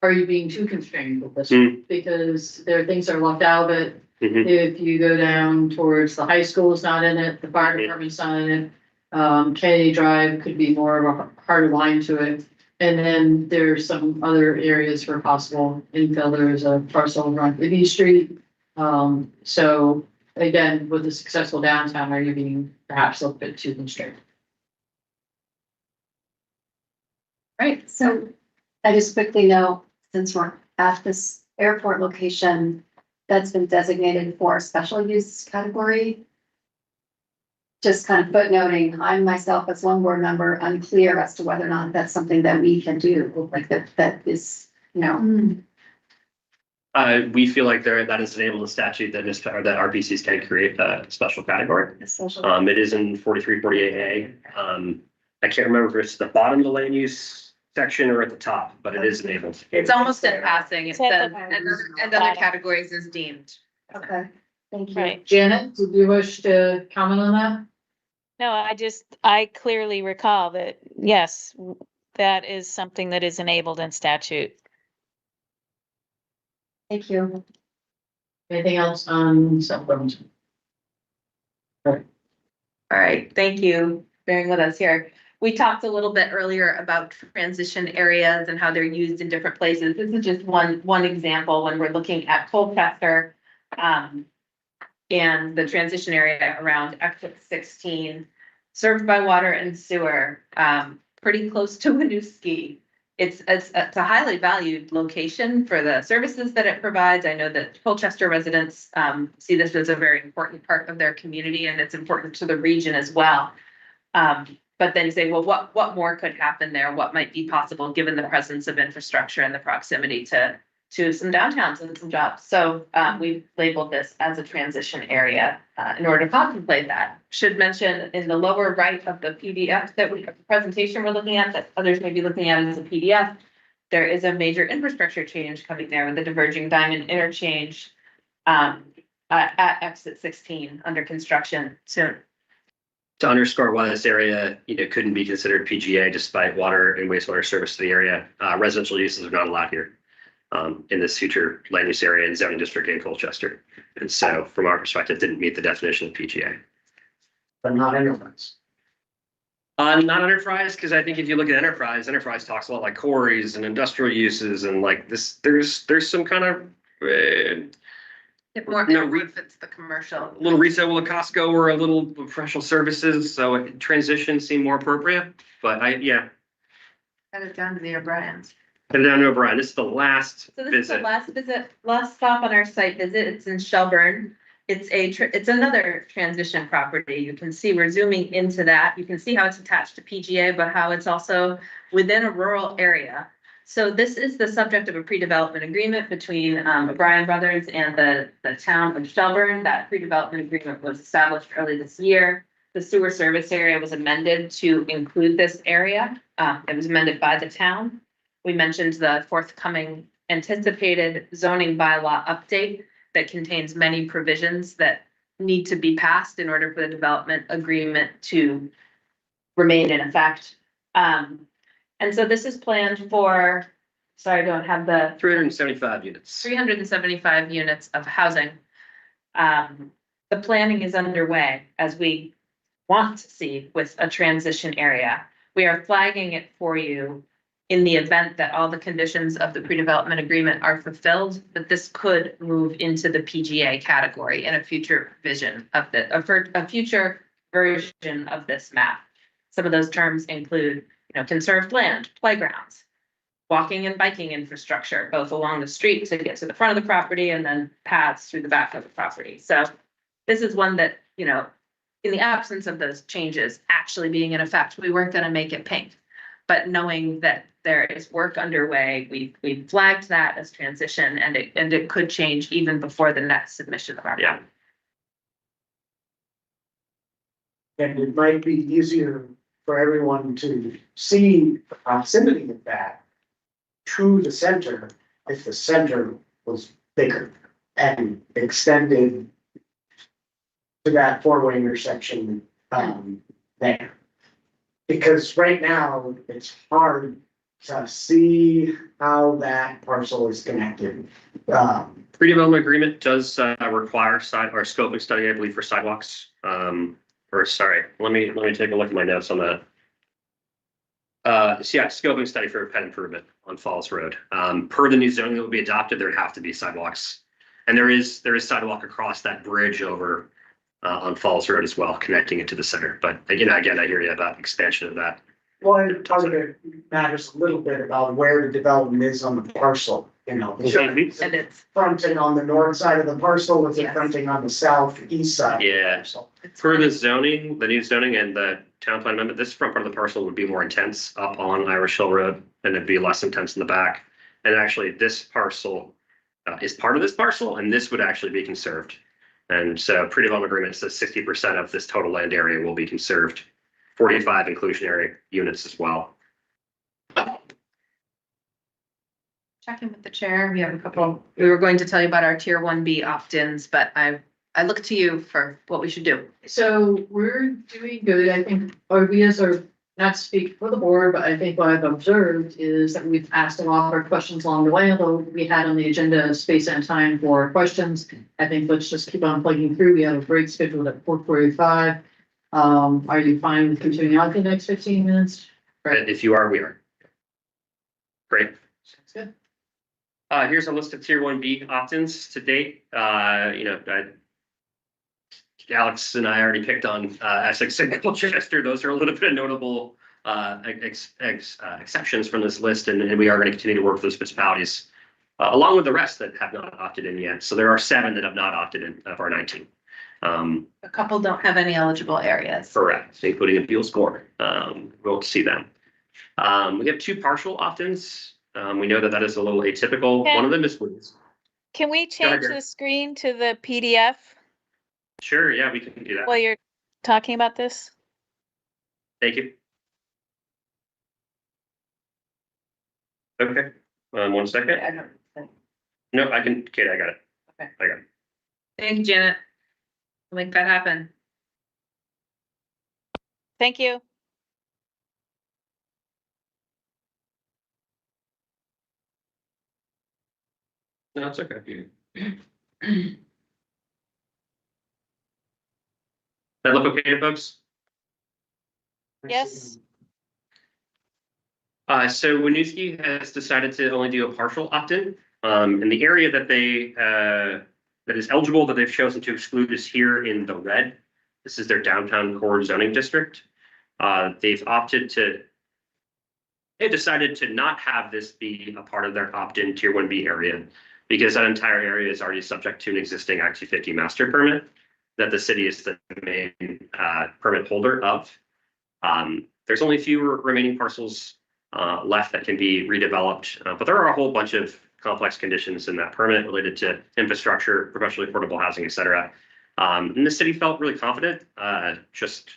are you being too constrained with this? Because there are things that are left out of it. If you go down towards the high school is not in it, the fire department's not in it. Kennedy Drive could be more of a harder line to it. And then there's some other areas for possible infill. There's a parcel on Libby Street. So again, with the successful downtown, are you being perhaps a little bit too constrained?
Right, so I just quickly know, since we're at this airport location that's been designated for a special use category. Just kind of footnoting, I myself as one board member, unclear as to whether or not that's something that we can do, like that is,
We feel like that is enabled in statute that RPCs can create a special category. It is in 4348A. I can't remember if it's the bottom of the land use section or at the top, but it is enabled.
It's almost in passing. It says, and other categories is deemed.
Okay, thank you.
Right.
Janet, do you wish to comment on that?
No, I clearly recall that, yes, that is something that is enabled in statute.
Thank you.
Anything else on South Burlington?
All right, thank you for bearing with us here. We talked a little bit earlier about transition areas and how they're used in different places. This is just one example when we're looking at Colchester and the transition area around exit 16, served by water and sewer. pretty close to Winooski. It's a highly valued location for the services that it provides. I know that Colchester residents see this as a very important part of their community, and it's important to the region as well. But then you say, well, what more could happen there? What might be possible given the presence of infrastructure and the proximity to some downtowns and some jobs? So we've labeled this as a transition area in order to contemplate that. Should mention in the lower right of the PDF that the presentation we're looking at, that others may be looking at as a PDF, there is a major infrastructure change coming there with the diverging diamond interchange at exit 16 under construction soon.
To underscore why this area, couldn't be considered PGA despite water and wastewater service to the area, residential uses are not allowed here in this future land use area and zoning district in Colchester. And so from our perspective, didn't meet the definition of PGA.
But not enterprise.
Not enterprise, because I think if you look at enterprise talks a lot like quarries and industrial uses and like this, there's some kind of
It more fits the commercial.
little retail, a Costco or a little professional services. So transition seemed more appropriate, but
Headed down to the O'Briens.
Headed down to O'Brien. This is the last
So this is the
visit.
last stop on our site visit. It's in Shelburne. It's another transition property. You can see we're zooming into that. You can see how it's attached to PGA, but how it's also within a rural area. So this is the subject of a pre-development agreement between O'Brien Brothers and the town of Shelburne. That pre-development agreement was established early this year. The sewer service area was amended to include this area. It was amended by the town. We mentioned the forthcoming anticipated zoning bylaw update that contains many provisions that need to be passed in order for the development agreement to remain in effect. And so this is planned for, sorry, I don't have the
375 units.
375 units of housing. The planning is underway as we want to see with a transition area. We are flagging it for you in the event that all the conditions of the pre-development agreement are fulfilled, that this could move into the PGA category in a future vision of a future version of this map. Some of those terms include, conserved land, playgrounds, walking and biking infrastructure, both along the street to get to the front of the property and then paths through the back of the property. So this is one that, in the absence of those changes actually being in effect, we weren't going to make it pink. But knowing that there is work underway, we flagged that as transition, and it could change even before the next submission of our map.
And it might be easier for everyone to see the proximity of that to the center if the center was bigger and extended to that four-way intersection there. Because right now, it's hard to see how that parcel is connected.
Pre-development agreement does require or scoping study, I believe, for sidewalks. Let me take a look at my notes on that. Scoping study for pet improvement on Falls Road. Per the new zoning that will be adopted, there would have to be sidewalks. And there is sidewalk across that bridge over on Falls Road as well, connecting it to the center. But again, I hear you about expansion of that.
Well, part of it matters a little bit about where the development is on the parcel,
Sure.
And it's
fronting on the north side of the parcel, with it
Yes.
fronting on the southeast side.
Yeah. For the zoning, the new zoning and the town plan amendment, this front part of the parcel would be more intense up on Irish Hill Road, and it'd be less intense in the back. And actually, this parcel is part of this parcel, and this would actually be conserved. And so pre-development agreement says 60% of this total land area will be conserved, 45 inclusionary units as well.
checking with the chair. We have a couple, we were going to tell you about our tier 1B opt-ins, but I look to you for what we should do.
So we're doing good. I think, or we as are, not to speak for the board, but I think what I've observed is that we've asked a lot of our questions along the way, although we had on the agenda space and time for questions. I think let's just keep on plugging through. We have a break scheduled at 4:45. Are you fine with continuing on the next 15 minutes?
Right, if you are, we are. Great.
Sounds good.
Here's a list of tier 1B opt-ins to date. Alex and I already picked on Essex and Colchester. Those are a little bit of notable exceptions from this list, and we are going to continue to work with those municipalities along with the rest that have not opted in yet. So there are 7 that have not opted in of our 19.
A couple don't have any eligible areas.
Correct, including appeals board. We'll see them. We have 2 partial opt-ins. We know that that is a little atypical.
Okay.
One of them is Woods.
Can we change
Gary.
the screen to the PDF
Sure, yeah, we can do that.
while you're talking about this?
Thank you. Okay, 1 second.
I don't think.
No, I can, Kate, I got it.
Okay.
I got it.
Thank you, Janet. We'll make that happen.
Thank you.
No, it's okay. That look okay to folks?
Yes.
So Winooski has decided to only do a partial opt-in. In the area that they, that is eligible, that they've chosen to exclude is here in the red. This is their downtown core zoning district. They've decided to not have this be a part of their opt-in tier 1B area because that entire area is already subject to an existing Act 250 master permit that the city is the main permit holder of. There's only a few remaining parcels left that can be redeveloped, but there are a whole bunch of complex conditions in that permit related to infrastructure, professionally affordable housing, et cetera. And the city felt really confident just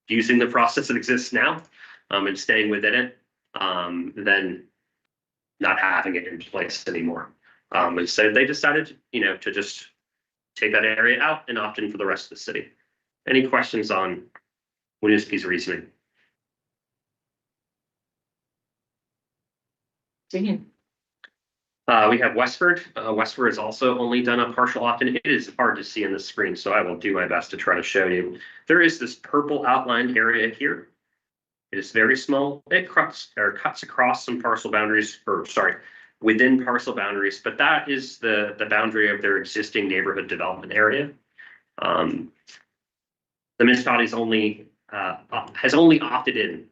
using the process that exists now and staying within it, than not having it in place anymore. And so they decided, to just take that area out and opt in for the rest of the city. Any questions on Winooski's reasoning? We have Westford. Westford has also only done a partial opt-in. It is hard to see in the screen, so I will do my best to try to show you. There is this purple outlined area here. It is very small. It cuts across some parcel boundaries, within parcel boundaries, but that is the boundary of their existing neighborhood development area. The municipality has only opted in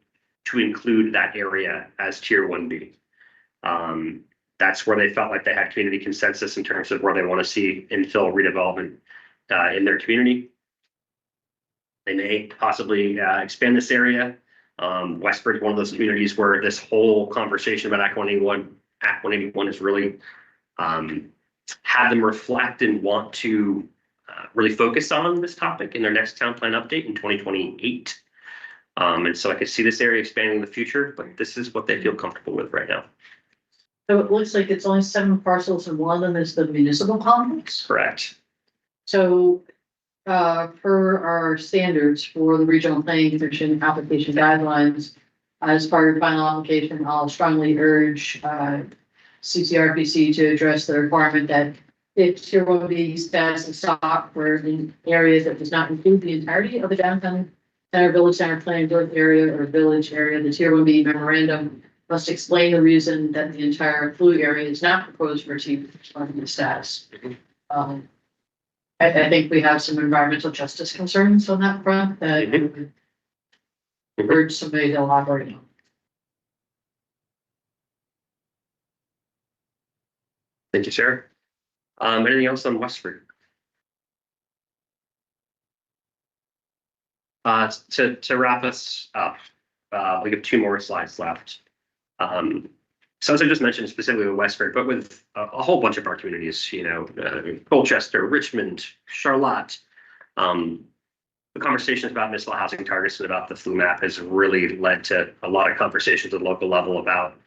to include that area as tier 1B. That's where they felt like they had community consensus in terms of where they want to see infill redevelopment in their community. They may possibly expand this area. Westford is one of those communities where this whole conversation about Act 181 is really have them reflect and want to really focus on this topic in their next town plan update in 2028. And so I could see this area expanding in the future, but this is what they feel comfortable with right now.
So it looks like it's only 7 parcels and one of them is the municipal complex.
Correct.
So, per our standards for the regional planning commission application guidelines, as part of final application, I'll strongly urge, CCRPC to address the requirement that if tier 1B status and stop for in areas that does not include the entirety of the downtown center, village center, planning growth area or village area, the tier 1B memorandum must explain the reason that the entire flu area is not proposed for tier 1B status. I think we have some environmental justice concerns on that front that I would urge somebody to elaborate on.
Thank you, Sarah. Anything else on Westford? To wrap us up, we have 2 more slides left. So as I just mentioned, specifically with Westford, but with a whole bunch of our communities, Colchester, Richmond, Charlotte, the conversations about municipal housing targets and about the flu map has really led to a lot of conversations at the local level about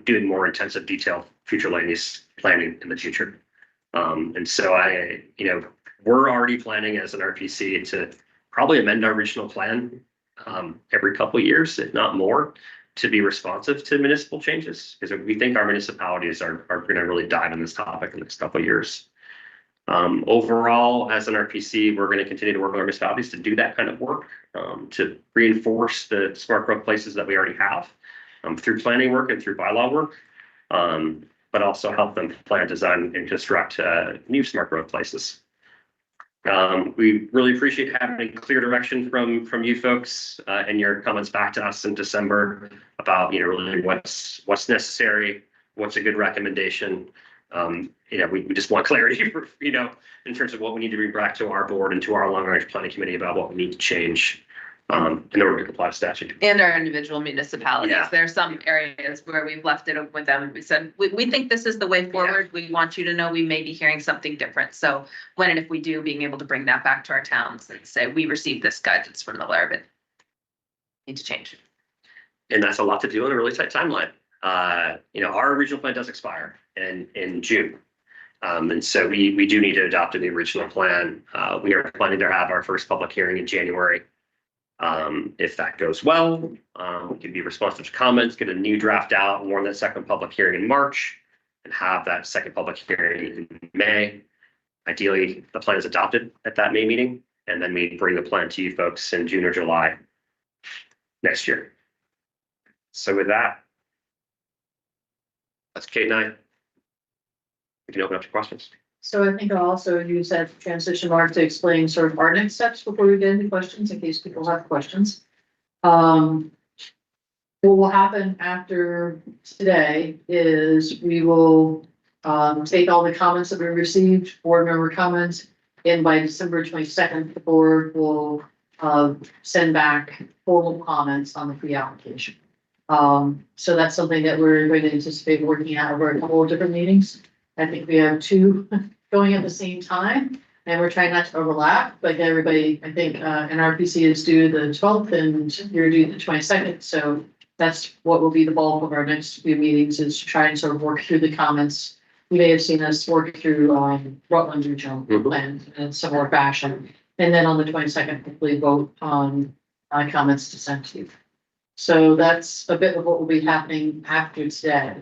doing more intensive detailed future land use planning in the future. And so we're already planning as an RPC to probably amend our regional plan every couple of years, if not more, to be responsive to municipal changes, because we think our municipalities are going to really dive in this topic in the next couple of years. Overall, as an RPC, we're going to continue to work with our municipalities to do that kind of work, to reinforce the smart growth places that we already have through planning work and through bylaw work, but also help them plan, design, and construct new smart growth places. We really appreciate having clear direction from you folks, and your comments back to us in December about, really what's necessary, what's a good recommendation. We just want clarity for, in terms of what we need to bring back to our board and to our long range planning committee about what we need to change, in order to comply with statute.
And our individual municipalities.
Yeah.
There are some areas where we've left it open with them and we said, we think this is the way forward. We want you to know we may be hearing something different. So when and if we do, being able to bring that back to our towns and say, we received this guidance from the Larabin. Need to change.
And that's a lot to do in a really tight timeline. Our regional plan does expire in June. And so we do need to adopt the original plan. We are planning to have our first public hearing in January. If that goes well, we can be responsive to comments, get a new draft out, warn that second public hearing in March, and have that second public hearing in May. Ideally, the plan is adopted at that May meeting, and then we bring the plan to you folks in June or July next year. So with that, that's Kate and I. We can open up to questions.
So I think I'll also use that transition mark to explain sort of our next steps before we get into questions, in case people have questions. What will happen after today is we will take all the comments that we received, board member comments, and by December 22nd, the board will send back formal comments on the pre-application. So that's something that we're going to anticipate working out over a couple of different meetings. I think we have two going at the same time, and we're trying not to overlap, like everybody, I think, NRPC is due the 12th and you're due the 22nd. So that's what will be the bulk of our next few meetings, is to try and sort of work through the comments. You may have seen us work through Rutland Regional Plan in a similar fashion. And then on the 22nd, hopefully vote on comments to send to you. So that's a bit of what will be happening after today.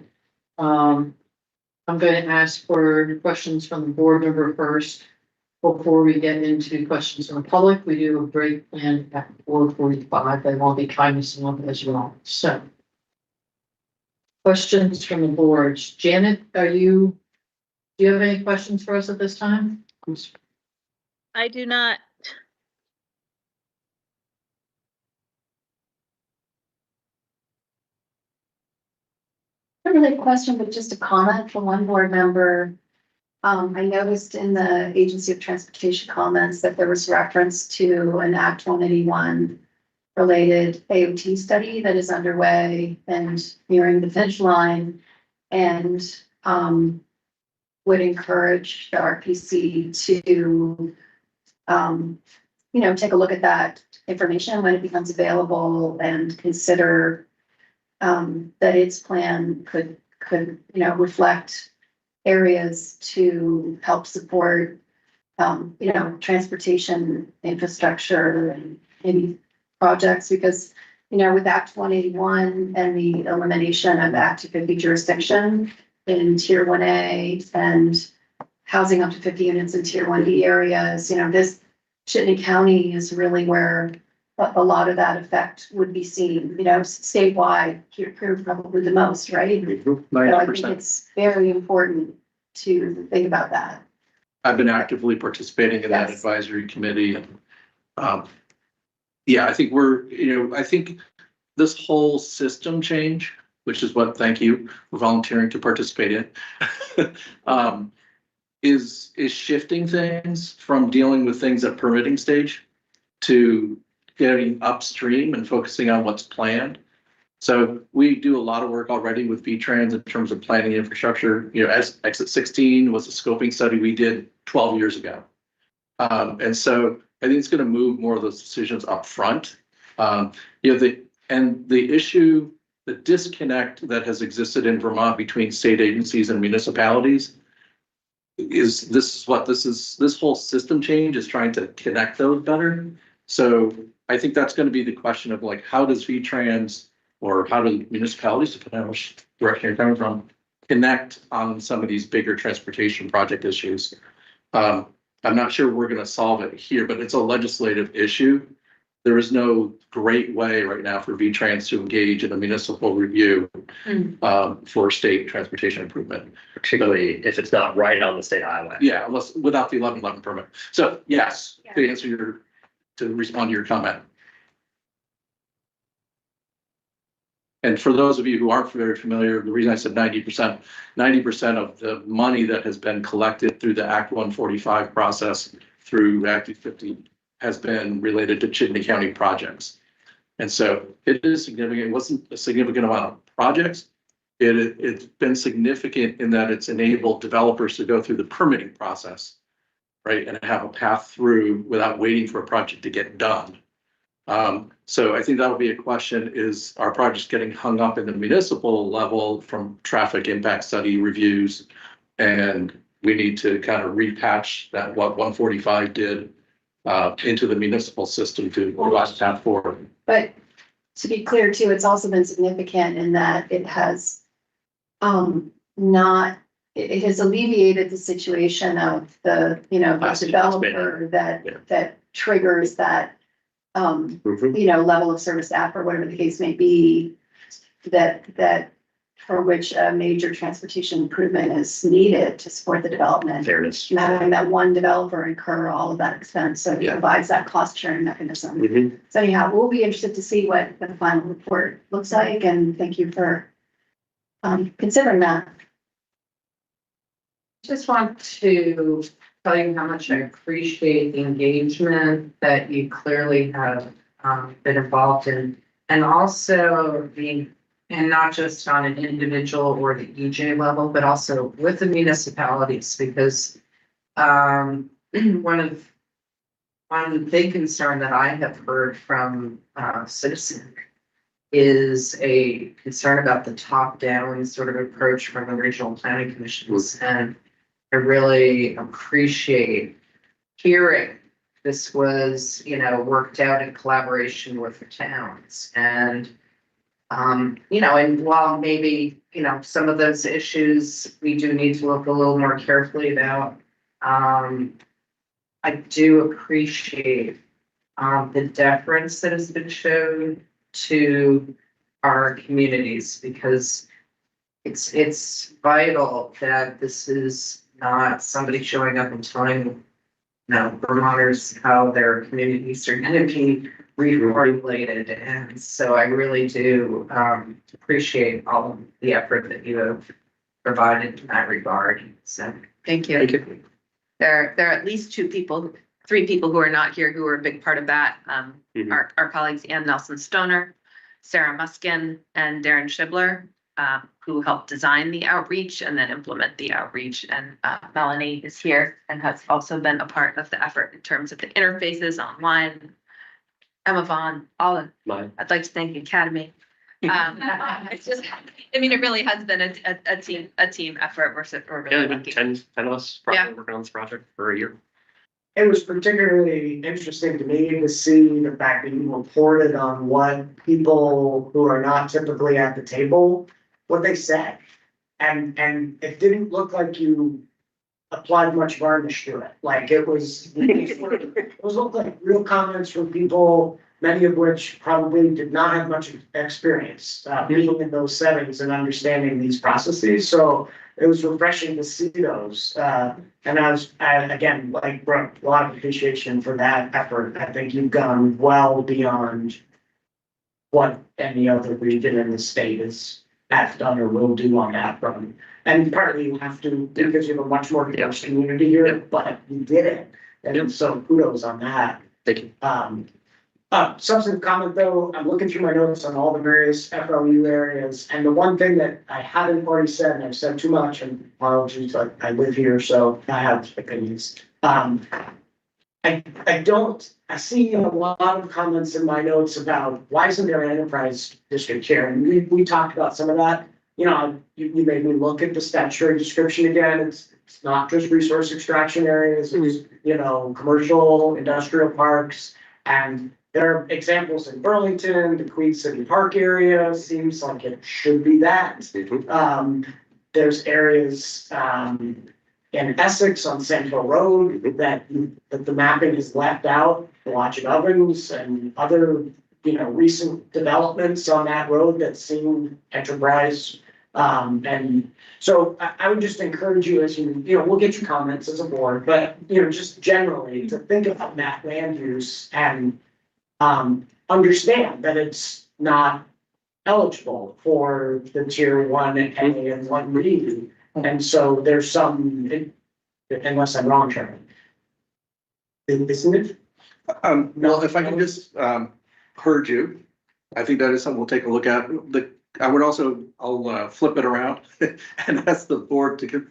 I'm going to ask for questions from the board member first before we get into questions from the public. We do a break plan at 4:45. I will be cognizant of it as well. So questions from the boards. Janet, do you have any questions for us at this time?
I do not.
Not really a question, but just a comment from one board member. I noticed in the Agency of Transportation comments that there was reference to an Act 181 related AOT study that is underway and nearing the finish line, and would encourage the RPC to take a look at that information when it becomes available and consider that its plan could reflect areas to help support, transportation infrastructure and maybe projects, because, with Act 181 and the elimination of Act 50 jurisdiction in Tier 1A and housing up to 50 units in Tier 1D areas, this Chittenden County is really where a lot of that effect would be seen, statewide, here probably the most, right? So I think it's very important to think about that.
I've been actively participating in that
Yes.
advisory committee. And I think I think this whole system change, which is what, thank you for volunteering to participate in, is shifting things from dealing with things at permitting stage to getting upstream and focusing on what's planned. So we do a lot of work already with V-Trans in terms of planning infrastructure. As Exit 16 was a scoping study we did 12 years ago. And so I think it's going to move more of those decisions up front. The issue, the disconnect that has existed in Vermont between state agencies and municipalities this whole system change is trying to connect those better. So I think that's going to be the question of how does V-Trans or how do municipalities, depending on which direction you're coming from, connect on some of these bigger transportation project issues. I'm not sure we're going to solve it here, but it's a legislative issue there is no great way right now for V-Trans to engage in a municipal review for state transportation improvement.
Particularly if it's not right on the state highway.
Yeah, unless, without the 1111 permit. So yes, to answer your, to respond to your comment. And for those of you who aren't very familiar, the reason I said 90%, 90% of the money that has been collected through the Act 145 process through Act 50 has been related to Chittenden County projects. And so it is significant. It wasn't a significant amount of projects. It's been significant in that it's enabled developers to go through the permitting process, right, and have a path through without waiting for a project to get done. So I think that'll be a question, is our projects getting hung up in the municipal level from traffic impact study reviews? And we need to kind of repatch that, what 145 did into the municipal system to provide a path forward.
But to be clear too, it's also been significant in that it has it has alleviated the situation of the, the developer that triggers that level of service staff or whatever the case may be, that for which a major transportation improvement is needed to support the development.
Fairness.
And having that one developer incur all of that expense, so it provides that cost sharing mechanism. So anyhow, we'll be interested to see what the final report looks like, and thank you for considering that.
Just want to tell you how much I appreciate the engagement that you clearly have been involved in, and also and not just on an individual or the EJ level, but also with the municipalities, because one of the big concern that I have heard from citizens is a concern about the top-down sort of approach from the regional planning commissions. And I really appreciate hearing this was, worked out in collaboration with the towns. And, and while maybe, some of those issues we do need to look a little more carefully about, I do appreciate the deference that has been shown to our communities, because it's vital that this is not somebody showing up and telling Vermonters how their communities are going to be reformulated. And so I really do appreciate all of the effort that you have provided in that regard. So
Thank you.
Thank you.
There are at least three people who are not here who are a big part of that. Our colleagues Ann Nelson Stoner, Sarah Muskin, and Darren Schibler, who helped design the outreach and then implement the outreach. And Melanie is here and has also been a part of the effort in terms of the interfaces online. Emma Vaughn, I'd like to thank the Academy. It's just, it really has been a team effort. We're really lucky.
10 of us probably working on this project for a year.
It was particularly interesting to me to see the fact that you reported on what people who are not typically at the table, what they said. And it didn't look like you applied much varnish to it. Like it was looked like real comments from people, many of which probably did not have much experience being in those settings and understanding these processes. So it was refreshing to see those. And I again, Brooke, a lot of appreciation for that effort. I think you've gone well beyond what any other region in the state has done or will do on that front. And partly you have to, because you have a much more diverse community here, but you did it. And so kudos on that.
Thank you.
Substantive comment though, I'm looking through my notes on all the various FLU areas, and the one thing that I haven't already said, and I've said too much, and apologies, I live here, so I have opinions. I see a lot of comments in my notes about why isn't there an enterprise district here? And we talked about some of that. You made me look at the statutory description again. It's not just resource extraction areas, it's, commercial, industrial parks, and there are examples in Burlington, the Queen City Park area, seems like it should be that. There's areas in Essex on Sand Hill Road that the mapping is left out. logic ovens and other, recent developments on that road that seem enterprise. And so I would just encourage you as we'll get your comments as a board, but, just generally to think about that land use and understand that it's not eligible for the tier 1A and 1B. And so there's some, unless I'm wrong, Chairman. Isn't it?
Well, if I can just, heard you, I think that is something we'll take a look at. I would also, I'll flip it around and ask the board to,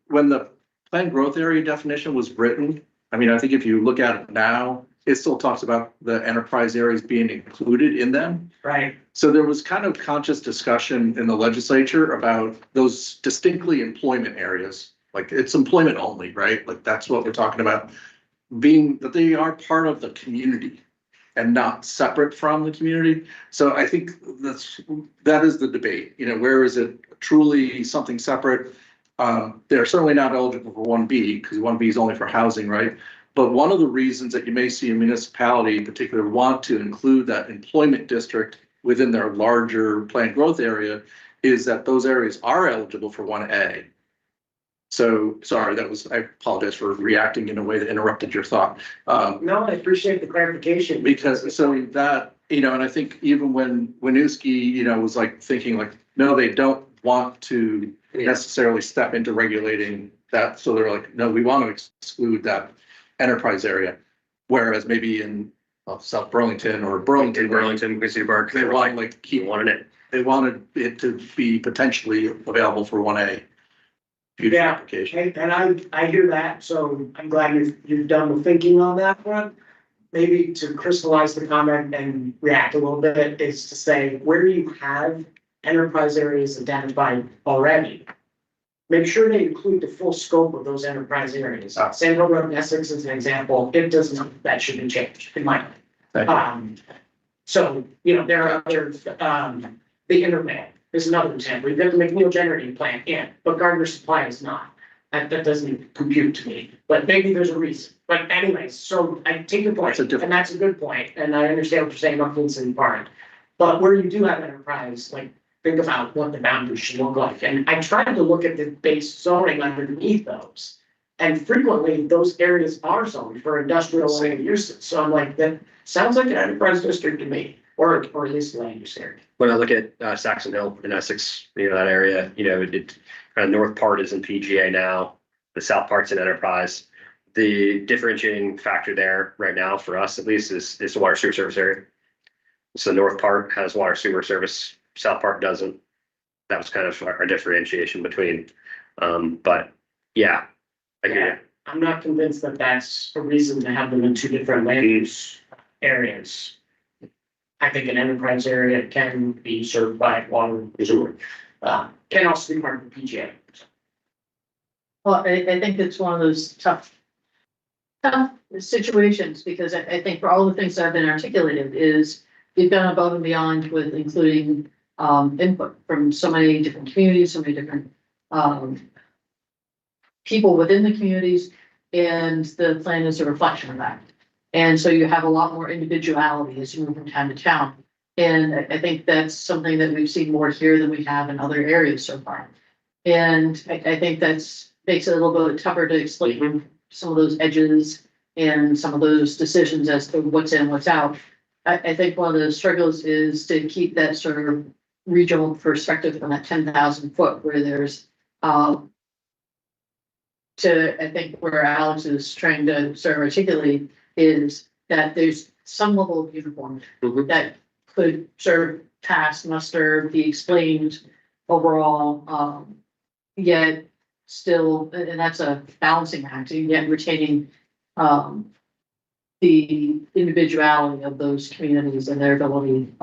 when the planned growth area definition was written, I mean, I think if you look at it now, it still talks about the enterprise areas being included in them.
Right.
So there was kind of conscious discussion in the legislature about those distinctly employment areas. Like it's employment only, right? Like that's what we're talking about, being that they are part of the community and not separate from the community. So I think that is the debate, where is it truly something separate? They're certainly not eligible for 1B because 1B is only for housing, right? But one of the reasons that you may see a municipality in particular want to include that employment district within their larger planned growth area is that those areas are eligible for 1A. So sorry, I apologize for reacting in a way that interrupted your thought.
No, I appreciate the clarification.
Because so that, and I think even when Winooski, was like thinking like, no, they don't want to necessarily step into regulating that. So they're like, no, we want to exclude that enterprise area. Whereas maybe in South Burlington or Burlington,
Quincy Park,
they want like they wanted it to be potentially available for 1A. Future
Yeah,
application.
and I hear that, so I'm glad you've done the thinking on that front. Maybe to crystallize the comment and react a little bit is to say, where you have enterprise areas identified already, make sure they include the full scope of those enterprise areas. Sandhill Road in Essex is an example, it does not, that should be changed in my mind. So, there are others, the internet is another example. You've got the McNeil generating plant in, but Gardner Supply is not. That doesn't compute to me, but maybe there's a reason. But anyways, so I take your point, and that's a good point, and I understand what you're saying about Quincy Park. But where you do have enterprise, like think about what the boundaries should look like. And I tried to look at the base zoning underneath those. And frequently those areas are zoned for industrial land uses. So I'm like, that sounds like an enterprise district to me, or at least land use area.
When I look at Saxon Hill in Essex, that area, it kind of north part is in PGA now, the south part's in enterprise. The differentiating factor there right now for us at least is the water sewer service area. So the north part has water sewer service, south part doesn't. That was kind of our differentiation between, but yeah, I hear you.
I'm not convinced that that's a reason to have them in two different land use areas. I think an enterprise area can be served by water and sewer. Can also be part of the PGA.
Well, I think it's one of those tough situations, because I think for all the things that have been articulated is we've gone above and beyond with including input from so many different communities, so many different people within the communities, and the plan is a reflection of that. And so you have a lot more individuality as you move from town to town. And I think that's something that we've seen more here than we have in other areas so far. And I think that's makes it a little bit tougher to explain some of those edges and some of those decisions as to what's in, what's out. I think one of the struggles is to keep that sort of regional perspective from that 10,000 foot where there's I think where Alex is trying to sort of articulate is that there's some level of uniformity that could sort of pass muster, be explained overall, yet still, and that's a balancing act, and yet retaining the individuality of those communities and their ability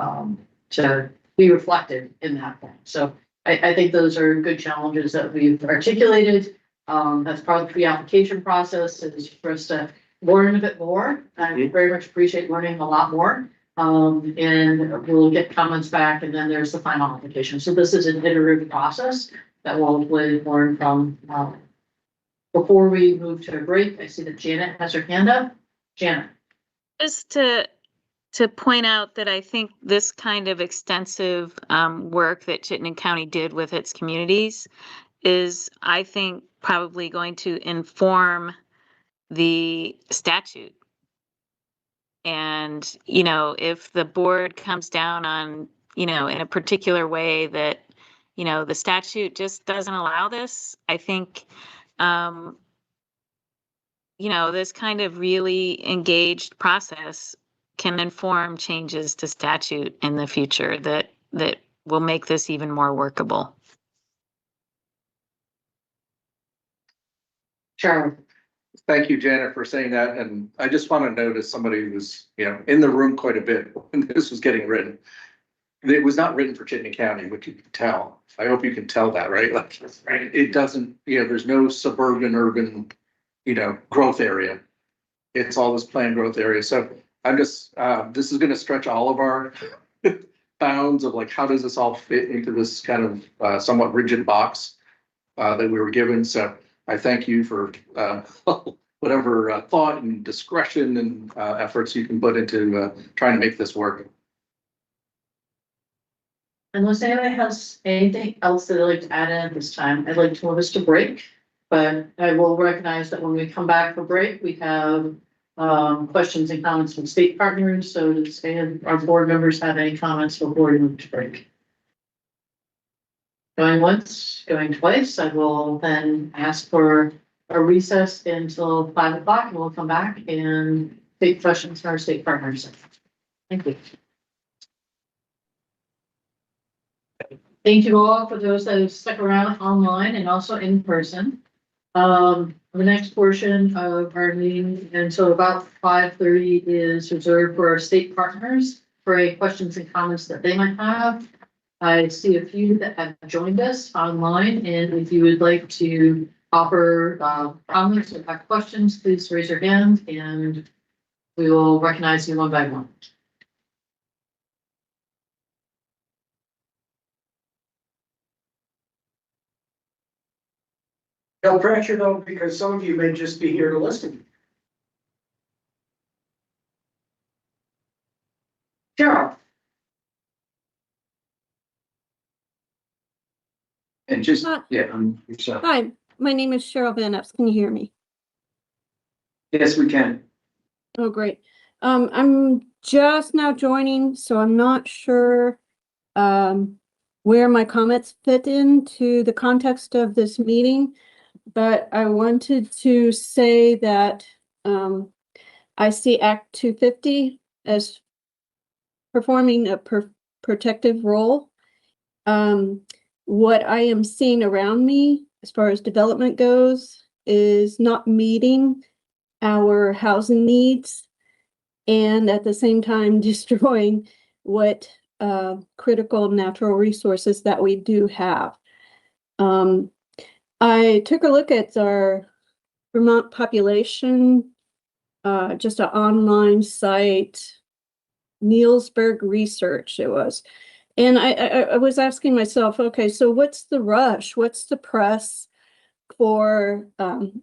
to be reflected in that point. So I think those are good challenges that we've articulated. As part of the pre-application process is for us to learn a bit more. I very much appreciate learning a lot more. And we'll get comments back, and then there's the final application. So this is an iterative process that we'll hopefully learn from. Before we move to a break, I see that Janet has her hand up. Janet.
Just to point out that I think this kind of extensive work that Chittenden County did with its communities is, I think, probably going to inform the statute. And, you know, if the board comes down on, you know, in a particular way that, you know, the statute just doesn't allow this, I think, you know, this kind of really engaged process can inform changes to statute in the future that will make this even more workable.
Sure.
Thank you, Janet, for saying that. And I just want to note, as somebody who was, you know, in the room quite a bit when this was getting written, it was not written for Chittenden County, which you can tell. I hope you can tell that, right? Like, it doesn't, you know, there's no suburban, urban, you know, growth area. It's all this planned growth area. So I'm just, this is going to stretch all of our bounds of like, how does this all fit into this kind of somewhat rigid box that we were given. So I thank you for whatever thought and discretion and efforts you can put into trying to make this work.
Unless anyone has anything else that they'd like to add in at this time, I'd like to move us to break. But I will recognize that when we come back for break, we have questions and comments from state partners. So does any of our board members have any comments before we move to break? Going once, going twice, I will then ask for a recess until 5 o'clock and we'll come back and take questions from our state partners. Thank you. Thank you all for those that have stuck around online and also in person. The next portion of our meeting until about 5:30 is reserved for our state partners for any questions and comments that they might have. I see a few that have joined us online, and if you would like to offer comments or have questions, please raise your hand and we will recognize you one by one.
No pressure though, because some of you may just be here to listen. Cheryl.
And just,
Hi.
yeah, yourself.
Hi, my name is Cheryl Van Epps. Can you hear me?
Yes, we can.
Oh, great. I'm just now joining, so I'm not sure where my comments fit into the context of this meeting, but I wanted to say that I see Act 250 as performing a protective role. What I am seeing around me as far as development goes is not meeting our housing needs and at the same time destroying what critical natural resources that we do have. I took a look at our Vermont population, just an online site, Nielsberg Research it was. And I was asking myself, okay, so what's the rush? What's the press for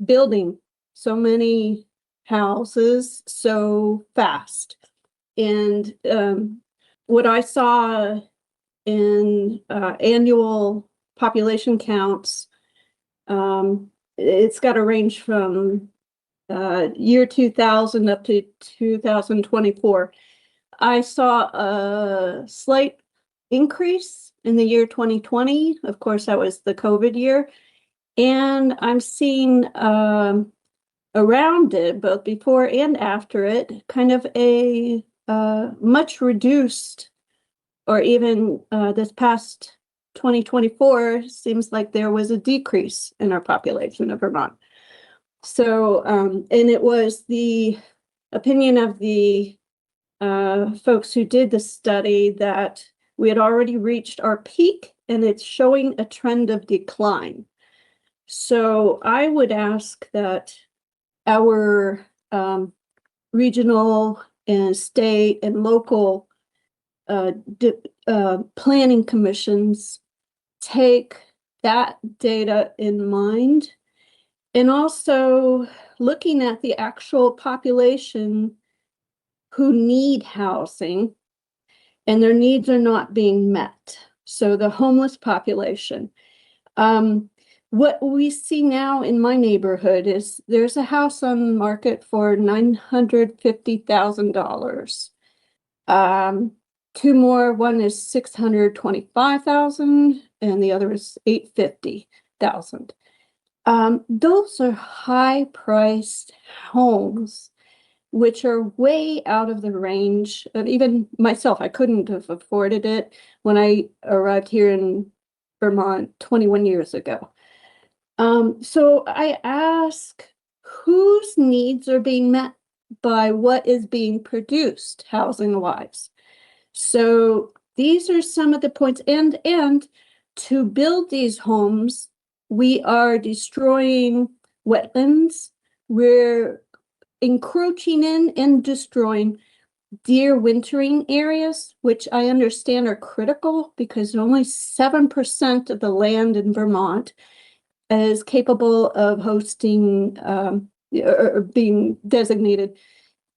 building so many houses so fast? And what I saw in annual population counts, it's got to range from year 2000 up to 2024. I saw a slight increase in the year 2020. Of course, that was the COVID year. And I'm seeing around it, both before and after it, kind of a much reduced, or even this past 2024 seems like there was a decrease in our population of Vermont. So, and it was the opinion of the folks who did the study that we had already reached our peak and it's showing a trend of decline. So I would ask that our regional and state and local planning commissions take that data in mind, and also looking at the actual population who need housing and their needs are not being met. So the homeless population. What we see now in my neighborhood is there's a house on the market for $950,000. Two more, one is 625,000 and the other is 850,000. Those are high-priced homes, which are way out of the range of even myself. I couldn't have afforded it when I arrived here in Vermont 21 years ago. So I ask, whose needs are being met by what is being produced housing-wise? So these are some of the points. And to build these homes, we are destroying wetlands. We're encroaching in and destroying deer wintering areas, which I understand are critical because only 7% of the land in Vermont is capable of hosting or being designated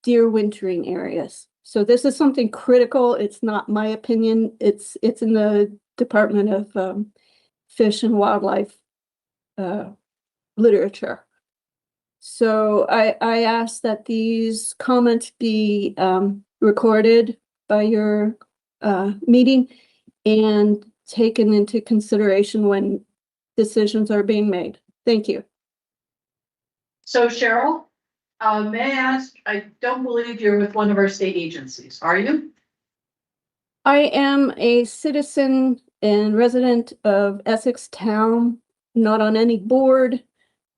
deer wintering areas. So this is something critical. It's not my opinion. It's in the Department of Fish and Wildlife literature. So I ask that these comments be recorded by your meeting and taken into consideration when decisions are being made. Thank you.
So Cheryl, may I ask, I don't believe you're with one of our state agencies, are you?
I am a citizen and resident of Essex Town, not on any board.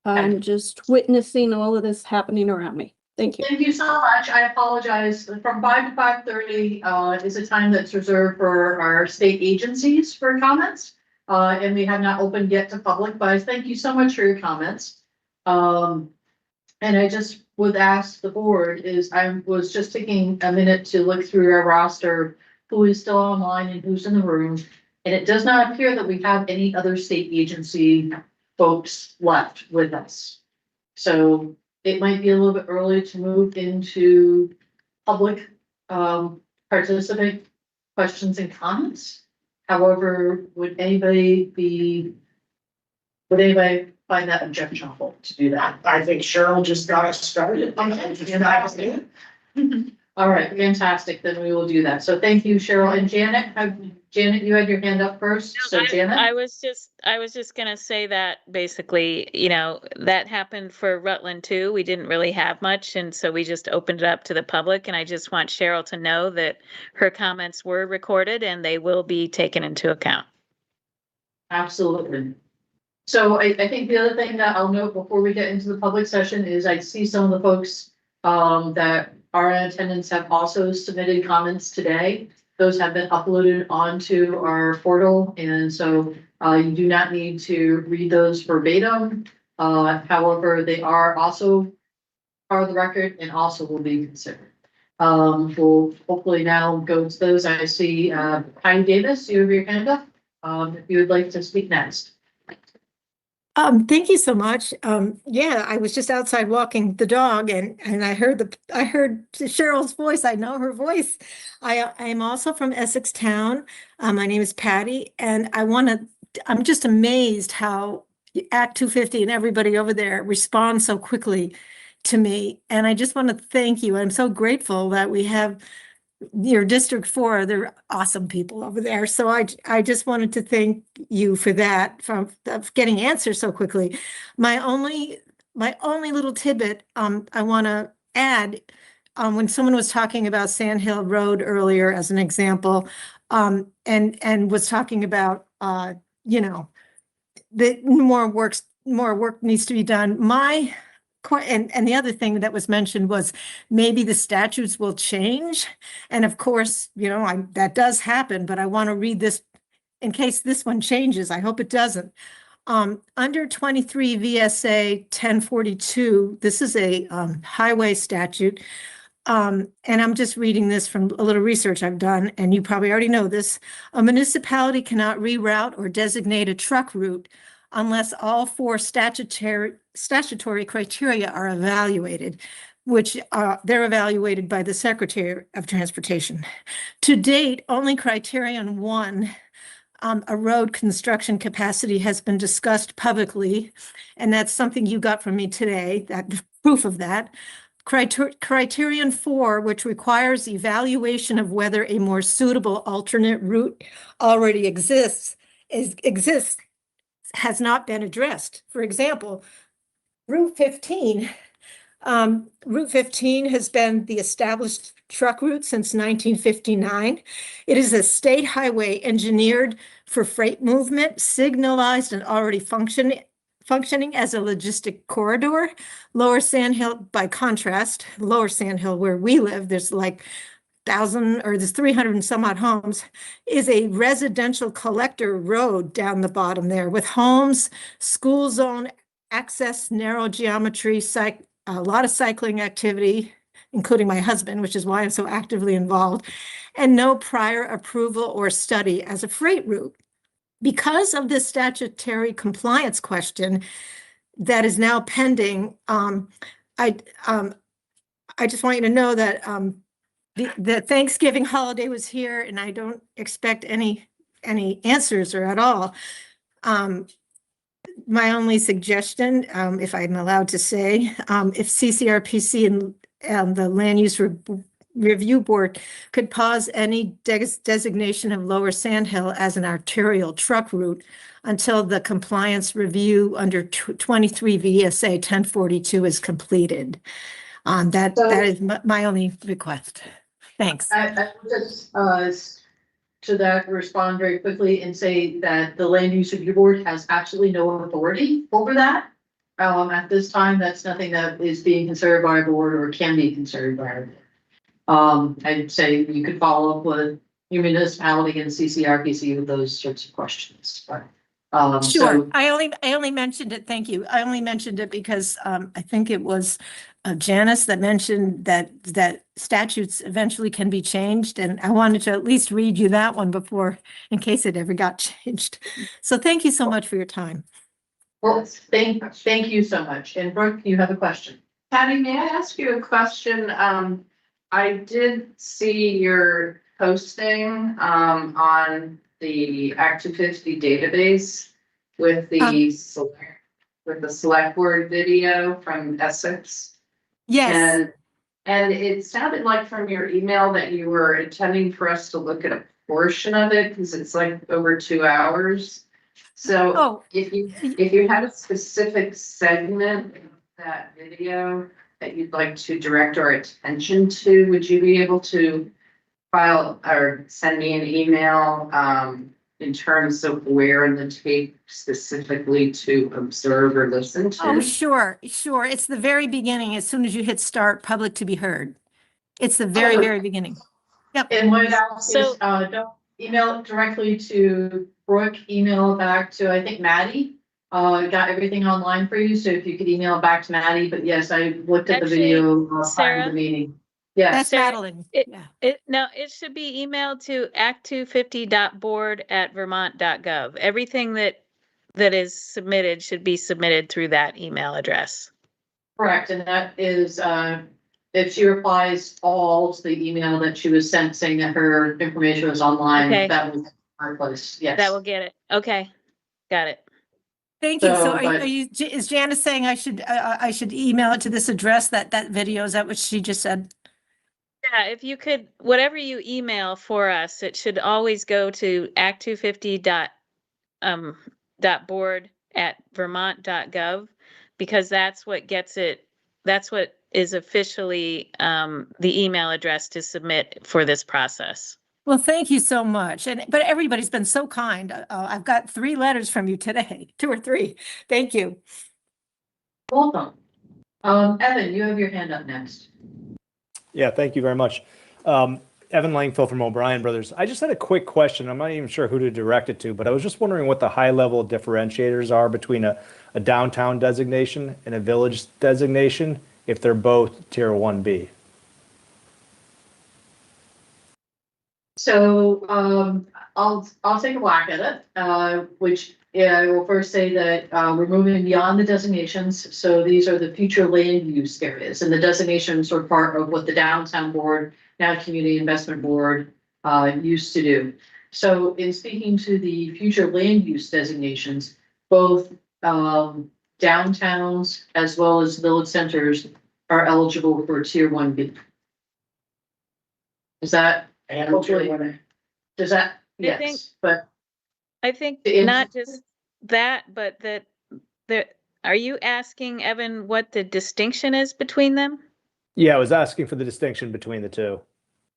I'm just witnessing all of this happening around me. Thank you.
Thank you so much. I apologize. From 5 to 5:30 is a time that's reserved for our state agencies for comments. And we have not opened yet to public, but thank you so much for your comments. And I just would ask the board is, I was just taking a minute to look through our roster, who is still online and who's in the room. And it does not appear that we have any other state agency folks left with us. So it might be a little bit early to move into public participant questions and comments. However, would anybody find that objectionable to do that?
I think Cheryl just got us started.
All right, fantastic. Then we will do that. So thank you, Cheryl. And Janet, Janet, you had your hand up first. So Janet?
I was just gonna say that basically, you know, that happened for Rutland too. We didn't really have much, and so we just opened it up to the public. And I just want Cheryl to know that her comments were recorded and they will be taken into account.
Absolutely. So I think the other thing that I'll note before we get into the public session is I see some of the folks that are in attendance have also submitted comments today. Those have been uploaded onto our portal, and so you do not need to read those verbatim. However, they are also part of the record and also will be considered. We'll hopefully now go to those. I see Heidi Davis, you have your hand up. If you would like to speak next.
Thank you so much. Yeah, I was just outside walking the dog and I heard Cheryl's voice. I know her voice. I am also from Essex Town. My name is Patty, and I'm just amazed how Act 250 and everybody over there responds so quickly to me. And I just want to thank you. I'm so grateful that we have your District 4, they're awesome people over there. So I just wanted to thank you for that, of getting answers so quickly. My only little tidbit I want to add, when someone was talking about Sand Hill Road earlier as an example, and was talking about you know, that more work needs to be done. And the other thing that was mentioned was maybe the statutes will change. And of course, you know, that does happen, but I want to read this in case this one changes. I hope it doesn't. Under 23 VSA 1042, this is a highway statute. And I'm just reading this from a little research I've done, and you probably already know this. A municipality cannot reroute or designate a truck route unless all 4 statutory criteria are evaluated. which they're evaluated by the Secretary of Transportation. To date, only criterion 1, a road construction capacity, has been discussed publicly, and that's something you got from me today, that proof of that. Criterion 4, which requires evaluation of whether a more suitable alternate route already exists, has not been addressed. For example, Route 15 has been the established truck route since 1959. It is a state highway engineered for freight movement, signalized and already functioning as a logistic corridor. Lower Sand Hill, by contrast, Lower Sand Hill, where we live, there's 300 and some odd homes, is a residential collector road down the bottom there with homes, school zone access, narrow geometry, a lot of cycling activity, including my husband, which is why I'm so actively involved, and no prior approval or study as a freight route. Because of this statutory compliance question that is now pending, I just want you to know that the Thanksgiving holiday was here, and I don't expect any answers or at all. My only suggestion, if I'm allowed to say, if CCRPC and the Land Use Review Board could pause any designation of Lower Sand Hill as an arterial truck route until the compliance review under 23 VSA 1042 is completed. That is my only request. Thanks.
I would just, to that, respond very quickly and say that the Land Use Review Board has absolutely no authority over that. At this time, that's nothing that is being considered by a board or can be considered by a board. I'd say you could follow up with your municipality and CCRPC with those sorts of questions, but.
Sure.
So,
I only mentioned it. Thank you. I only mentioned it because I think it was Janice that mentioned that statutes eventually can be changed, and I wanted to at least read you that one before, in case it ever got changed. So thank you so much for your time.
well, thank you so much. And Brooke, you have a question.
Patty, may I ask you a question? I did see your posting on the Act 250 database with the select board video from Essex.
Yes.
And it sounded like from your email that you were intending for us to look at a portion of it because it's like over 2 hours. So if you had a specific segment of that video that you'd like to direct our attention to, would you be able to file or send me an email in terms of where in the tape specifically to observe or listen to?
Oh, sure. It's the very beginning. As soon as you hit start, public to be heard. It's the very beginning. Yep.
And what else is, don't email it directly to Brooke, email it back to, I think, Maddie. Got everything online for you, so if you could email it back to Maddie, but yes, I looked at the video prior to the meeting. Yes.
That's Madeline.
It should be emailed to act250.board@vermont.gov. Everything that is submitted should be submitted through that email address.
Correct, and that is, if she replies all to the email that she was sent saying that her information was online,
Okay.
that was our place, yes.
That will get it. Okay, got it.
Thank you. So
but-
is Janice saying I should email it to this address, that video? Is that what she just said?
Yeah, if you could, whatever you email for us, it should always go to act250.board@vermont.gov, because that's what gets it, that's what is officially the email address to submit for this process.
Well, thank you so much. But everybody's been so kind. I've got 3 letters from you today, 2 or 3. Thank you.
Welcome. Evan, you have your hand up next.
Yeah, thank you very much. Evan Langfield from O'Brien Brothers. I just had a quick question. I'm not even sure who to direct it to, but I was just wondering what the high-level differentiators are between a downtown designation and a village designation, if they're both Tier 1B.
So, I'll take a whack at it, which, yeah, I will first say that, we're moving beyond the designations. So these are the future land use areas, and the designations are part of what the downtown board, now community investment board, used to do. So in speaking to the future land use designations, both, downtowns as well as village centers are eligible for tier 1B. Is that,
And
hopefully,
hopefully,
does that,
I think-
yes, but
I think
It's-
not just that, but that are you asking, Evan, what the distinction is between them?
Yeah, I was asking for the distinction between the two.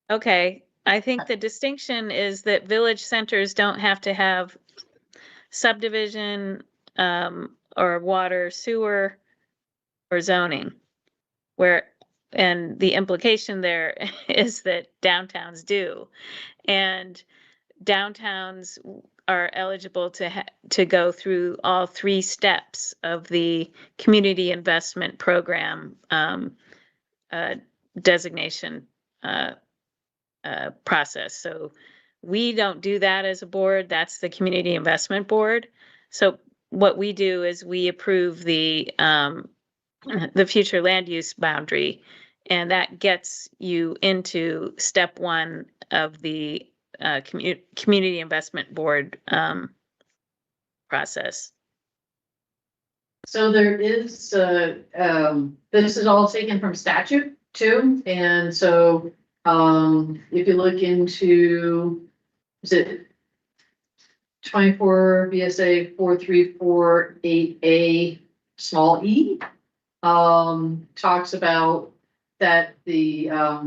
Okay, I think the distinction is that village centers don't have to have subdivision, or water, sewer, or zoning. And the implication there is that downtowns do. And downtowns are eligible to go through all 3 steps of the community investment program, designation, process. So we don't do that as a board. That's the community investment board. So what we do is we approve the future land use boundary, and that gets you into step 1 of the community investment board process.
so there is, this is all taken from statute too, and so, if you look into, is it 24 VSA 4348A small e, talks about that there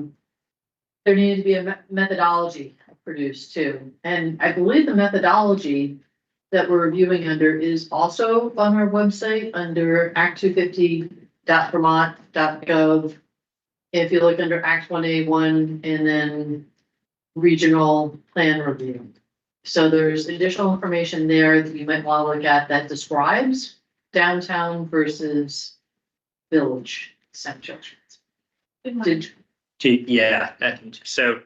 needed to be a methodology produced too. And I believe the methodology that we're reviewing under is also on our website under act250.vermont.gov. If you look under Act 1A1 and then regional plan review. So there's additional information there that you might want to look at that describes downtown versus village center.
Yeah, so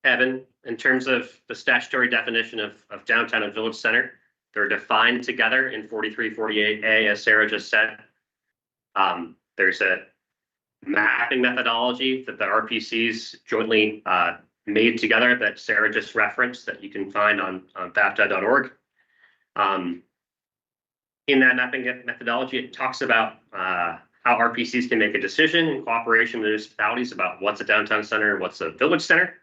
Evan, in terms of the statutory definition of downtown and village center, they're defined together in 4348A, as Sarah just said. There's a mapping methodology that the RPCs jointly made together that Sarah just referenced that you can find on BAFTA.org. In that mapping methodology, it talks about how RPCs can make a decision in cooperation with municipalities about what's a downtown center and what's a village center.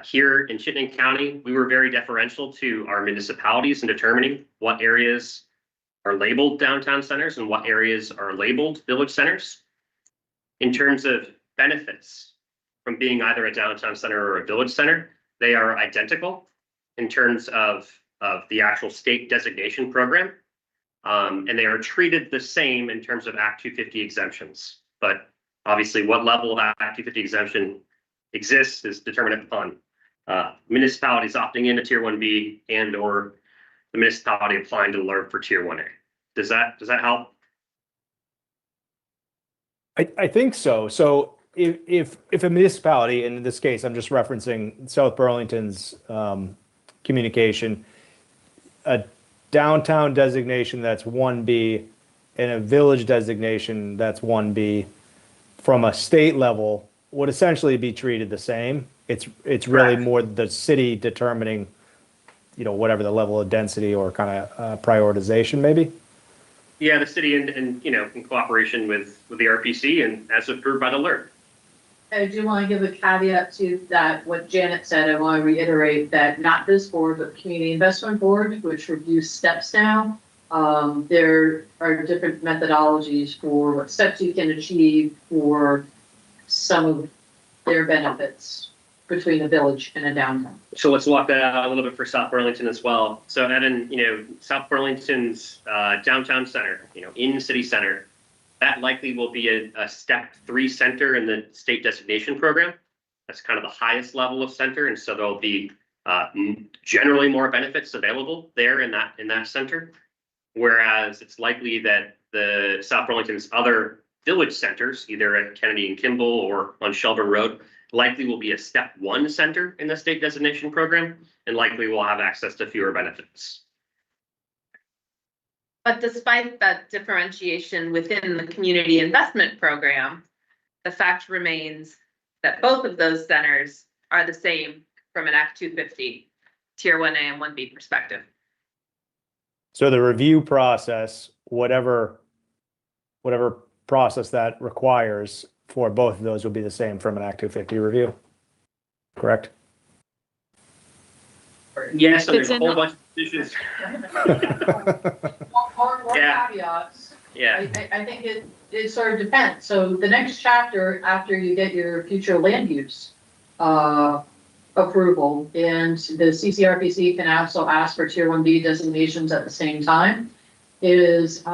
Here in Chittenden County, we were very deferential to our municipalities in determining what areas are labeled downtown centers and what areas are labeled village centers. In terms of benefits from being either a downtown center or a village center, they are identical in terms of the actual state designation program. And they are treated the same in terms of Act 250 exemptions. But obviously what level of Act 250 exemption exists is determined upon municipalities opting into Tier 1B and or the municipality applying to the LRB for Tier 1A. Does that help?
I think so. So if a municipality, and in this case, I'm just referencing South Burlington's communication, a downtown designation that's 1B and a village designation that's 1B from a state level would essentially be treated the same. It's really more the city determining, whatever the level of density or kind of prioritization maybe.
Yeah, the city and in cooperation with the RPC and as approved by the LRB.
I do want to give a caveat to that, what Janet said. I want to reiterate that not this board, but Community Investment Board, which reviews steps now. There are different methodologies for what steps you can achieve for some of their benefits between a village and a downtown.
So let's walk that out a little bit for South Burlington as well. So Evan, South Burlington's downtown center, in city center, that likely will be a step 3 center in the state designation program. That's kind of the highest level of center. And so there'll be generally more benefits available there in that center. Whereas it's likely that the South Burlington's other village centers, either at Kennedy and Kimball or on Shelburne Road, likely will be a step 1 center in the state designation program, and likely will have access to fewer benefits.
But despite that differentiation within the community investment program, the fact remains that both of those centers are the same from an Act 250 Tier 1A and 1B perspective.
So the review process, whatever process that requires for both of those will be the same from an Act 250 review, correct?
Yes, so there's
It's
a
in
whole
the-
bunch of decisions.
More
Yeah.
caveats.
Yeah,
I think it sort of depends. So the next chapter, after you get your future land use approval, and the CCRPC can also ask for Tier 1B designations at the same time, is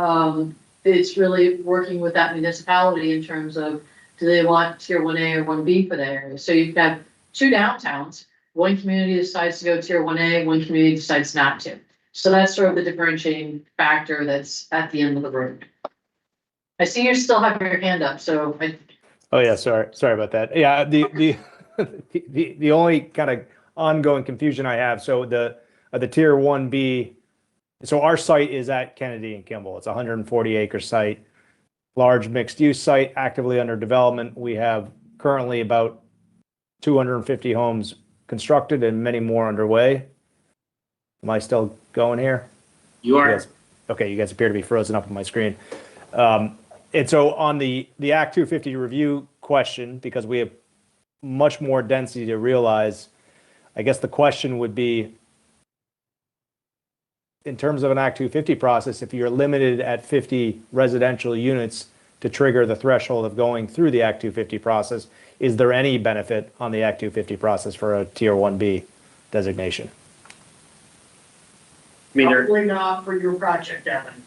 it's really working with that municipality in terms of, do they want Tier 1A or 1B for the area? So you've got 2 downtowns. One community decides to go Tier 1A, one community decides not to. So that's sort of the differentiating factor that's at the end of the road. I see you still have your hand up, so
Oh yeah, sorry about that. Yeah, the only kind of ongoing confusion I have, so the Tier 1B, so our site is at Kennedy and Kimball. It's a 140-acre site, large mixed-use site, actively under development. We have currently about 250 homes constructed and many more underway. Am I still going here?
you are.
Yes. Okay, you guys appear to be frozen up on my screen. And so on the Act 250 review question, because we have much more density to realize, I guess the question would be, in terms of an Act 250 process, if you're limited at 50 residential units to trigger the threshold of going through the Act 250 process, is there any benefit on the Act 250 process for a Tier 1B designation?
I mean,
Probably not for your project, Evan.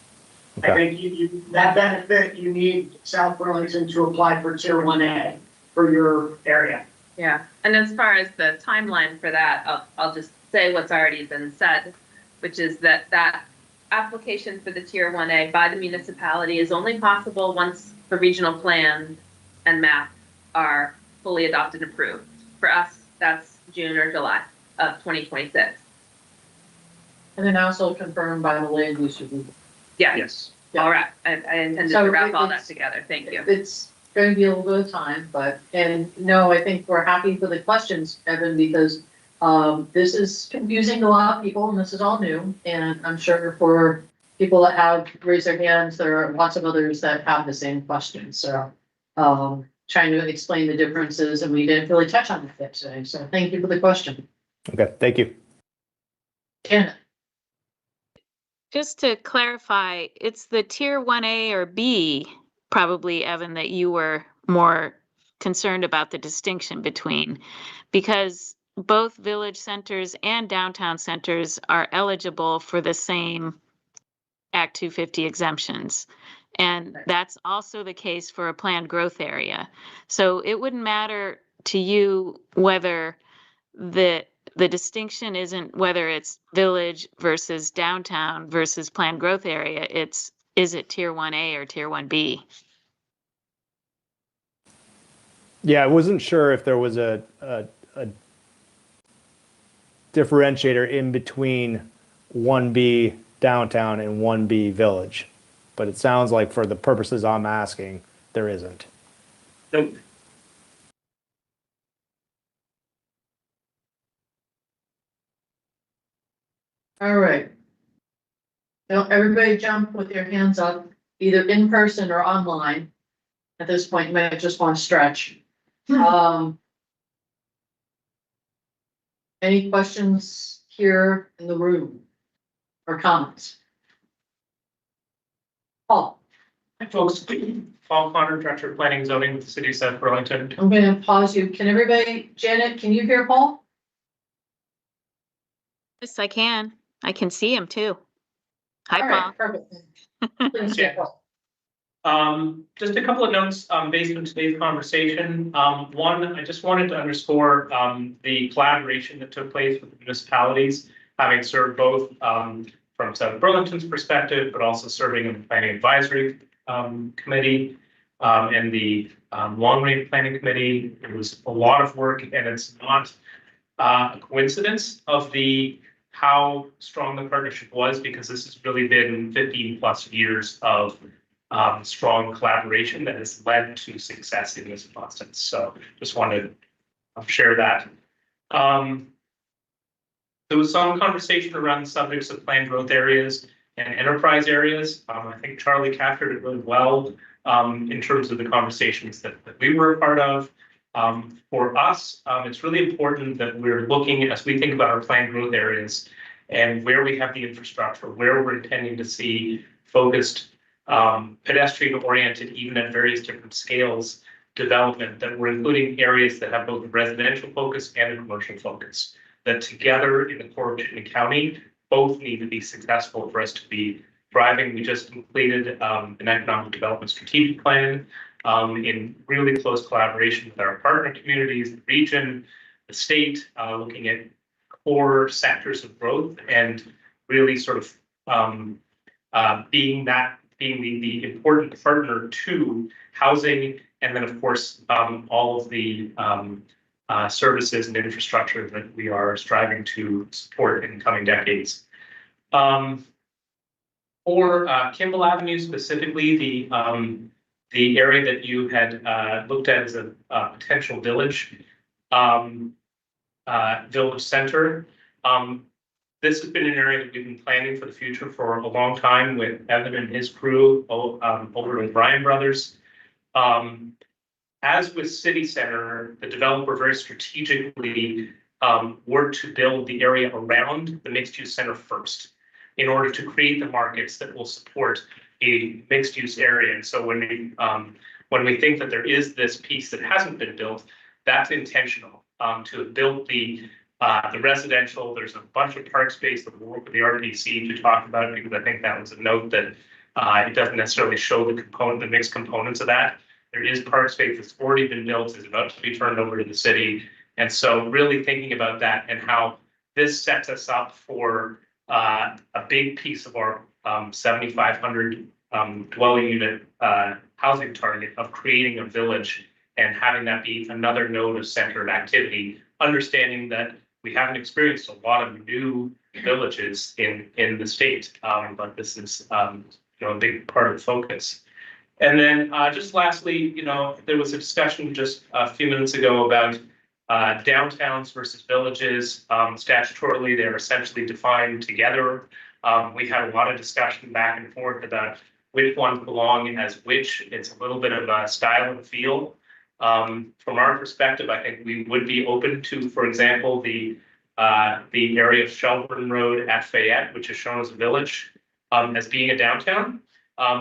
I
Okay.
think that benefit, you need South Burlington to apply for Tier 1A for your area.
Yeah, and as far as the timeline for that, I'll just say what's already been said, which is that application for the Tier 1A by the municipality is only possible once the regional plan and map are fully adopted and approved. For us, that's June or July of 2026.
and then also confirmed by the land use review.
Yeah,
yes.
all right. I intended
So
to wrap all that
it's-
together. Thank you.
It's going to be a little bit of time, and no, I think we're happy for the questions, Evan, because this is confusing to a lot of people, and this is all new, and I'm sure for people that have raised their hands, there are lots of others that have the same questions, so trying to explain the differences, and we didn't really touch on that today, so thank you for the question.
Okay, thank you.
Janet?
Just to clarify, it's the Tier 1A or B, probably, Evan, that you were more concerned about the distinction between, because both village centers and downtown centers are eligible for the same Act 250 exemptions. And that's also the case for a planned growth area. So it wouldn't matter to you whether the distinction isn't whether it's village versus downtown versus planned growth area. Is it Tier 1A or Tier 1B?
Yeah, I wasn't sure if there was a differentiator in between 1B downtown and 1B village, but it sounds like for the purposes I'm asking, there isn't.
Nope.
All right. Now, everybody jump with your hands up, either in person or online. At this point, you might just want to stretch. Any questions here in the room or comments? Paul,
Hi, folks. Paul Connor, Director of Planning and Zoning with the City of South Burlington.
I'm going to pause you. Can everybody, Janet, can you hear Paul?
Yes, I can. I can see him too. Hi,
All right, perfect. Please,
Yeah.
Paul.
Just a couple of notes, based on today's conversation. One, I just wanted to underscore, the collaboration that took place with the municipalities, having served both, from South Burlington's perspective, but also serving in the Planning Advisory, Committee. and the long range planning committee. It was a lot of work, and it's not a coincidence of how strong the partnership was, because this has really been 15+ years of strong collaboration that has led to success in this process. So just wanted to share that. There was some conversation around the subjects of planned growth areas and enterprise areas. I think Charlie captured it really well in terms of the conversations that we were a part of. For us, it's really important that we're looking, as we think about our planned growth areas and where we have the infrastructure, where we're intending to see focused, pedestrian oriented, even at various different scales, development, that we're including areas that have both a residential focus and a commercial focus, that together in the core of Chittenden County, both need to be successful for us to be thriving. We just completed an economic development strategic plan in really close collaboration with our partner communities, the region, the state, looking at core sectors of growth and really sort of being the important partner to housing, and then of course all of the services and infrastructure that we are striving to support in coming decades. For Kimball Avenue specifically, the area that you had looked at as a potential village center. This has been an area that we've been planning for the future for a long time with Evan and his crew over with Bryan Brothers. As with City Center, the developer very strategically worked to build the area around the mixed-use center first in order to create the markets that will support a mixed-use area. And so when we think that there is this piece that hasn't been built, that's intentional to have built the residential. There's a bunch of park space that we'll work with the RDC to talk about, because I think that was a note that it doesn't necessarily show the mixed components of that. There is park space that's already been built, is about to be turned over to the city. And so really thinking about that and how this sets us up for a big piece of our 7,500 dwelling unit housing target of creating a village and having that be another node of center of activity, understanding that we haven't experienced a lot of new villages in the state, but this is a big part of the focus. And then just lastly, there was a discussion just a few minutes ago about downtowns versus villages. Statutorily, they're essentially defined together. We had a lot of discussion back and forth about which ones belong as which. It's a little bit of a style and feel. From our perspective, I think we would be open to, for example, the area of Shelburne Road at Fayette, which is shown as a village, as being a downtown.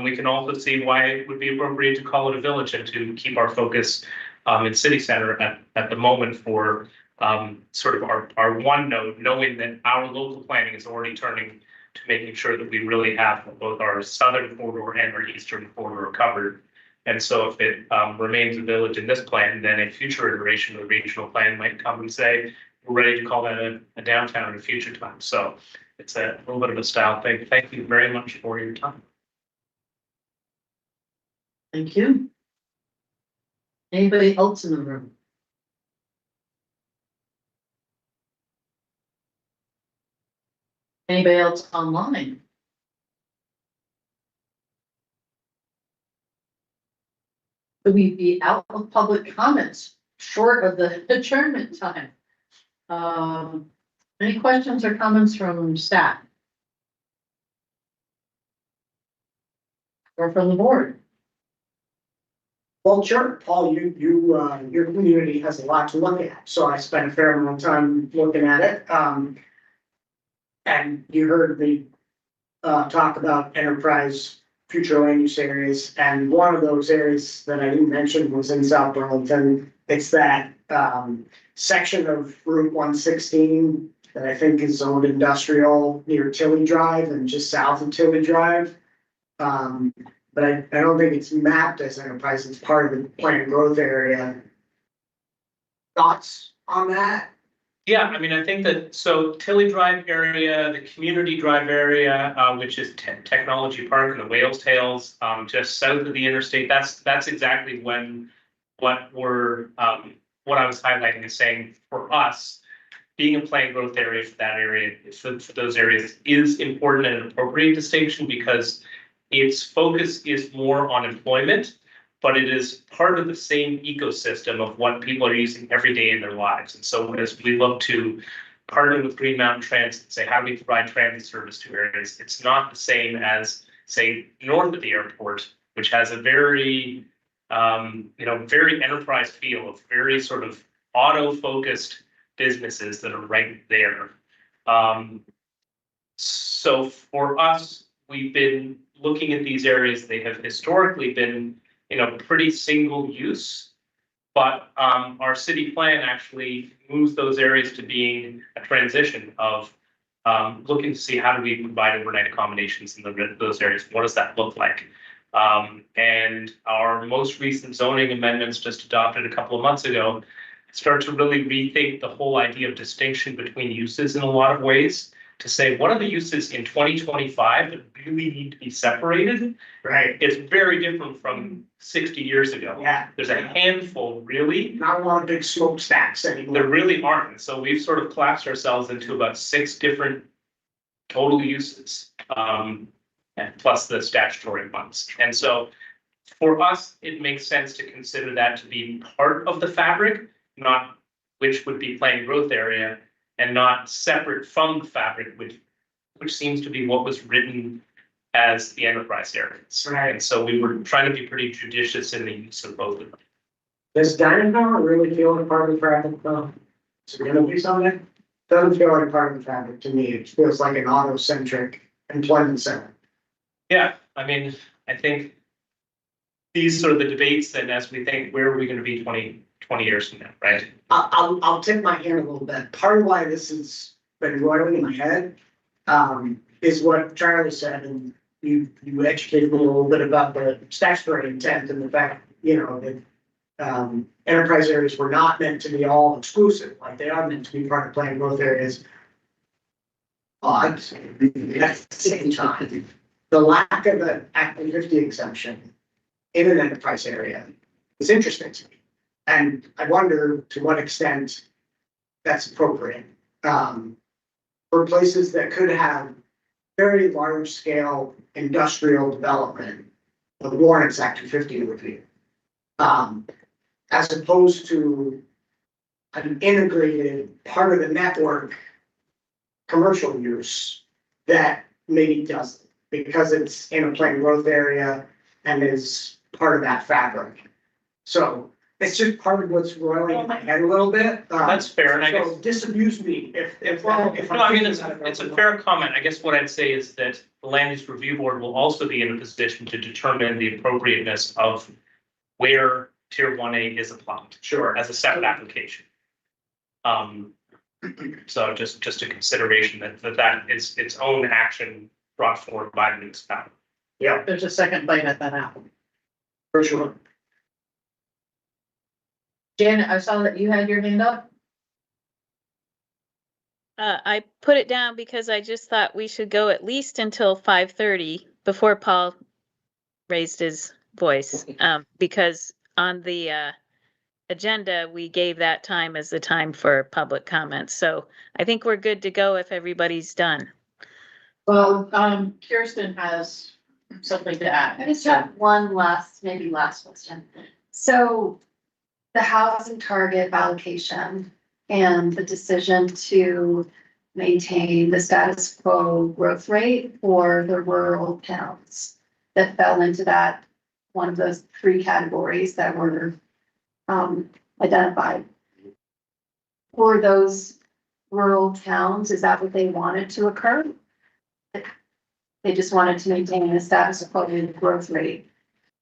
We can also see why it would be appropriate to call it a village and to keep our focus in City Center at the moment for sort of our one node, knowing that our local planning is already turning to making sure that we really have both our southern corridor and our eastern corridor covered. And so if it remains a village in this plan, then a future iteration of the regional plan might come and say, we're ready to call that a downtown in a future time. So it's a little bit of a style thing. Thank you very much for your time.
Thank you. Anybody else in the room? Anybody else online? Could we be out of public comments short of the adjournment time? Any questions or comments from staff? Or from the board?
Well, sure, Paul, your community has a lot to look at, so I spent a fair amount of time looking at it. And you heard me talk about enterprise future land use areas, and one of those areas that I didn't mention was in South Burlington. It's that section of Route 116 that I think is zoned industrial near Tilly Drive and just south of Tilly Drive. But I don't think it's mapped as enterprise. It's part of the planned growth area. Thoughts on that?
Yeah, I mean, I think that, so Tilly Drive area, the Community Drive area, which is Technology Park and the Whale's Tails, just south of the interstate, that's exactly what I was highlighting is saying for us, being a planned growth area for that area, for those areas is important and an appropriate distinction because its focus is more on employment, but it is part of the same ecosystem of what people are using every day in their lives. And so as we look to partner with Green Mountain Transit and say, how do we provide transit service to areas? It's not the same as, say, north of the airport, which has a very, very enterprise feel of very sort of auto-focused businesses that are right there. So for us, we've been looking at these areas. They have historically been pretty single use, but our city plan actually moves those areas to being a transition of looking to see how do we provide overnight accommodations in those areas. What does that look like? And our most recent zoning amendments just adopted a couple of months ago start to really rethink the whole idea of distinction between uses in a lot of ways to say, what are the uses in 2025 that really need to be separated?
Right.
It's very different from 60 years ago.
Yeah.
There's a handful, really.
Not a lot of big smokestacks anymore.
There really aren't. So we've sort of collapsed ourselves into about 6 different total uses, and plus the statutory ones. And so for us, it makes sense to consider that to be part of the fabric, not which would be planned growth area, and not separate from the fabric, which seems to be what was written as the enterprise areas.
Right.
And so we were trying to be pretty judicious in the use of both of them.
Does dining power really feel like part of the fabric though? Is it gonna be something? Doesn't feel like part of the fabric to me. It feels like an auto-centric employment center.
Yeah, I mean, I think these are the debates that as we think, where are we gonna be 20 years from now, right?
I'll tip my hand a little bit. Part of why this has been roiling in my head is what Charlie said, and you educated me a little bit about the statutory intent and the fact, that enterprise areas were not meant to be all exclusive, like they are meant to be part of planned growth areas. But at the same time, the lack of an Act 50 exemption in an enterprise area is interesting to me. And I wonder to what extent that's appropriate for places that could have very large scale industrial development of warrants Act 250 review. As opposed to an integrated part of the network commercial use that maybe doesn't, because it's in a planned growth area and is part of that fabric. So it's just part of what's roiling in my head a little bit.
That's fair, and I guess.
So disabuse me if
No, I mean, it's a fair comment. I guess what I'd say is that the Land Use Review Board will also be in a position to determine the appropriateness of where Tier 1A is applied.
Sure.
As a separate application. So just a consideration that is its own action brought forward by the municipality.
Yeah,
There's a second bite at that apple.
for sure.
Janet, I saw that you had your hand up.
I put it down because I just thought we should go at least until 5:30 before Paul raised his voice. Because on the agenda, we gave that time as the time for public comments. So I think we're good to go if everybody's done.
Well, Kirsten has something to add.
I just have one last question. So the housing target allocation and the decision to maintain the status quo growth rate for the rural towns that fell into that, one of those 3 categories that were identified. For those rural towns, is that what they wanted to occur? They just wanted to maintain the status quo growth rate.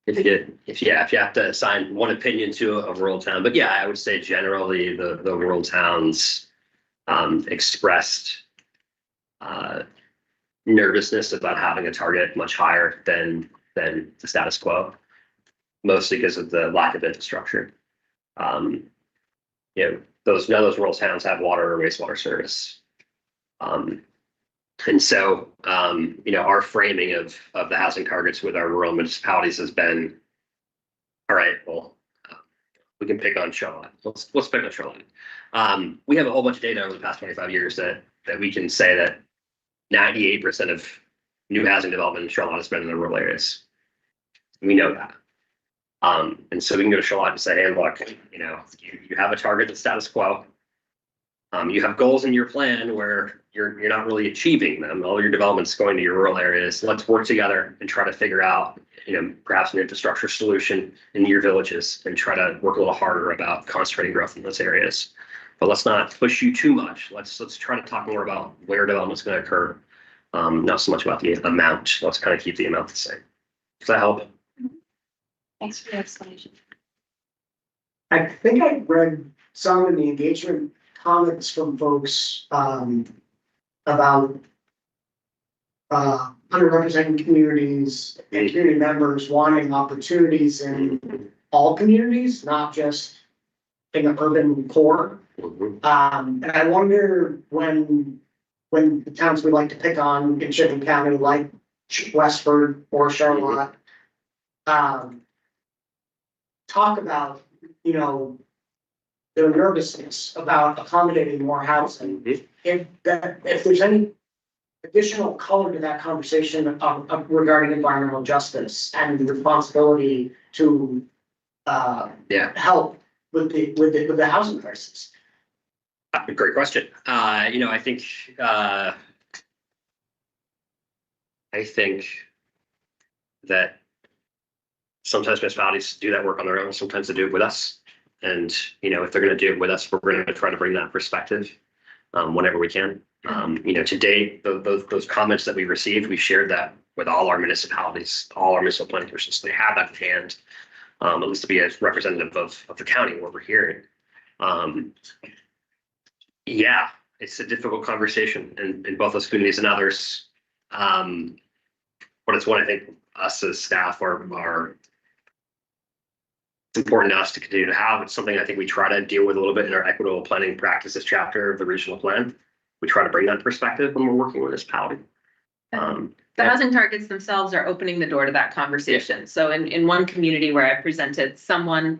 If you have to assign one opinion to a rural town, but yeah, I would say generally the rural towns expressed nervousness about having a target much higher than the status quo, mostly because of the lack of infrastructure. none of those rural towns have water or wastewater service. And so, our framing of the housing targets with our rural municipalities has been, all right, well, we can pick on Charlotte. Let's pick on Charlotte. We have a whole bunch of data over the past 25 years that we can say that 98% of new housing development in Charlotte has been in the rural areas. We know that. And so we can go to Charlotte and say, hey, look, you have a target that's status quo. You have goals in your plan where you're not really achieving them. All your development's going to your rural areas. Let's work together and try to figure out, perhaps an infrastructure solution in your villages and try to work a little harder about concentrating growth in those areas. But let's not push you too much. Let's try to talk more about where development's going to occur. Not so much about the amount. Let's kind of keep the amount the same. Does that help?
Thanks for the explanation.
I think I read some in the engagement comments from folks, about underrepresented communities and community members wanting opportunities in all communities, not just in the urban core. And I wonder when the towns we like to pick on in Chittenden County, like Westford or Charlotte, talk about, their nervousness about accommodating more housing. If there's any additional color to that conversation regarding environmental justice and the responsibility to help with the housing crisis.
Great question. I think that sometimes municipalities do that work on their own. Sometimes they do it with us. And, if they're going to do it with us, we're going to try to bring that perspective whenever we can. To date, those comments that we received, we shared that with all our municipalities, all our municipal planning commissions. They have that at hand, at least to be a representative of the county where we're hearing. Yeah, it's a difficult conversation in both those communities and others. But it's one I think us as staff are it's important to us to continue to have. It's something I think we try to deal with a little bit in our equitable planning practices chapter of the regional plan. We try to bring that perspective when we're working with municipality.
The housing targets themselves are opening the door to that conversation. So in one community where I presented, someone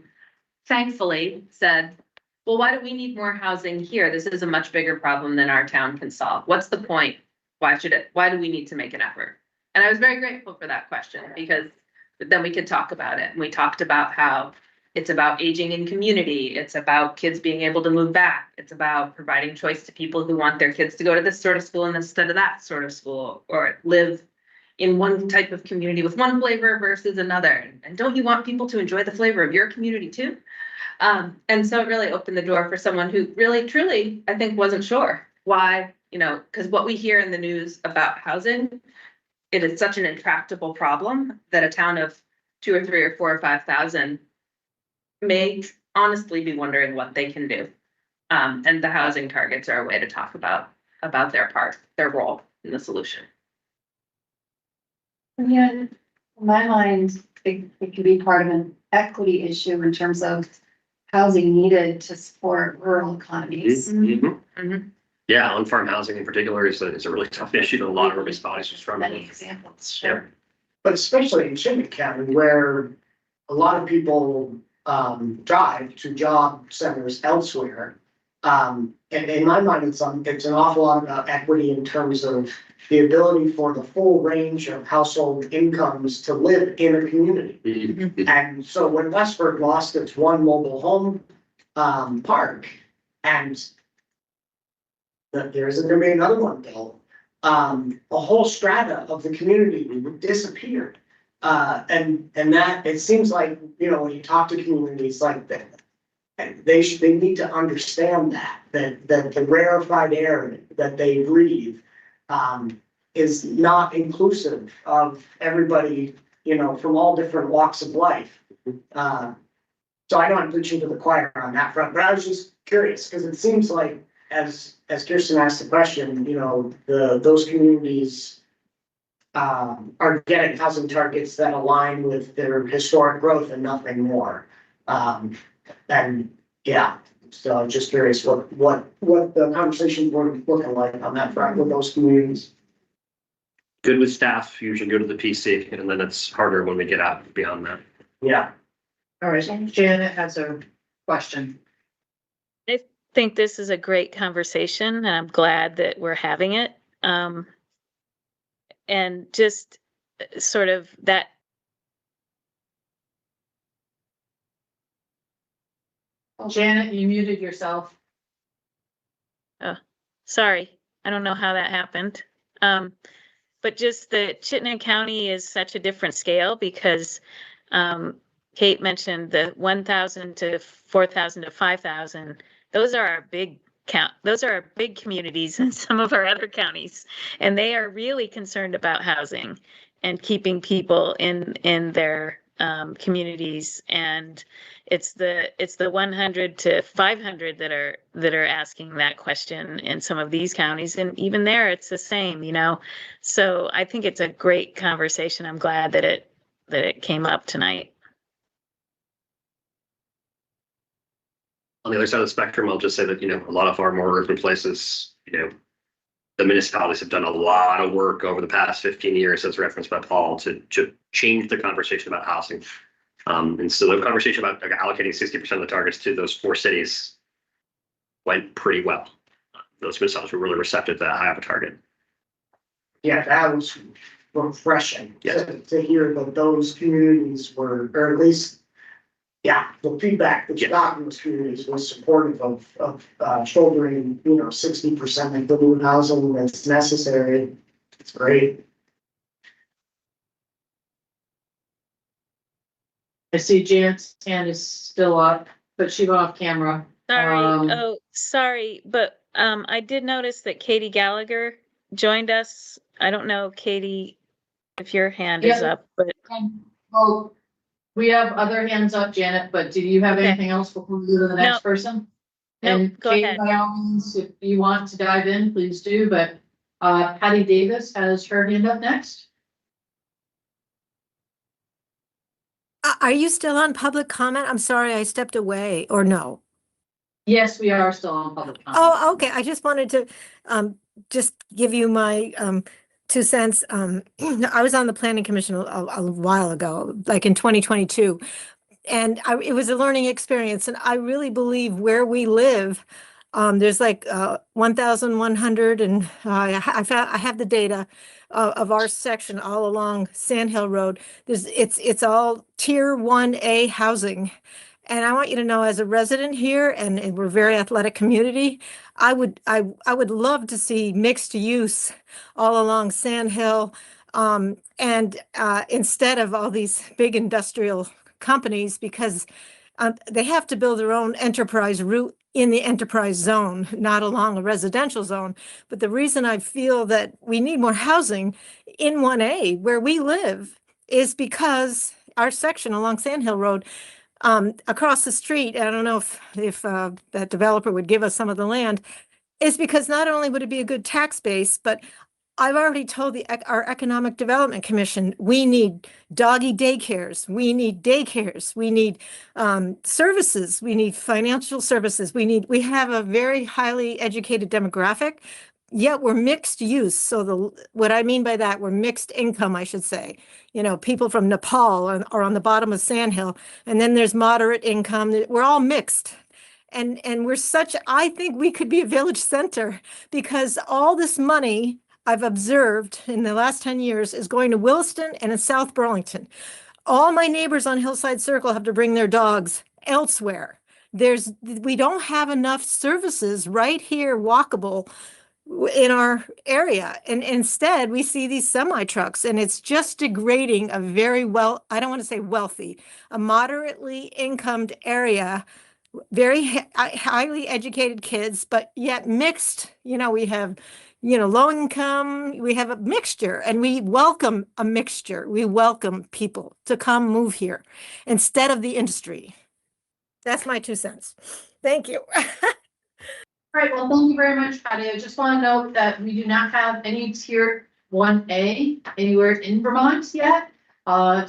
thankfully said, well, why do we need more housing here? This is a much bigger problem than our town can solve. What's the point? Why do we need to make an effort? And I was very grateful for that question because then we could talk about it. And we talked about how it's about aging in community. It's about kids being able to move back. It's about providing choice to people who want their kids to go to this sort of school instead of that sort of school, or live in one type of community with one flavor versus another. And don't you want people to enjoy the flavor of your community too? And so it really opened the door for someone who really, truly, I think wasn't sure why, because what we hear in the news about housing, it is such an intractable problem that a town of 2 or 3 or 4 or 5,000 may honestly be wondering what they can do. And the housing targets are a way to talk about their role in the solution.
Yeah, in my mind, it could be part of an equity issue in terms of housing needed to support rural economies.
Yeah, on-farm housing in particular is a really tough issue that a lot of municipalities are struggling
Many
with.
examples, sure.
But especially in Chittenden County, where a lot of people drive to job centers elsewhere. And in my mind, it's an awful lot about equity in terms of the ability for the full range of household incomes to live in a community. And so when Westford lost its one mobile home park, and there isn't gonna be another one built, a whole strata of the community disappeared. And that, it seems like, when you talk to communities like that, and they need to understand that the rarefied air that they breathe is not inclusive of everybody, from all different walks of life. So I know I'm preaching to the choir on that front, but I was just curious, because it seems like, as Kirsten asked the question, those communities are getting housing targets that align with their historic growth and nothing more. And yeah, So I'm just curious what the conversations were looking like on that front with those communities.
Good with staff, usually go to the PC, and then it's harder when we get out beyond that.
Yeah.
All right, Janet has a question.
I think this is a great conversation and I'm glad that we're having it. And just sort of that.
Janet, you muted yourself.
Oh, sorry. I don't know how that happened. But just that Chittenden County is such a different scale because Kate mentioned the 1,000 to 4,000 to 5,000. Those are our big count. Those are our big communities in some of our other counties, and they are really concerned about housing and keeping people in their communities. And it's the 100 to 500 that are asking that question in some of these counties, and even there it's the same, you know. So I think it's a great conversation. I'm glad that it came up tonight.
On the other side of the spectrum, I'll just say that, you know, a lot of our more urban places, you know, the municipalities have done a lot of work over the past 15 years, as referenced by Paul, to change the conversation about housing. And so the conversation about allocating 60% of the targets to those 4 cities went pretty well. Those municipalities were really receptive to that high of a target.
Yeah, that was refreshing
Yes.
to hear that those communities were, or at least, yeah, the feedback that you got in those communities was supportive of shouldering, 60% of the new housing that's necessary. It's great.
I see Janet's hand is still up, but she went off camera.
Sorry. Sorry, but I did notice that Katie Gallagher joined us. I don't know, Katie, if your hand is up, but
Well, we have other hands up, Janet, but do you have anything else before we go to the next person? And
go
Kate,
ahead.
by all means, if you want to dive in, please do, but Patty Davis has her hand up next.
Are you still on public comment? I'm sorry, I stepped away, or no?
Yes, we are still on public comment.
Oh, okay. I just wanted to just give you my 2 cents. I was on the planning commission a while ago, like in 2022, and it was a learning experience. And I really believe where we live, there's like 1,100, and I have the data of our section all along Sand Hill Road. It's all tier 1A housing. And I want you to know, as a resident here, and we're a very athletic community, I would love to see mixed use all along Sand Hill. And instead of all these big industrial companies, because they have to build their own enterprise route in the enterprise zone, not along a residential zone. But the reason I feel that we need more housing in 1A where we live is because our section along Sand Hill Road, across the street, I don't know if that developer would give us some of the land, is because not only would it be a good tax base, but I've already told our Economic Development Commission, we need doggy daycares, we need daycares, we need services, we need financial services, we have a very highly educated demographic, yet we're mixed use. So what I mean by that, we're mixed income, I should say. People from Nepal are on the bottom of Sand Hill, and then there's moderate income. We're all mixed. And I think we could be a village center, because all this money I've observed in the last 10 years is going to Williston and in South Burlington. All my neighbors on Hillside Circle have to bring their dogs elsewhere. We don't have enough services right here walkable in our area. And instead we see these semi trucks, and it's just degrading a very I don't want to say wealthy, a moderately incomed area, very highly educated kids, but yet mixed. We have, low income, we have a mixture, and we welcome a mixture. We welcome people to come move here instead of the industry. That's my 2 cents. Thank you.
All right, well, thank you very much, Patty. I just want to note that we do not have any tier 1A anywhere in Vermont yet.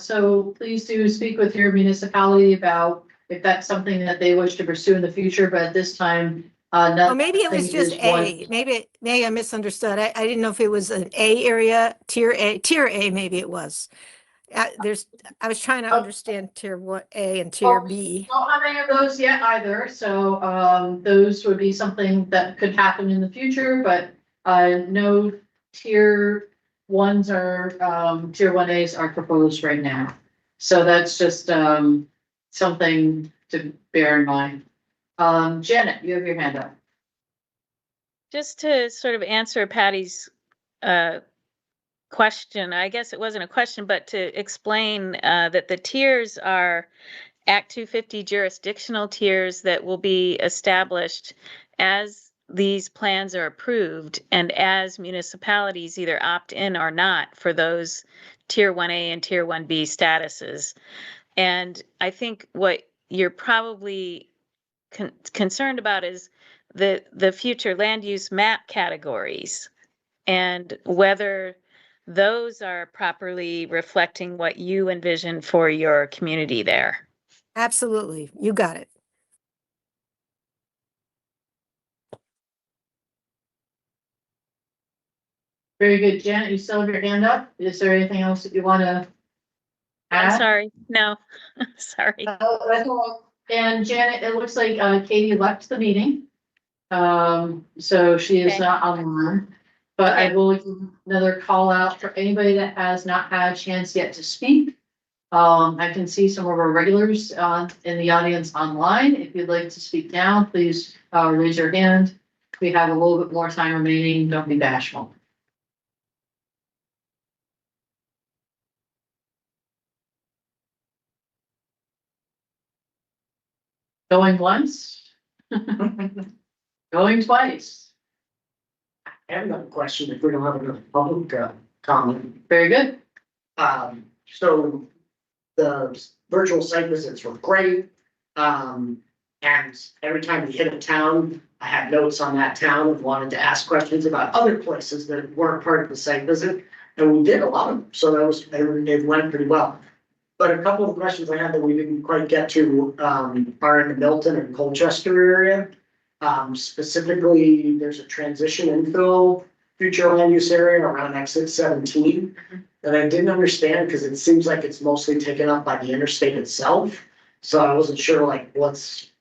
So please do speak with your municipality about if that's something that they wish to pursue in the future, but at this time,
Or maybe it was
nothing
just
is one-
A, maybe I misunderstood. I didn't know if it was an A area, tier A, maybe it was. I was trying to understand tier one, A and tier B.
Don't have any of those yet either, so, those would be something that could happen in the future, but, no tier ones or, tier 1As are proposed right now. So that's just, something to bear in mind. Janet, you have your hand up.
Just to sort of answer Patty's question, I guess it wasn't a question, but to explain that the tiers are Act 250 jurisdictional tiers that will be established as these plans are approved and as municipalities either opt in or not for those tier 1A and tier 1B statuses. And I think what you're probably concerned about is the future land use map categories and whether those are properly reflecting what you envision for your community there.
Absolutely, you got it.
Very good, Janet, you still have your hand up? Is there anything else that you want to
I'm
add?
sorry, no, sorry.
That's all. And Janet, it looks like Katie left the meeting. So she is
Okay.
not online. But I
Okay.
will give another call out for anybody that has not had a chance yet to speak. I can see some of our regulars in the audience online. If you'd like to speak now, please raise your hand. We have a little bit more time remaining. Don't be bashful. Going once? Going twice.
I have another question if we don't have enough public comment.
Very good.
So the virtual site visits were great. And every time we hit a town, I had notes on that town and wanted to ask questions about other places that weren't part of the site visit. And we did a lot of them, so it went pretty well. But a couple of questions I had that we didn't quite get to are in the Milton and Colchester area. Specifically, there's a transition infill future land use area around exit 17. That I didn't understand because it seems like it's mostly taken up by the interstate itself. So I wasn't sure like what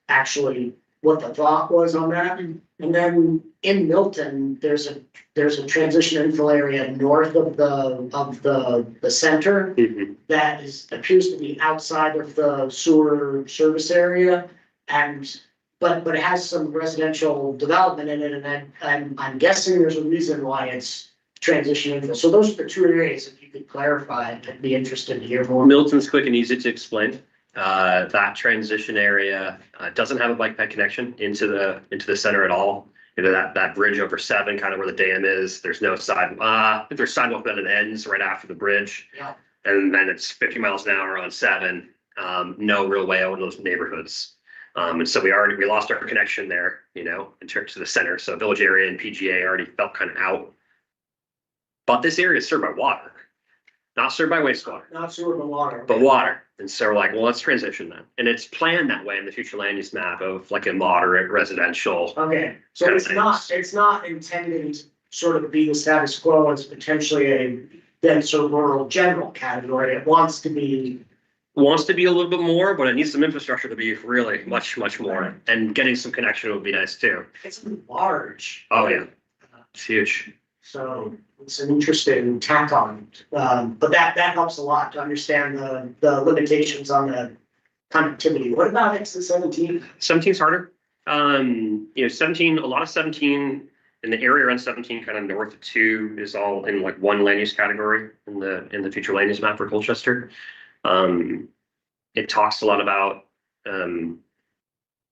the thought was on that. And then in Milton, there's a transition infill area north of the center that appears to be outside of the sewer service area. But it has some residential development in it, and I'm guessing there's a reason why it's transition infill. So those are the two areas, if you could clarify, I'd be interested to hear more.
Milton's quick and easy to explain. That transition area doesn't have a bike path connection into the center at all. You know, that bridge over 7, kind of where the dam is, there's no sidewalk. There's sidewalk, but it ends right after the bridge.
Yeah.
And then it's 50 miles an hour on 7. No real way out in those neighborhoods. And so we lost our connection there, you know, in terms of the center. So village area and PGA already felt kind of out. But this area is served by water, not served by wastewater,
Not sewer, but water.
but water. And so we're like, well, let's transition that. And it's planned that way in the future land use map of like a moderate residential.
Okay, so
kind of
it's not intending to sort of be the status quo as potentially a denser rural general category. It wants to be.
Wants to be a little bit more, but it needs some infrastructure to be really much more. And getting some connection would be nice too.
It's large.
Oh, yeah. It's huge.
So it's an interesting tack on, but that helps a lot to understand the limitations on the connectivity. What about exit 17?
17's harder. You know, 17, a lot of 17 in the area around 17, kind of north of 2 is all in like one land use category in the future land use map for Colchester. It talks a lot about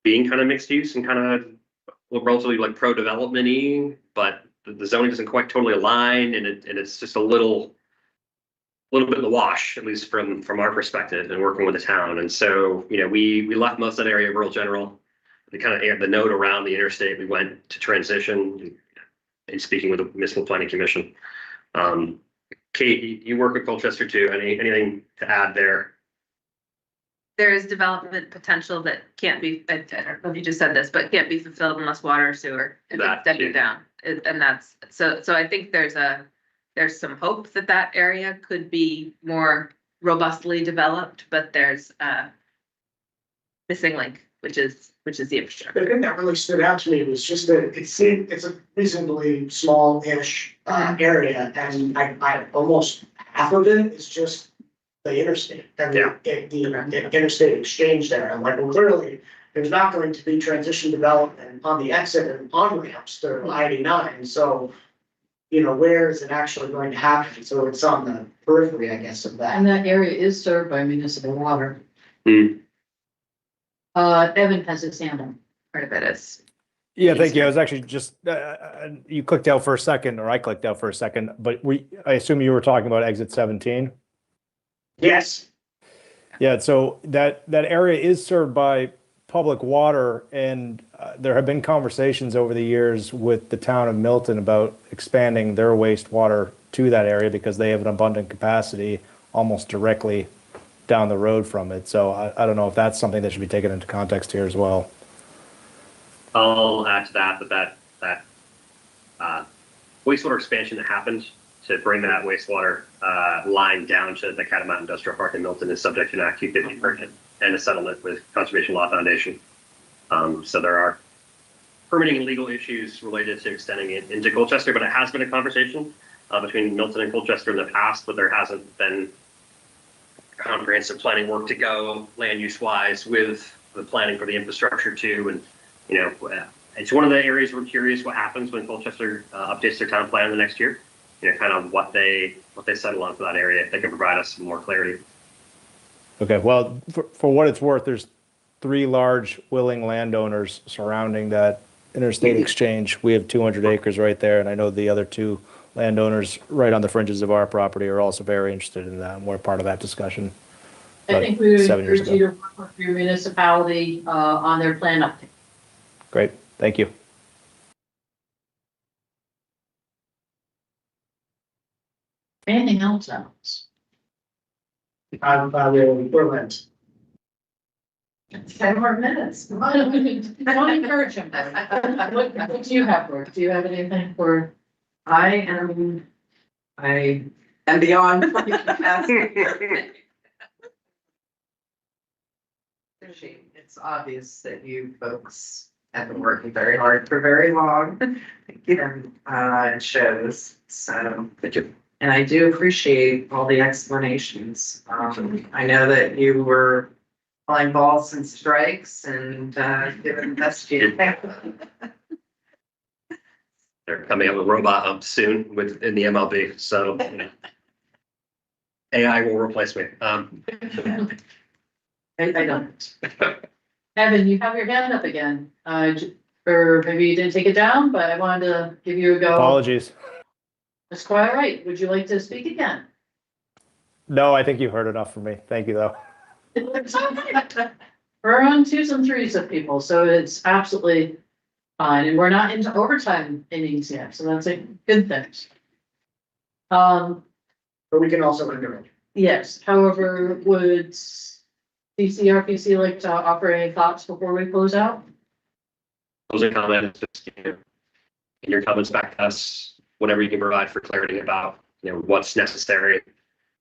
being kind of mixed use and kind of relatively like pro-development-y, but the zoning doesn't quite totally align, and it's just a little bit in the wash, at least from our perspective and working with the town. And so, you know, we left most of that area rural general. The kind of the node around the interstate, we went to transition and speaking with the municipal planning commission. Kate, you work with Colchester too. Anything to add there?
there is development potential that can't be, I don't know if you just said this, but can't be fulfilled unless water or sewer is
That
extended
too.
down. And that's, so I think there's some hope that that area could be more robustly developed, but there's a missing link, which is the infrastructure.
The thing that really stood out to me was just that it's a reasonably small-ish area, and I almost half of it is just the interstate. I mean, the interstate exchange there, and like, well, clearly, there's not going to be transition development on the exit and on ramps to I-89, so, you know, where is it actually going to happen? So it's on the periphery, I guess, of that.
And that area is served by municipal water.
Hmm.
Evan has his hand up.
Part of it is.
Yeah, thank you. I was actually just, you clicked out for a second, or I clicked out for a second, but I assume you were talking about exit 17?
Yes.
Yeah, so that area is served by public water, and there have been conversations over the years with the town of Milton about expanding their wastewater to that area because they have an abundant capacity almost directly down the road from it. So I don't know if that's something that should be taken into context here as well.
I'll add to that wastewater expansion that happened to bring that wastewater line down to the Catamount Industrial Park in Milton is subject to an Act 250 permit and a settlement with Conservation Law Foundation. So there are permitting and legal issues related to extending it into Colchester, but it has been a conversation between Milton and Colchester in the past, but there hasn't been comprehensive planning work to go land use wise with the planning for the infrastructure too. And, you know, it's one of the areas we're curious what happens when Colchester updates their town plan in the next year, you know, kind of what they settle on for that area, if they can provide us some more clarity.
Okay, well, for what it's worth, there's 3 large willing landowners surrounding that interstate exchange. We have 200 acres right there, and I know the other 2 landowners right on the fringes of our property are also very interested in that, and we're part of that discussion.
I think we would
7 years
encourage you to work with your municipality on their plan update.
Great, thank you.
Anything else, Alex?
We're lent.
10 more minutes.
Don't encourage him. What do you have for? Do you have anything for?
I am beyond. It's obvious that you folks have been working very hard for very long. And it shows. So, and I do appreciate all the explanations. I know that you were playing balls and strikes and giving the best you can.
They're coming up with robot humps soon in the MLB, so AI will replace me.
I don't. Evan, you have your hand up again. Or maybe you didn't take it down, but I wanted to give you a go.
Apologies.
That's quite all right. Would you like to speak again?
No, I think you've heard enough from me. Thank you, though.
We're on 2s and 3s of people, so it's absolutely fine, and we're not into overtime innings yet, so that's a good thing.
But we can also interrupt.
Yes, however, would CCRPC like to offer any thoughts before we close out?
Closing comments, just, you know, in your comments back to us, whatever you can provide for clarity about, you know, what's necessary,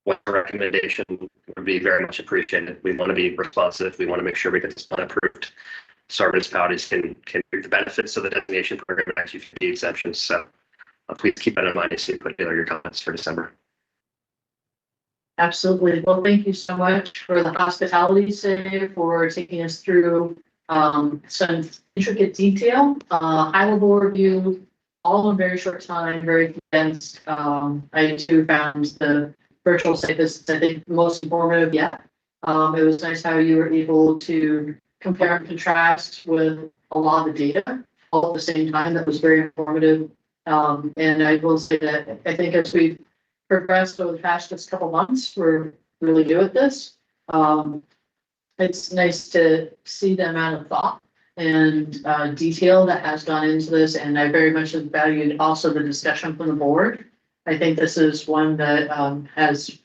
what the recommendation would be very much appreciated. We want to be responsive. We want to make sure we get this plan approved, so our municipalities can reap the benefits of the designation program and actually the exemptions. So please keep that in mind as you put together your comments for December.
Absolutely. Well, thank you so much for the hospitality today, for taking us through some intricate detail, high level overview, all in a very short time, very condensed. I too found the virtual site visits, I think, most informative yet. It was nice how you were able to compare and contrast with a lot of the data all at the same time. That was very informative. And I will say that I think as we've progressed over the past just couple months, we're really good at this. It's nice to see the amount of thought and detail that has gone into this, and I very much have valued also the discussion from the board. I think this is one that has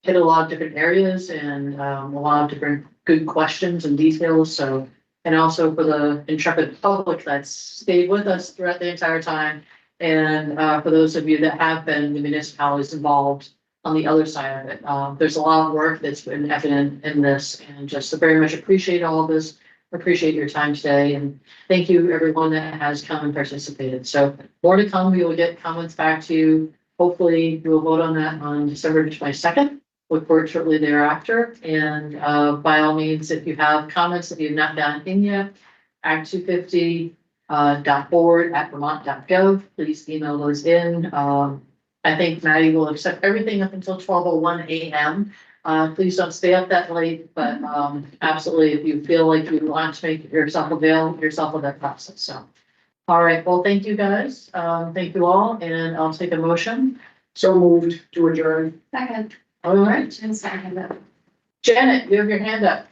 hit a lot of different areas and, a lot of different good questions and details, so. And also for the intrepid public that's stayed with us throughout the entire time. And, for those of you that have been the municipalities involved on the other side of it, there's a lot of work that's been evident in this, and just very much appreciate all of this. Appreciate your time today, and thank you everyone that has come and participated. So more to come. We will get comments back to you. Hopefully we'll vote on that on December 22nd. Look forward shortly thereafter. And by all means, if you have comments that you've not done in yet, act250.board@vermont.gov. Please email those in. I think Maddie will accept everything up until 12:01 a.m. Please don't stay up that late, but absolutely, if you feel like you want to make yourself available of that process, so. All right, well, thank you guys. Thank you all, and I'll take a motion.
So moved to adjourn.
Second.
All right,
Second.
Janet, you have your hand up.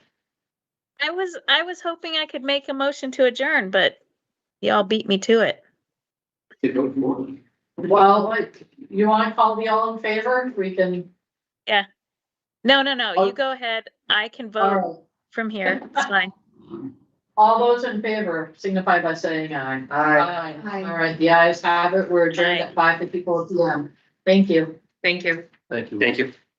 I was hoping I could make a motion to adjourn, but y'all beat me to it.
Well, like, you want to call me all in favor? We can.
No,
Oh.
you go ahead. I can
All
vote
right.
from here. It's fine.
All those in favor signify by saying aye.
Aye.
Aye.
All right, the ayes have it. We're adjourned
Aye.
at 5:54 p.m. Thank you.
Thank you.
Thank you.
Thank you.